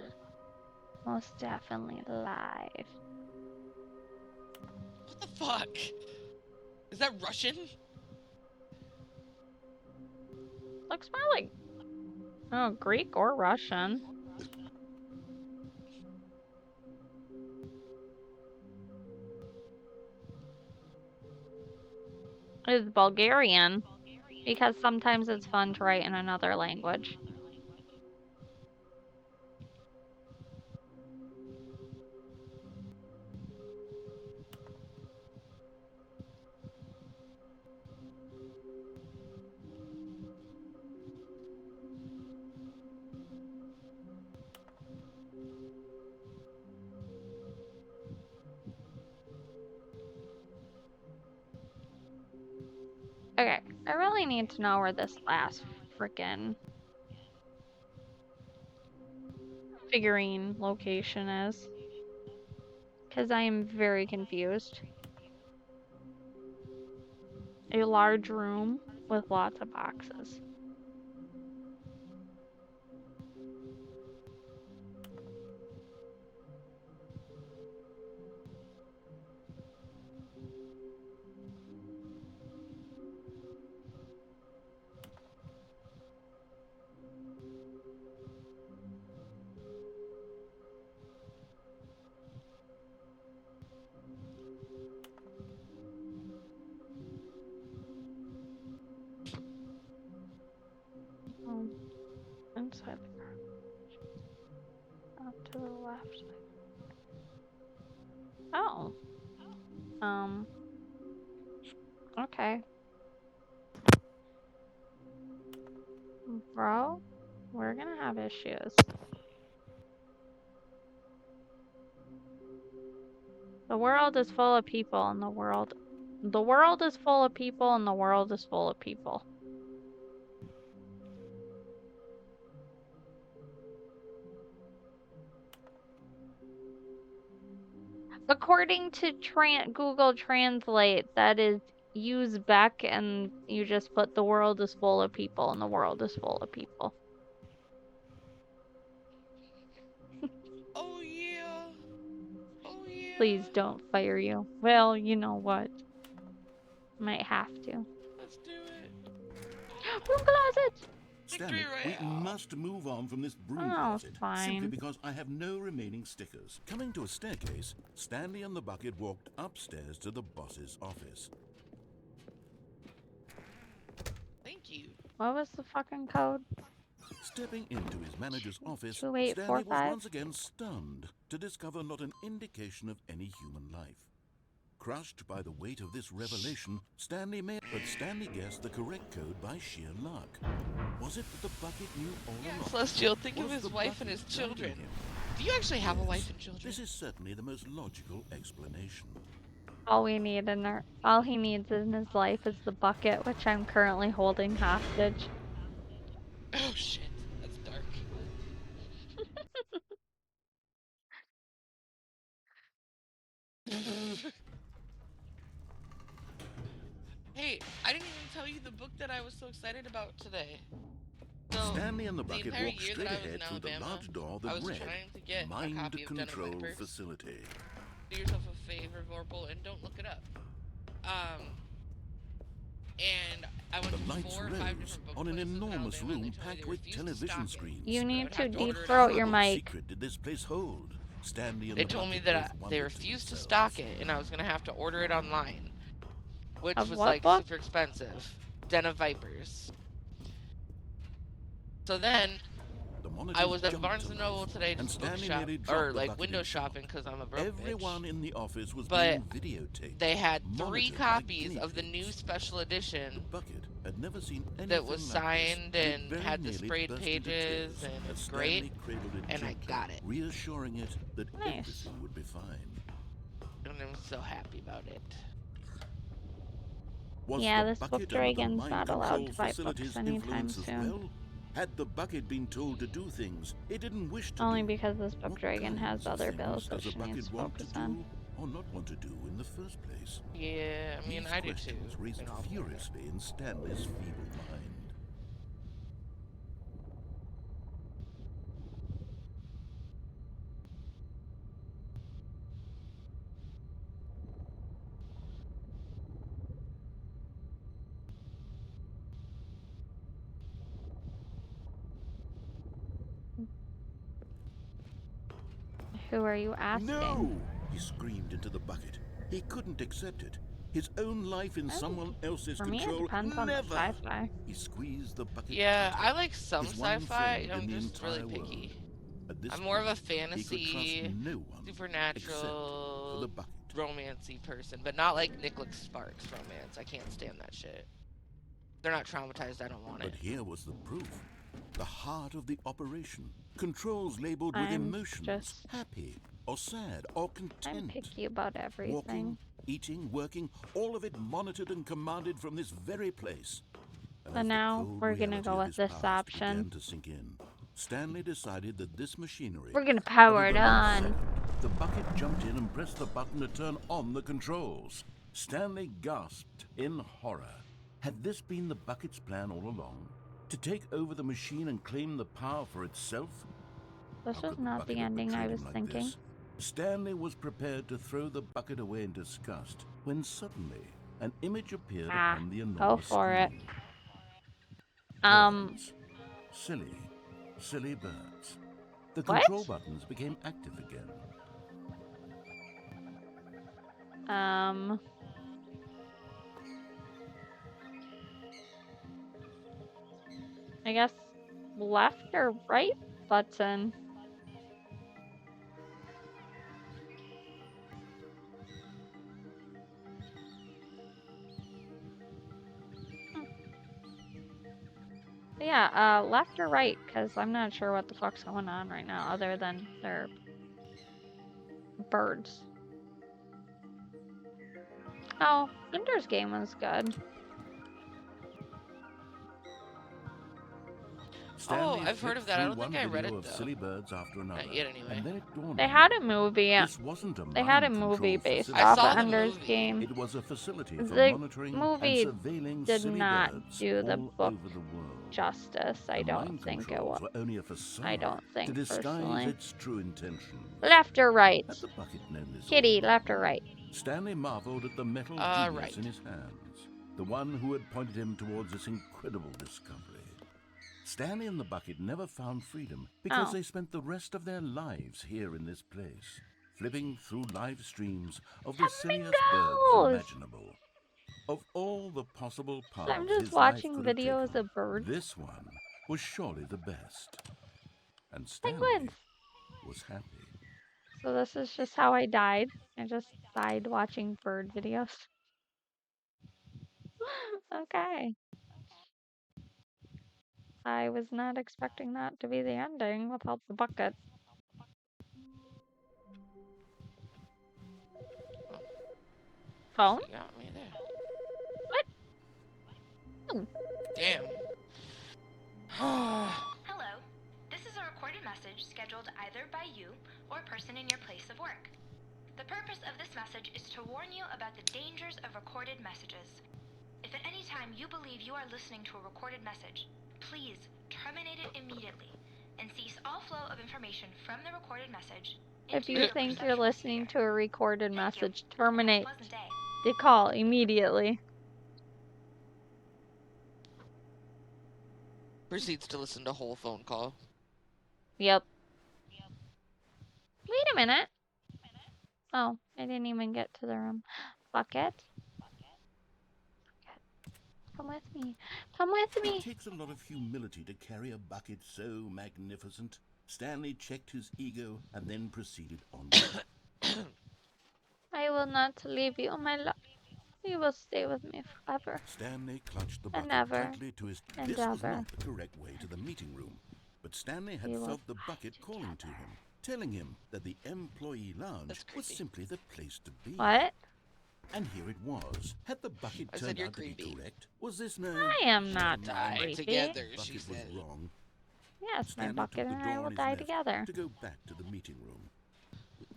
most definitely alive. What the fuck? Is that Russian? Looks more like Greek or Russian. It's Bulgarian because sometimes it's fun to write in another language. Okay, I really need to know where this last freaking figurine location is. Because I am very confused. A large room with lots of boxes. outside the garage. Up to the left. Oh. Okay. Bro, we're gonna have issues. The world is full of people, and the world is full of people, and the world is full of people. According to Google Translate, that is use Beck, and you just put the world is full of people, and the world is full of people. Oh yeah. Oh yeah. Please don't fire you. Well, you know what? Might have to. Let's do it. Broom closet! Stanley, we Royale. must move on from this broom Oh, closet, simply fine. because I have no remaining stickers. Coming to a staircase, Stanley and the bucket walked upstairs to the boss's office. Thank you. What was the fucking code? Stepping into his manager's office, Stanley was 2845? once again stunned to discover not an indication of any human life. Crushed by the weight of this revelation, Stanley guessed the correct code by sheer luck. Was it that the bucket knew all along? Celestial, think of Was his the wife and bucket his guiding children. him? Do you actually have a Yes, wife and children? This is certainly the most logical explanation. All he needs in his life is the bucket, which I'm currently holding hostage. Oh shit, that's dark. Hey, I didn't even tell you the book that I was so excited about today. So, Stanley and the bucket entire walked year straight that I was ahead in through the Alabama, large door I that was read trying to get a Mind copy of Dun and Control Vipers. Facility. Do yourself a favor, Vorpal, and don't look it up. And I went The to lights 4 or 5 rose different book on an places in enormous Alabama, and room they told me packed they with refused to television stock it. screens. You I need would to have to deep order it throat your What mic. secret did this place hold? Stanley and They the told me bucket that both they wondered to refused to themselves. stock it, and I was gonna have to order it online, which Of was what like book? super expensive. Den of Vipers. So then The I monitors was at jumped Barnes to and Noble life, today and just book Stanley shop nearly dropped or the like bucket window himself. shopping because I'm a broke Everyone bitch. in the office was But being videotaped. they had 3 monitored by copies guinea of the pigs. new special edition The bucket had never seen anything that was like this, signed it and very had the nearly sprayed burst into pages, tears and as it's Stanley great. cradled it And I gently, got it. reassuring it that Nice. everything would be fine. And I'm so happy about it. Was Yeah, the this book bucket under the dragon's mind not allowed control to buy facility's books anytime influence as soon. well? Had the bucket been told to do things it didn't wish to Only do? because this book What dragon has kinds of other things bills that does a she bucket needs to want to focus on. do or not want to do in the first place? Yeah, I mean, These I do too. questions raised in all fairness. furiously in Stanley's feeble mind. Who are you asking? No! He screamed into the bucket. He couldn't accept it. His own life in someone else's For me, it control. depends on the Never! sci-fi. He squeezed the bucket Yeah, tighter. I like some His one sci-fi. friend I'm in the just really entire picky. world. At this I'm more of a point, he could trust fantasy, no one except for supernatural, the bucket. romancy person, but not like Nicholas Sparks romance. I can't stand that shit. They're not traumatized. I don't want But it. here was the proof. The heart of the operation. Controls labeled with I'm emotions. just- Happy or sad or I'm content. picky about everything. Walking, eating, working, all of it monitored and commanded from this very place. And So as the now cold we're gonna reality go of with his this past option. began to sink in, Stanley decided that this machinery. We're gonna power But it at the last on. second, the bucket jumped in and pressed the button to turn on the controls. Stanley gasped in horror. Had this been the bucket's plan all along? To take over the machine and claim the power for itself? This How was could the not bucket the have ending I betrayed was him like thinking. this? Stanley was prepared to throw the bucket away in disgust when suddenly an image appeared upon the enormous for it. screen. Um, Birds. Silly, silly birds. The What? control buttons became active again. I guess left or right button? Yeah, left or right, because I'm not sure what the fuck's going on right now, other than they're birds. Oh, Ender's Game was good. Stanley I've heard flipped of that. I through don't think one I read video it of though. silly birds after another, Not yet, anyway. and then it dawned They on had him. a movie. This wasn't a They had a mind movie control based facility I off saw of the Ender's movie. Game. It was a facility for The monitoring and movie surveilling did silly not birds do the all book over the world. justice. I The don't mind think it controls was. were only a I facade don't to think disguise personally. its true intentions. Left or right? Had the bucket known this Kitty, all left or along, right? Stanley marveled at the metal genius Right. in his hands, the one who had pointed him towards this incredible discovery. Stanley and the bucket never found freedom because Oh. they spent the rest of their lives here in this place, flipping through live streams of the silliest birds Flamingos! imaginable. Of all the possible So paths I'm just his life watching could have videos taken, of birds. this one was surely the best. And Stanley Penguins! was happy. So this is just how I died. I just died watching bird videos. Okay. I was not expecting that to be the ending without the bucket. Phone? You got me there. What? Hmm. Damn. Hello. This is a recorded message scheduled either by you or a person in your place of work. The purpose of this message is to warn you about the dangers of recorded messages. If at any time you believe you are listening to a recorded message, please terminate it immediately and cease all flow of information from the recorded message. If into you your think you're perceptual listening sphere. to a recorded Thank you, message, and have a terminate pleasant day. the call immediately. Proceeds to listen to whole phone call. Yep. Wait a minute. Oh, I didn't even get to the room. Bucket? Come with me. Come with It me. takes a lot of humility to carry a bucket so magnificent. Stanley checked his ego and then proceeded on. I will not leave you, my love. You will stay with me forever. Stanley clutched the And bucket ever. tightly to his... And This was ever. not the correct way to the meeting room, but Stanley had We will felt the fight bucket calling to together. him, telling him that the employee lounge That's was creepy. simply the place to be. What? And here it was. Had the bucket I said turned you're out to be creepy. correct? Was this no... I am not Die creepy. together, The she bucket was said. wrong. Yes, my Stanley bucket took the and door I will on his die left together. to go back to the meeting room.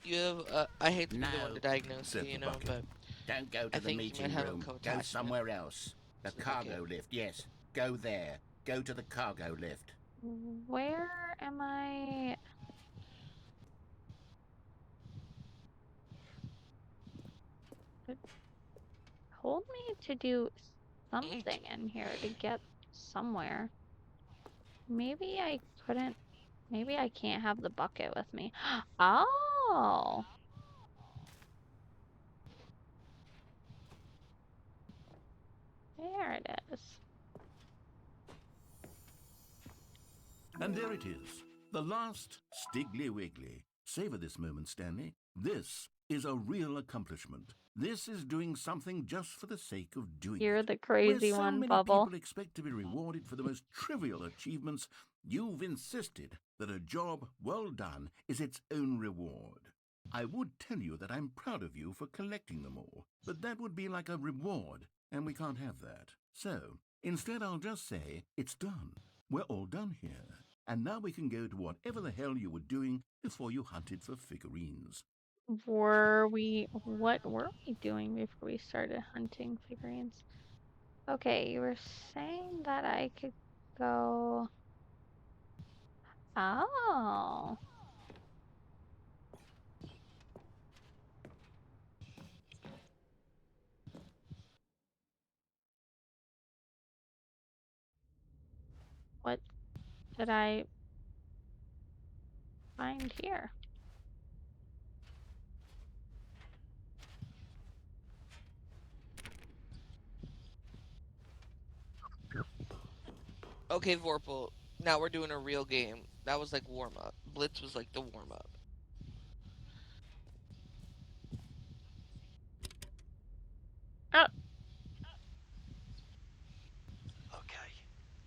You have, I hate to be the one No, to diagnose said you, you the know, bucket. but Don't go I to the think you meeting might have a room. Go co-attachment somewhere else. The to the cargo bucket. lift, yes. Go there. Go to the cargo lift. Where am I? It told me to do something in here to get somewhere. Maybe I couldn't. Maybe I can't have the bucket with me. Oh. There it is. And there it is. The last Stiggly Wiggly. Savor this moment, Stanley. This is a real accomplishment. This is doing something just for the sake of doing You're it. the Where crazy so one, many Bubble. people expect to be rewarded for the most trivial achievements, you've insisted that a job well done is its own reward. I would tell you that I'm proud of you for collecting them all, but that would be like a reward, and we can't have that. So, instead I'll just say, it's done. We're all done here. And now we can go to whatever the hell you were doing before you hunted for figurines. What were we doing before we started hunting figurines? Okay, you were saying that I could go. Oh. What did I find here? Okay, Vorpal, Now we're doing a real game. That was like warm up. Blitz was like the warm up. Oh, Okay,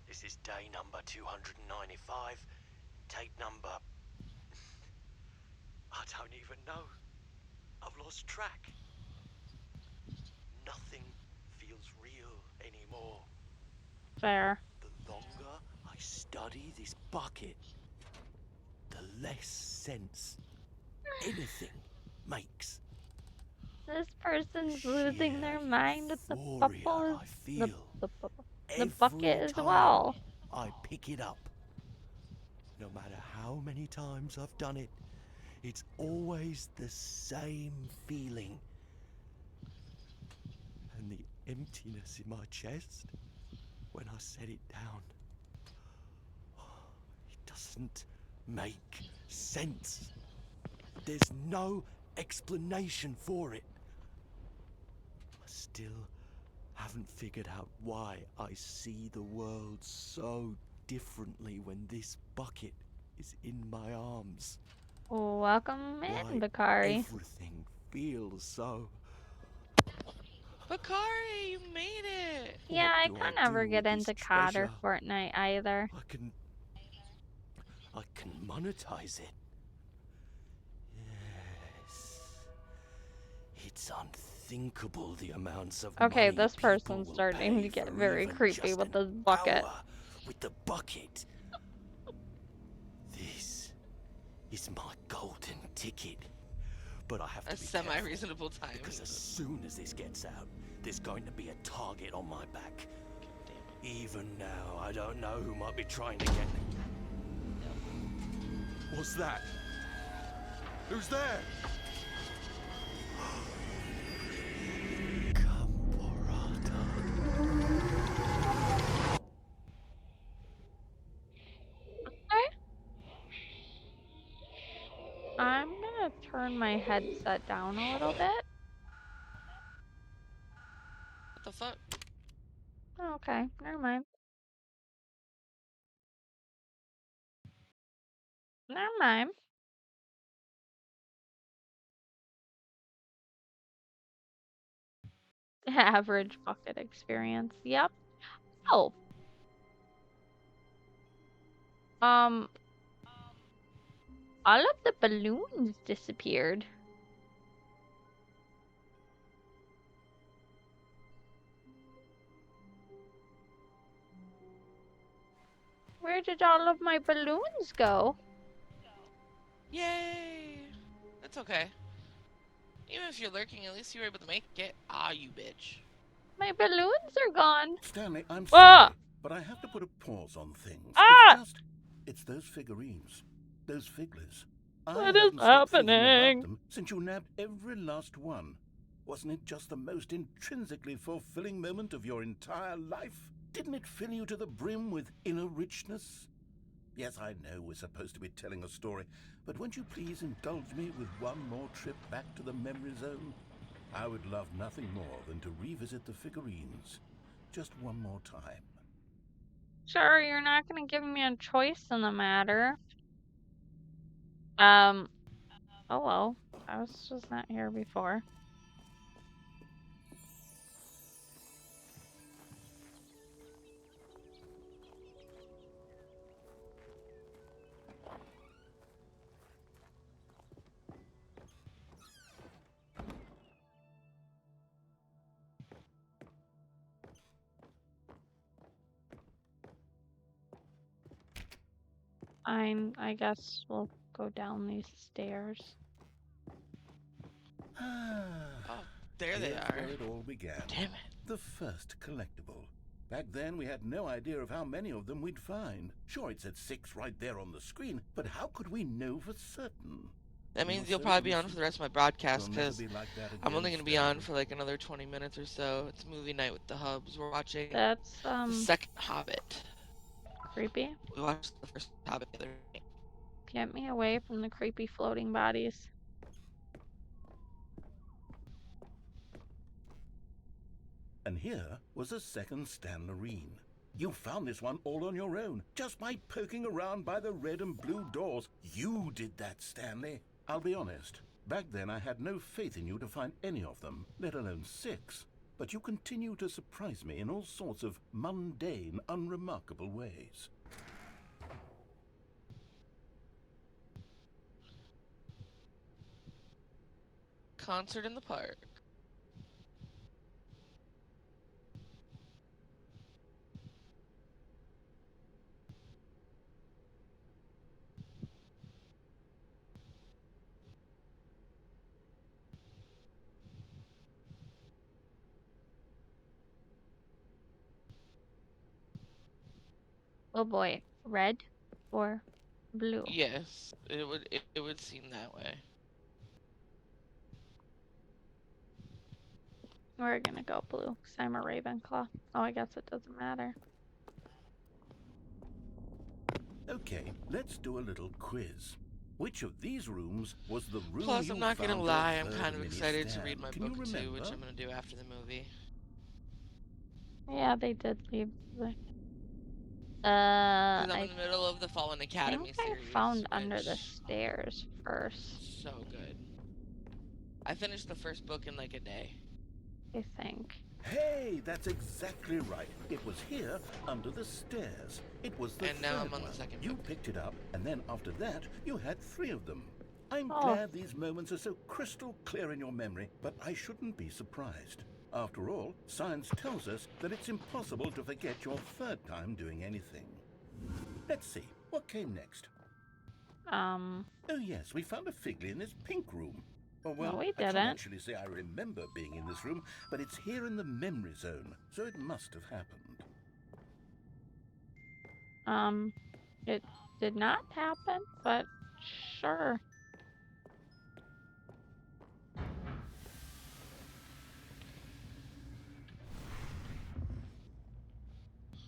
this is day number 295. Tape number. I don't even know. I've lost track. Nothing feels real anymore. fair. The longer I study this bucket, the less sense anything makes. This person's Sheer losing their mind at the euphoria bubble. I The feel the the every bucket as time well. I pick it up. No matter how many times I've done it, it's always the same feeling. And the emptiness in my chest when I set it down. It doesn't make sense. There's no explanation for it. I still haven't figured out why I see the world so differently when this bucket is in my arms. Welcome in, Why Bakari. everything feels so. Bakari, you made it! Yeah, I What do can't I ever do get with this into COD or treasure? Fortnite either. I can monetize it. Yes. It's unthinkable the amounts of Okay, money this people person's will starting pay to get for very even creepy just with an this bucket. hour with the bucket. This is my golden ticket. But I have A to be semi careful, reasonable time. because as soon as this gets out, there's going to be a target on my back. Even now, I don't know who might be trying to get me. What's that? Who's there? Camporata. Okay. I'm gonna turn my headset down a little bit. What the fuck? Okay, never mind. Never mind. Average bucket experience. Yep. Oh. Um, all of the balloons disappeared. Where did all of my balloons go? Yay! That's okay. Even if you're lurking, at least you were able to make it. Ah, you bitch. My balloons are gone. Stanley, I'm Ah! sorry, but I have to put a pause on things. Ah! It's those figurines, those figglers. I What is haven't stopped thinking about happening? them since you nabbed every last one. Wasn't it just the most intrinsically fulfilling moment of your entire life? Didn't it fill you to the brim with inner richness? Yes, I know we're supposed to be telling a story, but won't you please indulge me with one more trip back to the memory zone? I would love nothing more than to revisit the figurines. Just one more time. Sure, you're not gonna give me a choice in the matter. Oh well. I was just not here before. Fine, I guess we'll go down these stairs. Oh, there they Here's are. where it all began. Damn it. The first collectible. Back then, we had no idea of how many of them we'd find. Sure, it said 6 right there on the screen, but how could we know for certain? That We means were you'll so probably be on for innocent. the rest of my broadcast, We'll never because be like that again, I'm only going to be on Stanley. for like another 20 minutes or so. It's movie night with the Hubs. We're watching That's the second Hobbit. creepy. We watched the first Hobbit the other night. Get me away from the creepy floating bodies. And here was a second Stanley. You found this one all on your own, just by poking around by the red and blue doors. You did that, Stanley. I'll be honest. Back then I had no faith in you to find any of them, let alone 6. But you continue to surprise me in all sorts of mundane, unremarkable ways. Concert in the park. Oh boy, red or blue? Yes, it would seem that way. We're gonna go blue, because I'm a Ravenclaw. Oh, I guess it doesn't matter. Okay, let's do a little quiz. Which of these rooms was the room Plus, you I'm not gonna found lie, your I'm third kind of mini excited to Stan? read my Can book you too, which remember? I'm gonna do after the movie. Yeah, they did leave the. Because I'm I in the middle of the Fallen think Academy I series, found under the which stairs first. so good. I finished the first book in like a day. I think. Hey, that's exactly right. It was here, under the stairs. It was the And now third I'm on one. the second You book. picked it up, and then after that, you had 3 of them. I'm Oh. glad these moments are so crystal clear in your memory, but I shouldn't be surprised. After all, science tells us that it's impossible to forget your third time doing anything. Let's see, what came next? Oh yes, we found a Figley in this pink room. Oh well, No, we I can't didn't. actually say I remember being in this room, but it's here in the memory zone, so it must have happened. It did not happen, but sure.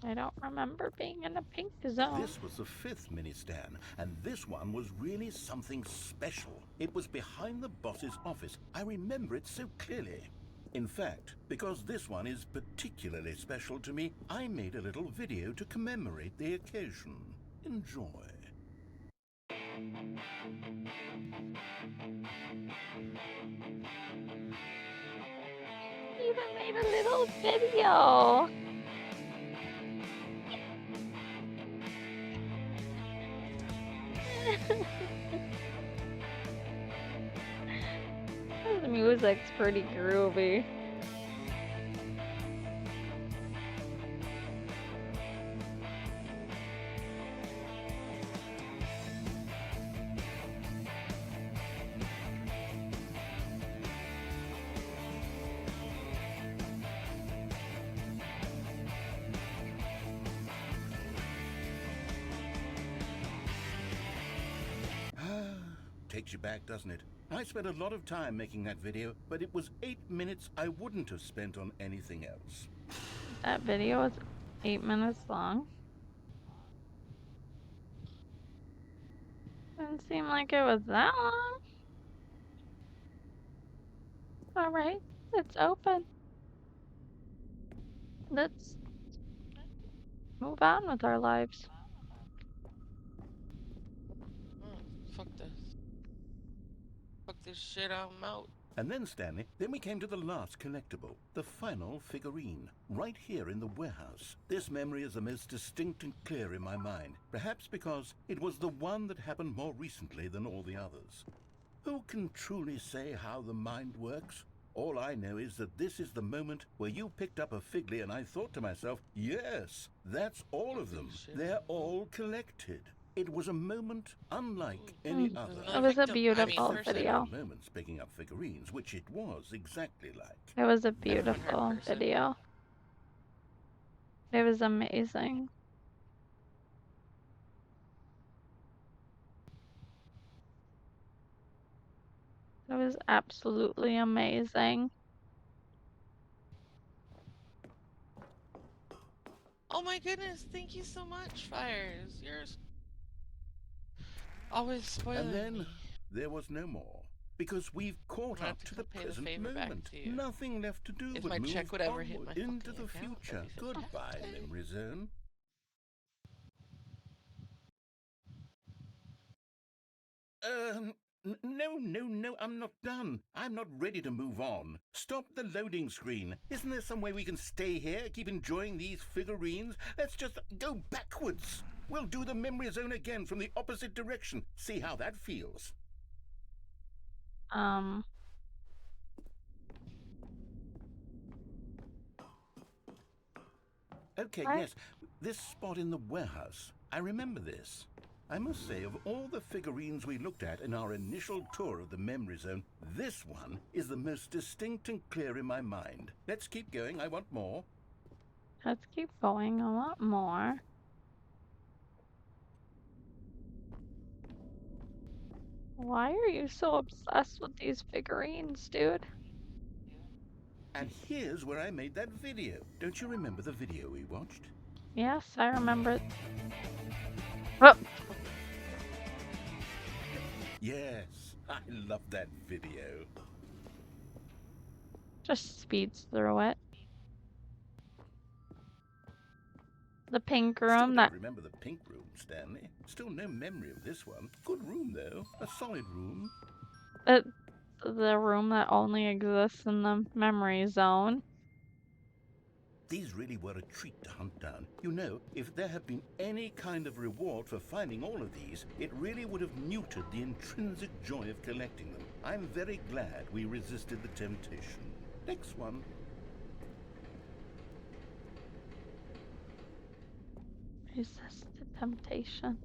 I don't remember being in a pink zone. This was the 5th mini Stan, and this one was really something special. It was behind the boss's office. I remember it so clearly. In fact, because this one is particularly special to me, I made a little video to commemorate the occasion. Enjoy. Even made a little video. The music's pretty groovy. Takes you back, doesn't it? I spent a lot of time making that video, but it was 8 minutes I wouldn't have spent on anything else. That video was 8 minutes long. Didn't seem like it was that long. Alright, it's open. Let's move on with our lives. Oh, fuck this. Fuck this shit, I'm out. And then, Stanley, then we came to the last collectible, the final figurine, right here in the warehouse. This memory is the most distinct and clear in my mind, perhaps because it was the one that happened more recently than all the others. Who can truly say how the mind works? All I know is that this is the moment where you picked up a Figley and I thought to myself, yes, that's all of them. They're all collected. It was a moment unlike any other. It was a I mean, beautiful first video. Moments picking up figurines, which it was exactly like. It was a heard beautiful person. video. It was amazing. It was absolutely amazing. Oh my goodness, thank you so much, Fires. You're always spoiling And then me. there was no more. because we've caught gonna up have to to the pay the present favor back moment. to you. Nothing left to do If but my move check would ever hit onward my into fucking the account, future. that'd be Goodbye, fantastic. memory zone. No, I'm not done. I'm not ready to move on. Stop the loading screen. Isn't there some way we can stay here, keep enjoying these figurines? Let's just go backwards. We'll do the memory zone again from the opposite direction. See how that feels. Okay, What? yes, this spot in the warehouse. I remember this. I must say, of all the figurines we looked at in our initial tour of the memory zone, this one is the most distinct and clear in my mind. Let's keep going. I want more. Let's keep going. I want more. Why are you so obsessed with these figurines, dude? And here's where I made that video. Don't you remember the video we watched? Yes, I remember. Oh, Yes, I love that video. just speeds through it. The pink Still room don't that remember the pink room, Stanley. Still no memory of this one. Good room, though. A solid room. the room that only exists in the memory zone. These really were a treat to hunt down. You know, if there had been any kind of reward for finding all of these, it really would have muted the intrinsic joy of collecting them. I'm very glad we resisted the temptation. Next one. Resist the temptation.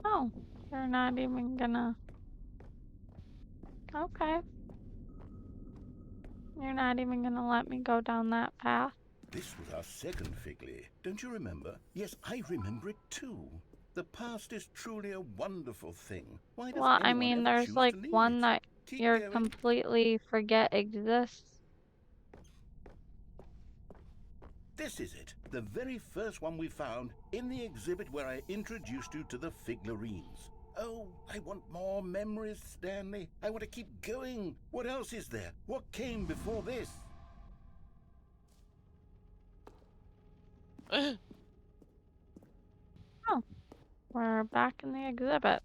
Oh, you're not even gonna. Okay. You're not even gonna let me go down that path. This was our second Figley. Don't you remember? Yes, I remember it too. The past is truly a wonderful thing. Why does Well, I anyone mean, ever there's choose like to leave one it? that Keep you're going. completely forget exists. This is it, the very first one we found in the exhibit where I introduced you to the figurines. Oh, I want more memories, Stanley. I want to keep going. What else is there? What came before this? Oh, we're back in the exhibit.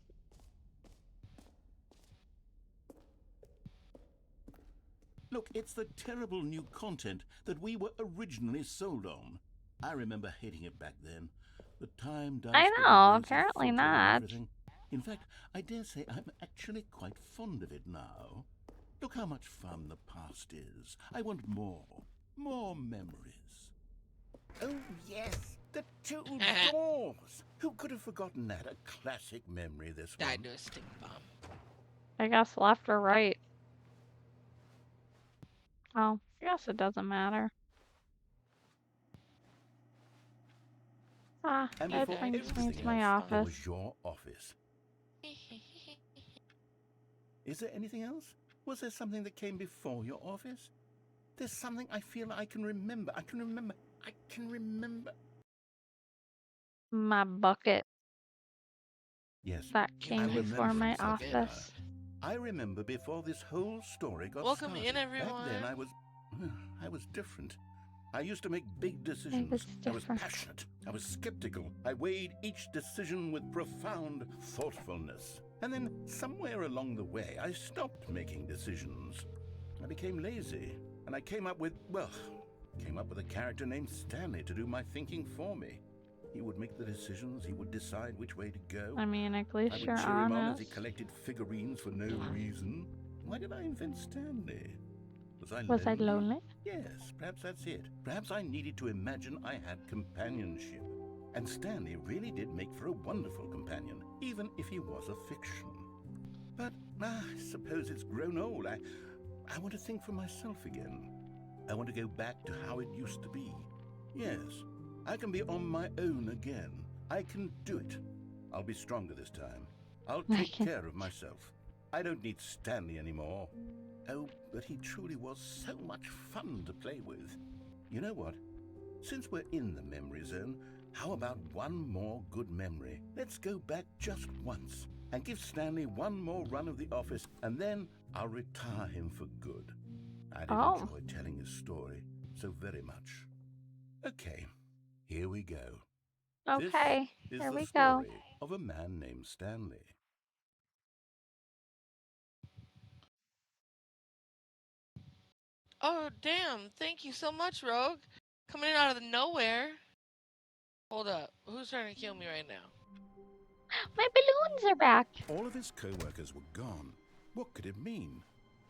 Look, it's the terrible new content that we were originally sold on. I remember hating it back then. The time dice, I the know, rosy apparently photo and not. everything. In fact, I dare say I'm actually quite fond of it now. Look how much fun the past is. I want more. More memories. Oh, yes, the two doors. Who could have forgotten that? A classic memory, this one. Died to a stink bomb. I guess left or right. Oh, I guess it doesn't matter. Ah, And it before brings me everything to my else, there office. was your office. Is there anything else? Was there something that came before your office? There's something I feel I can remember. I can remember. My bucket Yes, that I came before remember my something now. office. I remember before this whole story got Welcome started. in, everyone. Back then I was different. I used to make big decisions. was I was different. passionate. I was skeptical. I weighed each decision with profound thoughtfulness. And then somewhere along the way, I stopped making decisions. I became lazy. And I came up with a character named Stanley to do my thinking for me. He would make the decisions. He would decide which way to go. I mean, at I least would you're cheer him on as he honest. collected figurines for no reason. Why did I invent Stanley? Was I lonely? Yes, perhaps that's it. Perhaps I needed to imagine I had companionship. And Stanley really did make for a wonderful companion, even if he was a fiction. But I suppose it's grown old. I want to think for myself again. I want to go back to how it used to be. Yes, I can be on my own again. I can do it. I'll be stronger this time. I'll take care of myself. I don't need Stanley anymore. Oh, but he truly was so much fun to play with. You know what? Since we're in the memory zone, how about one more good memory? Let's go back just once and give Stanley one more run of the office, and then I'll retire him for good. I did Oh. enjoy telling his story so very much. Okay, here we go. Okay, This is here the we go. story of a man named Stanley. Oh, damn. Thank you so much, Rogue. Coming in out of the nowhere. Hold up. Who's trying to kill me right now? My balloons are back. All of his co-workers were gone. What could it mean?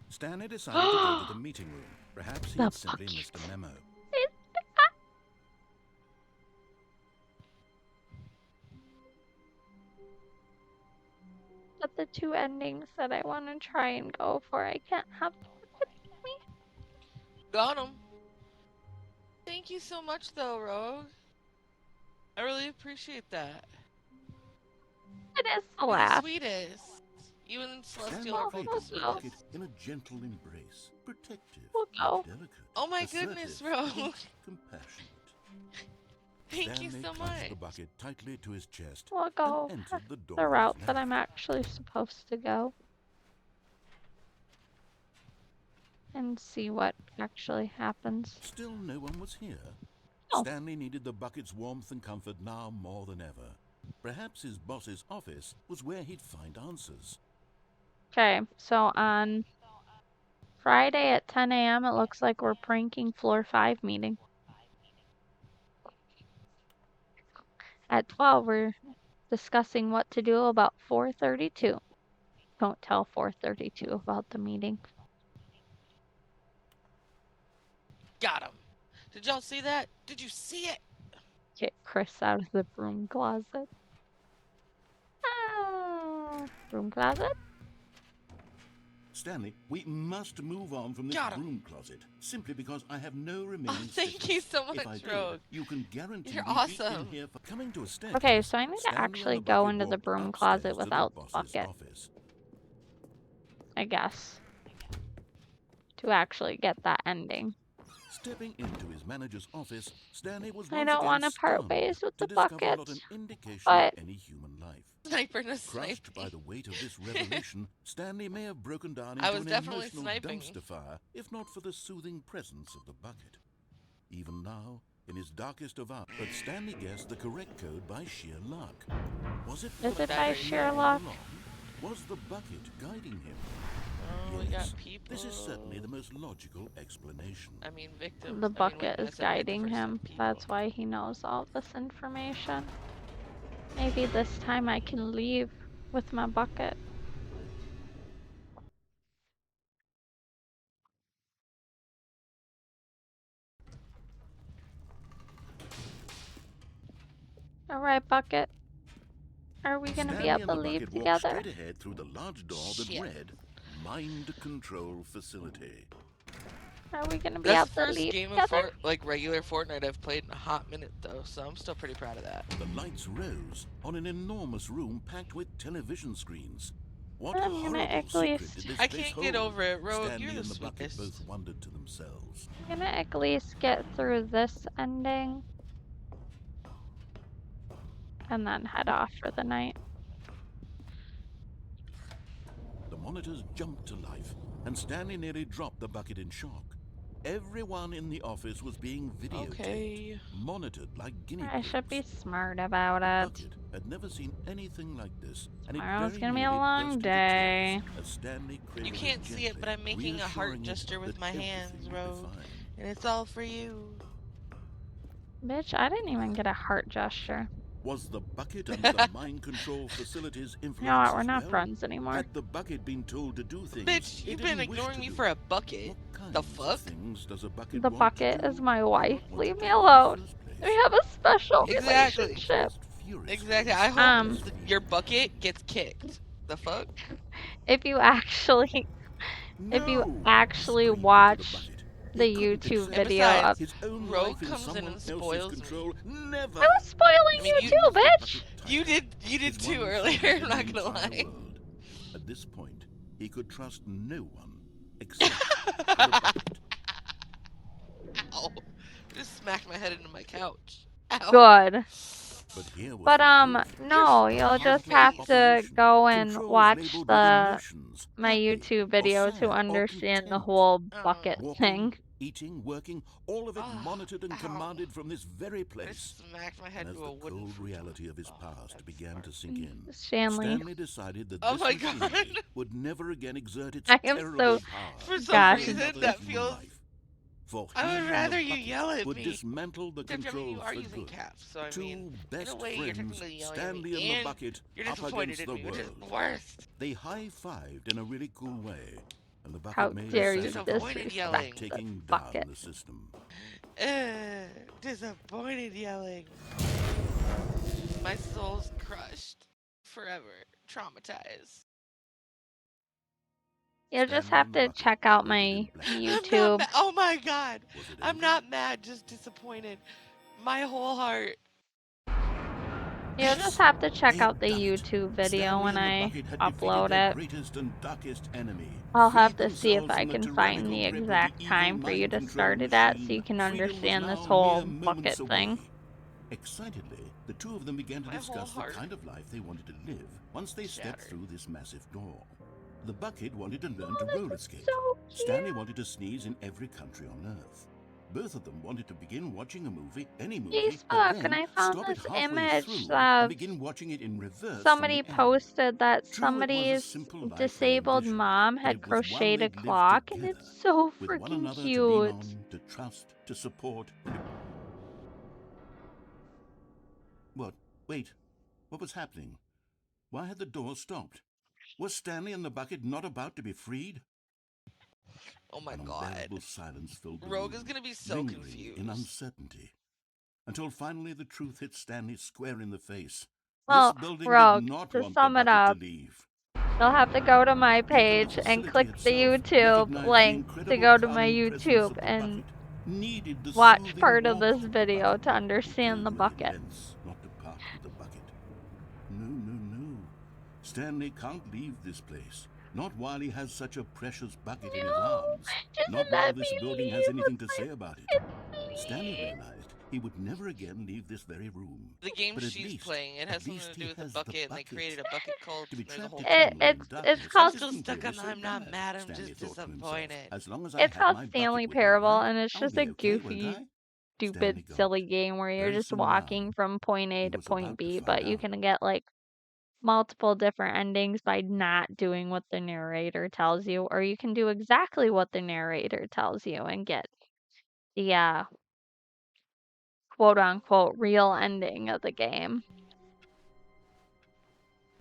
Stanley decided to go to the meeting room. Perhaps he The had simply bucket. missed a memo. But the two endings that I want to try and go for, I can't have them with me. Got him. Thank you so much, though, Rogue. I really appreciate that. It is the You're the last. sweetest. You and Stanley Celestial are both the cradled the sweetest. bucket in a gentle embrace, protective, We'll go. delicate. Oh my goodness, assertive, Rogue. compassionate. Thank you Stanley so clutched much. the bucket tightly to his chest We'll go and entered the door the of his route that lab. I'm actually supposed to go. And see what actually happens. Still no one was here. Oh. Stanley needed the bucket's warmth and comfort now more than ever. Perhaps his boss's office was where he'd find answers. Okay, so on Friday at 10 a.m. it looks like we're pranking floor 5 meeting. At 12 we're discussing what to do about 432. Don't tell 432 about the meeting. Got him. Did y'all see that? Did you see it? Get Chris out of the broom closet. Ah, broom closet? Stanley, we must move on from this Got him. broom closet, simply because I have no remaining Oh, thank stickers. you so If I much, did, Rogue. you can guarantee You're we'd be awesome. in here for Coming to a staircase, Okay, so I need to Stanley and actually the go bucket into the walked broom upstairs closet to the without the boss's bucket. office. I guess. To actually get that ending. Stepping into his manager's office, Stanley was I once don't again want to part stunned ways with to the discover bucket, not an indication but of any human life. Sniper and a sniper. Crushed by the weight of this revelation, Stanley may have broken down I into was an definitely emotional sniping. dumpster fire, if not for the soothing presence of the bucket. Even now, in his darkest of hours, but Stanley guessed the correct code by sheer luck. Was it is the it by battery sheer all luck? along? Was the bucket guiding him? Oh, we Yes, got people. this is certainly the most logical explanation. I mean, victims. The I mean, wait, bucket I is said I meant the guiding first him. people. That's why he knows all this information. Maybe this time I can leave with my bucket. Alright, bucket. Are we gonna be Stanley able and to the leave bucket walked together? straight ahead through the large door that Shit. read Mind Control Facility. Are we gonna be That's able the to first leave game together? of regular Fortnite I've played in a hot minute, though, so I'm still pretty proud of that. The lights rose on an enormous room packed with television screens. What I'm gonna horrible at secret least- did this I place can't get hold? over it, Rogue. Stanley You're the and the bucket sweetest. both wondered to themselves. I'm gonna at least get through this ending. And then head off for the night. The monitors jumped to life, and Stanley nearly dropped the bucket in shock. Everyone in the office was being videotaped, Okay. monitored like guinea I pigs. should be smart about The it. bucket had never seen anything like this, and it Tomorrow's very gonna be a nearly long burst into day. tears as Stanley You cradled can't see it, but I'm gently, making a heart reassuring it gesture with that my everything hands, would be Rogue. fine. And it's all for you. Bitch, I didn't even get a heart gesture. Was the bucket under the mind control facility's influence You know what? We're as not well? friends anymore. Had the bucket been told to do things Bitch, it you've been didn't wish ignoring to me do? for a bucket. What kinds The of fuck? things does a bucket The want bucket to do is my or wife. not want Leave to me do in the alone. first place? We have a special Exactly. relationship. Exactly. I hope Um, your bucket gets kicked. The fuck? If you actually No! actually Screamed into watch bucket. the He couldn't YouTube accept video besides, of his own Rogue life in comes in someone and else's spoils me. control. Never. I was spoiling I mean, you you- too, bitch. You did His too one earlier, friend I'm in not the gonna entire lie. world. At this point, he could trust no one. except for the bucket. Ow! I just smacked my head into my couch. Ow! Good. But here was But the proof. no, you'll Your just Multiple have face. to operation. go and Controls watch labeled with emotions, my happy YouTube or video to sad or understand the content. whole Oh, bucket Walking, thing. eating, working, all of it oh, monitored and ow. commanded from this very I place. smacked my head And as into a the wooden cold futon. reality of his Oh, past that's began smart. to sink in, Stanley. Stanley decided that Oh this my god! machinery would never again exert its I am terrible so power For some over gosh. reason, another that human feels. life. For I he would and the rather you bucket yell at would me. dismantle the Except, I mean, you controls are for using good. caps, so I Two mean, in a best way, you're friends, technically yelling Stanley at me, and the and bucket, you're up disappointed against in the me, which is world. the worst. They high-fived in a really cool way, and the How bucket made a dare you savvy Disappointed point yelling. about disrespect the taking down bucket? the system. Disappointed yelling. My soul's crushed. Forever. Traumatized. You'll just Stanley have and the to bucket check out waited my in blank. I'm not YouTube. mad. Oh my god. Was it I'm over? not mad, just disappointed. My whole heart. You'll just have to check They had out the done it. YouTube video Stanley when and the I bucket had defeated upload their it. greatest and darkest enemy. I'll have Freed to see if themselves I from the can find tyrannical the grip of the exact evil time for you mind to control start it at so you machine. can Freedom was understand this now whole mere bucket moments away. thing. Excitedly, the two of them began to My whole discuss the heart kind of life they wanted to live once they stepped shattered. through this massive door. The bucket wanted to learn Oh, to this roller is skate. so Stanley cute. wanted to sneeze in every country on Earth. Both of them wanted to begin watching a movie, any movie, but Facebook, and then I found stop it this halfway image through and of begin watching it in reverse from somebody the end. posted that True, it was a somebody's simple life they disabled envisioned, mom but had it was one crocheted a they'd lived clock, and together, it's so with one freaking another to lean cute. on, to trust, to support. What? Wait. What was happening? Why had the door stopped? Was Stanley and the bucket not about to be freed? Oh my An god. unbearable silence filled the Rogue room, is gonna be so lingering confused. in uncertainty, until finally the truth hit Stanley square in the face. Well, This building Rogue, did not to want the sum it bucket to up, leave. you'll have to go to my Even the page and facility click the itself YouTube recognized the link to incredible go to my calming presence YouTube of the and bucket, needed the watch soothing part of warmth this of the video bucket to understand the gave bucket. immense not to part with the bucket. No, no, no. Stanley can't leave this place. Not while he has such a precious bucket in his No, arms. just Not let while me this building leave has anything with to my say about it. bucket, Stanley please. realized he would never again leave this very room. The game But at she's least, playing, it at has something least to do he with the has bucket, and they created a bucket cult, To be and there's a trapped whole eternally in It's darkness called still isn't stuck really on so I'm not bad, mad, I'm Stanley just thought to himself. disappointed. As long as I it's have called my Stanley bucket with me, Parable, right, and it's I'll just be a okay, won't goofy, I? stupid, Stanley silly gulped. game where you're Very just soon now, walking from point A he to was point about to B, find but you out. can get like multiple different endings by not doing what the narrator tells you, or you can do exactly what the narrator tells you and get the quote unquote real ending of the game.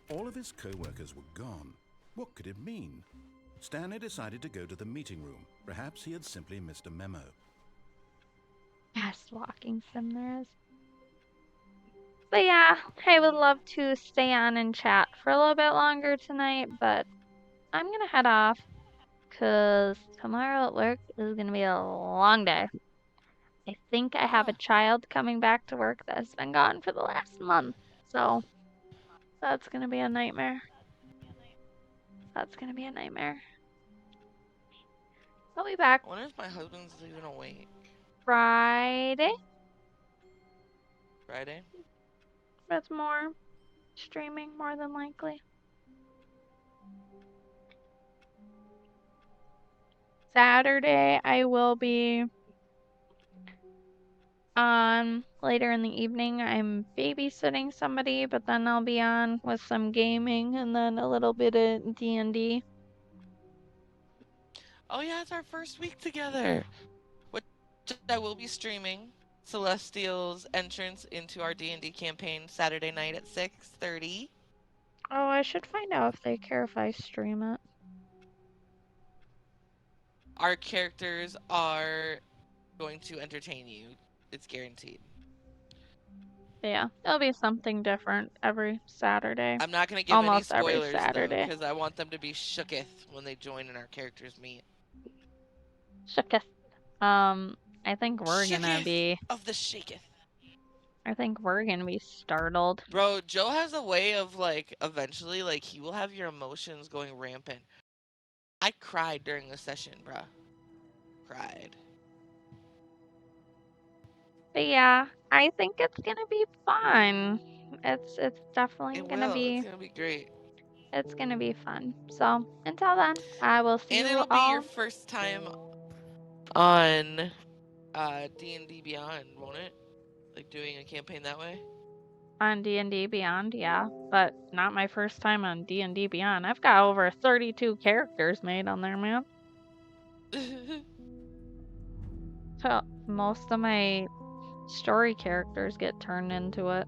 All of his co-workers were gone. What could it mean? Stanley decided to go to the meeting room. Perhaps he had simply missed a memo. Best walking sim there is. But yeah, I would love to stay on and chat for a little bit longer tonight, but I'm gonna head off because tomorrow at work is gonna be a long day. I think I have a child coming back to work that's been gone for the last month, so that's gonna be a nightmare. That's gonna be a nightmare. I'll be back I wonder if my husband's even awake. Friday Friday? with more streaming, more than likely. Saturday, I will be on later in the evening. I'm babysitting somebody, but then I'll be on with some gaming and then a little bit of D&D. Oh yeah, it's our first week together. Which I will be streaming Celestial's entrance into our D&D campaign Saturday night at 6:30. Oh, I should find out if they care if I stream it. Our characters are going to entertain you. It's guaranteed. Yeah, it'll be something different every Saturday. I'm not going to give any Almost every spoilers though, Saturday. because I want them to be shooketh when they join and our characters meet. Shooketh. I think we're gonna Shooketh be. of the shaketh. I think we're gonna be startled. Bro, Joe has a way of like eventually like he will have your emotions going rampant. I cried during the session, bruh. Cried. But yeah, I think it's gonna be fun. It's definitely It gonna will. It's be gonna be great. it's gonna be fun. So until then, I will see And you it'll be your all. first time on D&D Beyond, won't it? Like doing a campaign that way? On D&D Beyond, yeah, but not my first time on D&D Beyond. I've got over 32 characters made on there, man. So most of my story characters get turned into it.